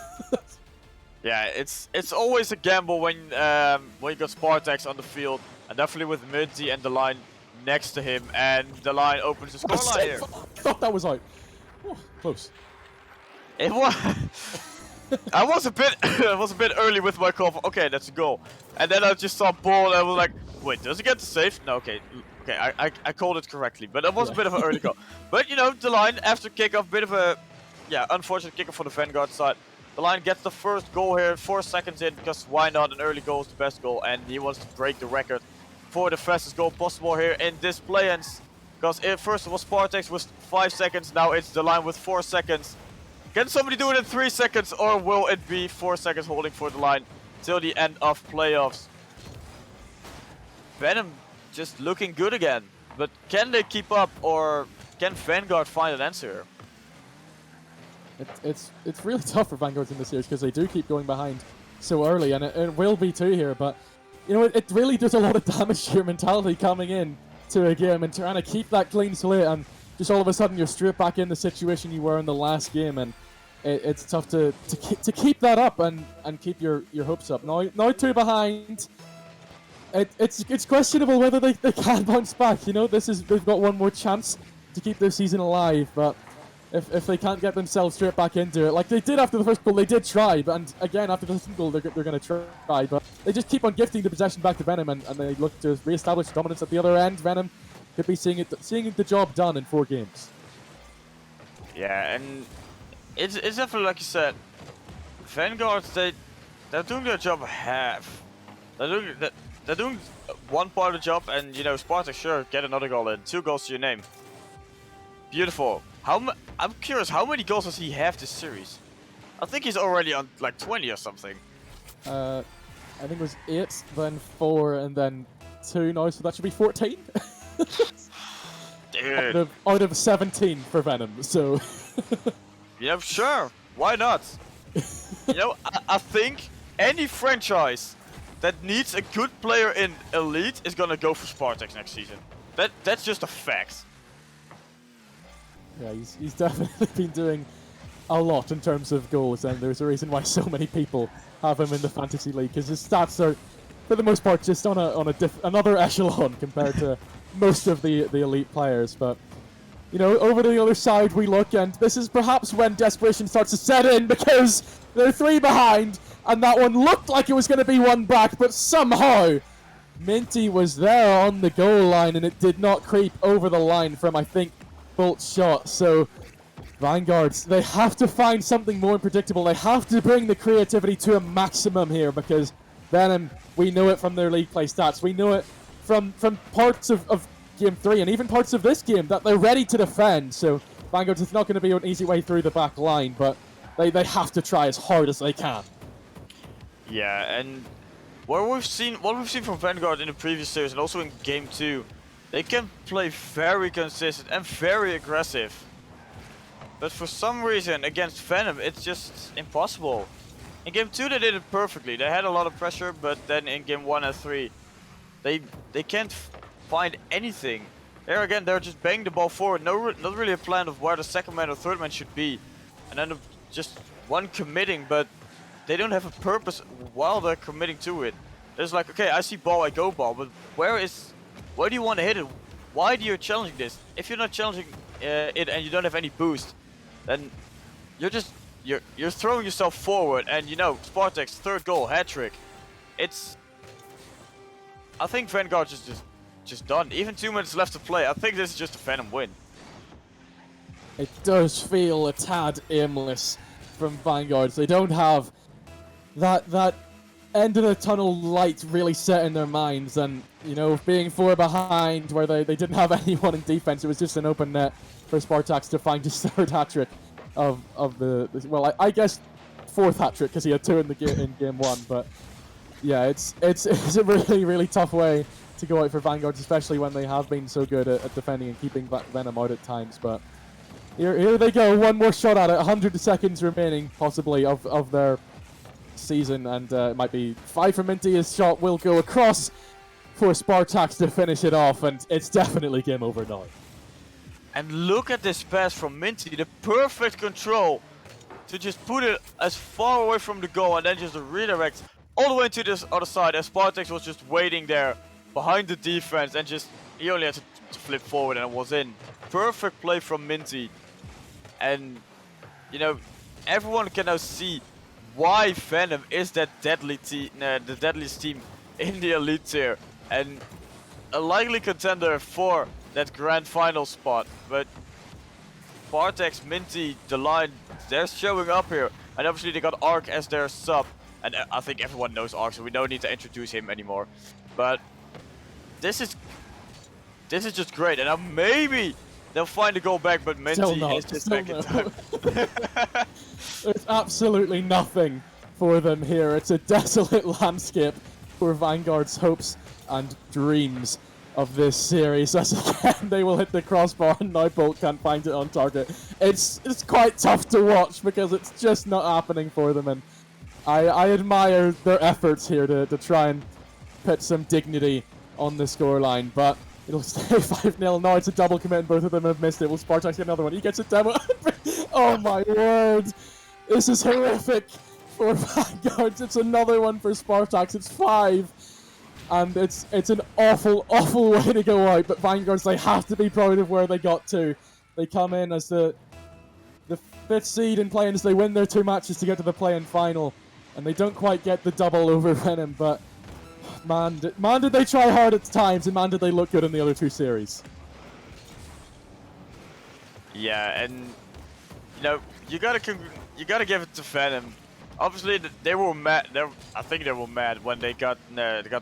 Yeah, it's always a gamble when you got Spartax on the field, and definitely with Minty and the line next to him, and the line opens the scoreline here. I thought that was out. Oh, close. It was. I was a bit early with my call. Okay, that's a goal. And then I just saw ball, and I was like, wait, does it get the save? No, okay, I called it correctly, but it was a bit of an early goal. But you know, the line after kickoff, bit of a unfortunate kickoff for the Vanguard side. The line gets the first goal here, 4 seconds in, because why not? An early goal is the best goal, and he wants to break the record for the fastest goal possible here in this play-ins. Because first it was Spartax with 5 seconds, now it's the line with 4 seconds. Can somebody do it in 3 seconds, or will it be 4 seconds holding for the line till the end of playoffs? Venom just looking good again, but can they keep up, or can Vanguard find an answer? It's really tough for Vanguards in this series because they do keep going behind so early, and it will be too here, but you know, it really does a lot of damage to your mentality coming in to a game and trying to keep that clean slate, and just all of a sudden you're straight back in the situation you were in the last game, and it's tough to keep that up and keep your hopes up. Now 2 behind. It's questionable whether they can bounce back. You know, they've got one more chance to keep their season alive, but if they can't get themselves straight back into it, like they did after the first goal, they did try, and again after the second goal they're going to try, but they just keep on gifting the possession back to Venom, and they look to re-establish dominance at the other end. Venom could be seeing the job done in 4 games. Yeah, and it's definitely like you said. Vanguard, they're doing their job half. They're doing one part of the job, and you know, Spartak, sure, get another goal in, 2 goals to your name. Beautiful. I'm curious, how many goals does he have this series? I think he's already on like 20 or something. I think it was 8, then 4, and then 2 now, so that should be 14. Dude. Out of 17 for Venom, so. Yeah, sure. Why not? You know, I think any franchise that needs a good player in Elite is gonna go for Spartak next season. That's just a fact. Yeah, he's definitely been doing a lot in terms of goals, and there's a reason why so many people have him in the fantasy league, because his stats are, for the most part, just on another echelon compared to most of the elite players. But you know, over to the other side we look, and this is perhaps when desperation starts to set in, because they're 3 behind, and that one looked like it was going to be 1 back, but somehow Minty was there on the goal line, and it did not creep over the line from, I think, Bolt's shot. So Vanguards, they have to find something more predictable. They have to bring the creativity to a maximum here, because Venom, we know it from their league play stats. We know it from parts of Game 3 and even parts of this game that they're ready to defend. So Vanguards, it's not going to be an easy way through the back line, but they have to try as hard as they can. Yeah, and what we've seen from Vanguard in the previous series and also in Game 2, they can play very consistent and very aggressive. But for some reason against Venom, it's just impossible. In Game 2 they did it perfectly. They had a lot of pressure, but then in Game 1 and 3, they can't find anything. There again, they're just banging the ball forward. Not really a plan of where the second man or third man should be. And then just one committing, but they don't have a purpose while they're committing to it. It's like, okay, I see ball, I go ball, but where do you want to hit it? Why do you challenge this? If you're not challenging it and you don't have any boost, then you're throwing yourself forward. And you know, Spartak's 3rd goal, hat-trick. I think Vanguard is just done. Even 2 minutes left to play. I think this is just a Venom win. It does feel a tad aimless from Vanguards. They don't have that end of the tunnel light really set in their minds, and you know, being 4 behind where they didn't have anyone in defense, it was just an open net for Spartaks to find his 3rd hat-trick of the well, I guess 4th hat-trick, because he had 2 in game 1. But yeah, it's a really tough way to go out for Vanguards, especially when they have been so good at defending and keeping Venom out at times. But here they go, one more shot at it, 100 seconds remaining possibly of their season, and it might be 5 for Minty. His shot will go across for Spartaks to finish it off, and it's definitely game over now. And look at this pass from Minty, the perfect control to just put it as far away from the goal and then just redirect all the way to this other side, as Spartaks was just waiting there behind the defense, and just he only had to flip forward and it was in. Perfect play from Minty. And you know, everyone can now see why Venom is that the deadliest team in the elite tier, and a likely contender for that grand final spot. But Spartak's, Minty, the line, they're showing up here, and obviously they got Ark as their sub, and I think everyone knows Ark, so we don't need to introduce him anymore. But this is just great, and now maybe they'll find a goal back, but Minty is just back in time. There's absolutely nothing for them here. It's a desolate landscape for Vanguard's hopes and dreams of this series, as again they will hit the crossbar and now Bolt can't find it on target. It's quite tough to watch because it's just not happening for them, and I admire their efforts here to try and put some dignity on the scoreline, but it'll stay 5-0. Now it's a double commit and both of them have missed it. Will Spartak get another one? He gets it down. Oh my word! This is horrific for Vanguards. It's another one for Spartaks. It's 5. And it's an awful way to go out. But Vanguards, they have to be proud of where they got to. They come in as the 5th seed in play-in as they win their 2 matches to get to the play-in final. And they don't quite get the double over Venom, but man, did they try hard at times, and man, did they look good in the other 2 series. Yeah, and you know, you gotta give it to Venom. Obviously, they were mad. I think they were mad when they got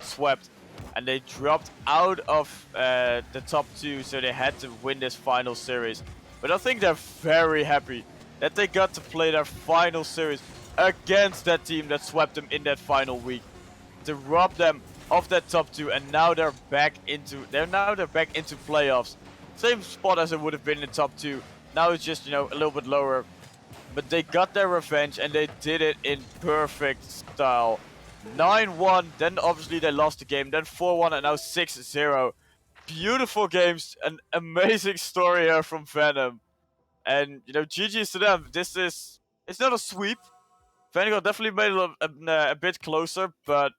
swept, and they dropped out of the top 2, so they had to win this final series. But I think they're very happy that they got to play their final series against that team that swept them in that final week, to rob them of that top 2, and now they're back into playoffs. Same spot as it would have been in top 2. Now it's just, you know, a little bit lower. But they got their revenge, and they did it in perfect style. 9-1, then obviously they lost the game, then 4-1, and now 6-0. Beautiful games, an amazing story here from Venom. And, you know, GG's to them. It's not a sweep. Vanguard definitely made it a bit closer, but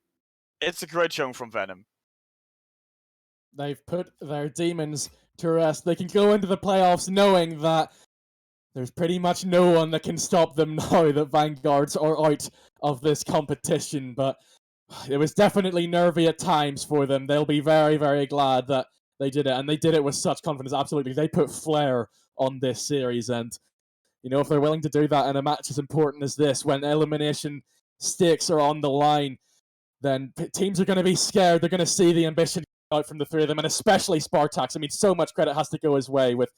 it's a great showing from Venom. They've put their demons to rest. They can go into the playoffs knowing that there's pretty much no one that can stop them now that Vanguards are out of this competition. But it was definitely nervy at times for them. They'll be very, very glad that they did it. And they did it with such confidence. Absolutely. They put flair on this series. And, you know, if they're willing to do that in a match as important as this, when elimination stakes are on the line, then teams are going to be scared. They're going to see the ambition out from the 3 of them, and especially Spartax. I mean, so much credit has to go his way with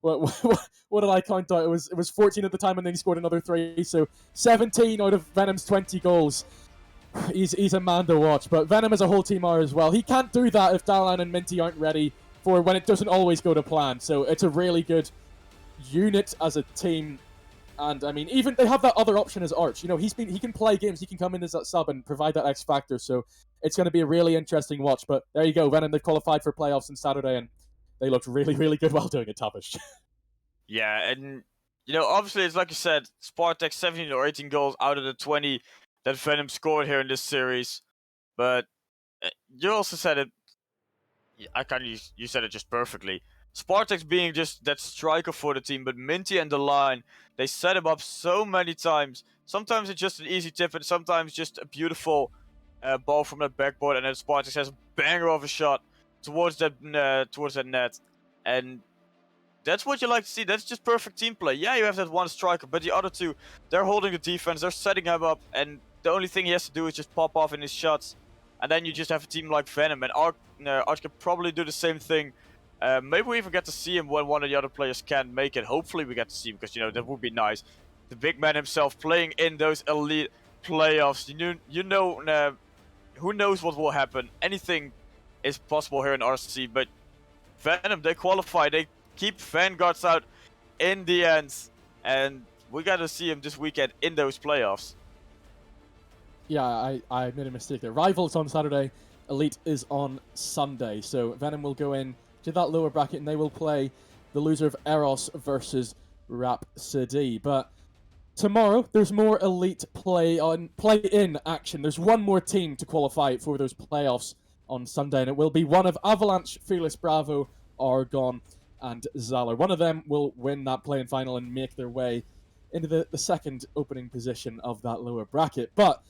what did I count out? It was 14 at the time, and then he scored another 3. So 17 out of Venom's 20 goals. He's a man to watch. But Venom as a whole team are as well. He can't do that if Dalan and Minty aren't ready for when it doesn't always go to plan. So it's a really good unit as a team. And I mean, even they have that other option as Arch. You know, he can play games. He can come in as that sub and provide that X factor. So it's going to be a really interesting watch. But there you go, Venom. They qualified for playoffs on Saturday, and they looked really, really good while doing it, Tavish. Yeah, and you know, obviously, it's like you said, Spartak 17 or 18 goals out of the 20 that Venom scored here in this series. But you also said it. You said it just perfectly. Spartak's being just that striker for the team, but Minty and the line, they set him up so many times. Sometimes it's just an easy tip, and sometimes just a beautiful ball from that backboard, and then Spartak has a banger of a shot towards that net, and that's what you like to see. That's just perfect team play. Yeah, you have that one striker, but the other 2, they're holding the defense, they're setting him up, and the only thing he has to do is just pop off in his shots, and then you just have a team like Venom, and Arch can probably do the same thing. Maybe we even get to see him when one of the other players can make it. Hopefully we get to see him, because, you know, that would be nice. The big man himself playing in those elite playoffs. You know, who knows what will happen. Anything is possible here in RSC, but Venom, they qualify. They keep Vanguards out in the end, and we got to see him this weekend in those playoffs. Yeah, I made a mistake there. Rivals on Saturday, Elite is on Sunday. So Venom will go in to that lower bracket, and they will play the loser of Eros versus Rhapsody. But tomorrow, there's more Elite play-in action. There's one more team to qualify for those playoffs on Sunday, and it will be one of Avalanche, Fearless Bravo, Argon, and Zalor. One of them will win that play-in final and make their way into the second opening position of that lower bracket. But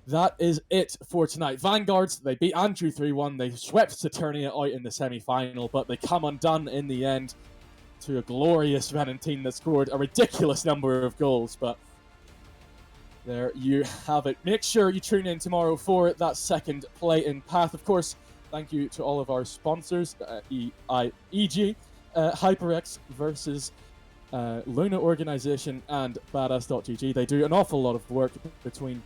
that is it for tonight. Vanguards, they beat Andrew 3-1. They swept Saturnia out in the semi-final, but they come undone in the end to a glorious Venom team that scored a ridiculous number of goals. But there you have it. Make sure you tune in tomorrow for that second play-in path. Of course, thank you to all of our sponsors, e.g. HyperX versus Luna Organization and Badass.gg. They do an awful lot of work between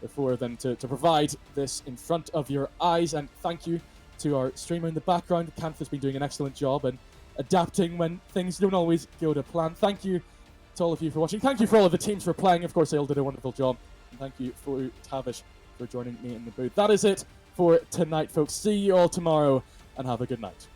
the 4 of them to provide this in front of your eyes. And thank you to our streamer in the background. Canth has been doing an excellent job and adapting when things don't always go to plan. Thank you to all of you for watching. Thank you for all of the teams for playing. Of course, they all did a wonderful job. And thank you for Tavish for joining me in the booth. That is it for tonight, folks. See you all tomorrow, and have a good night.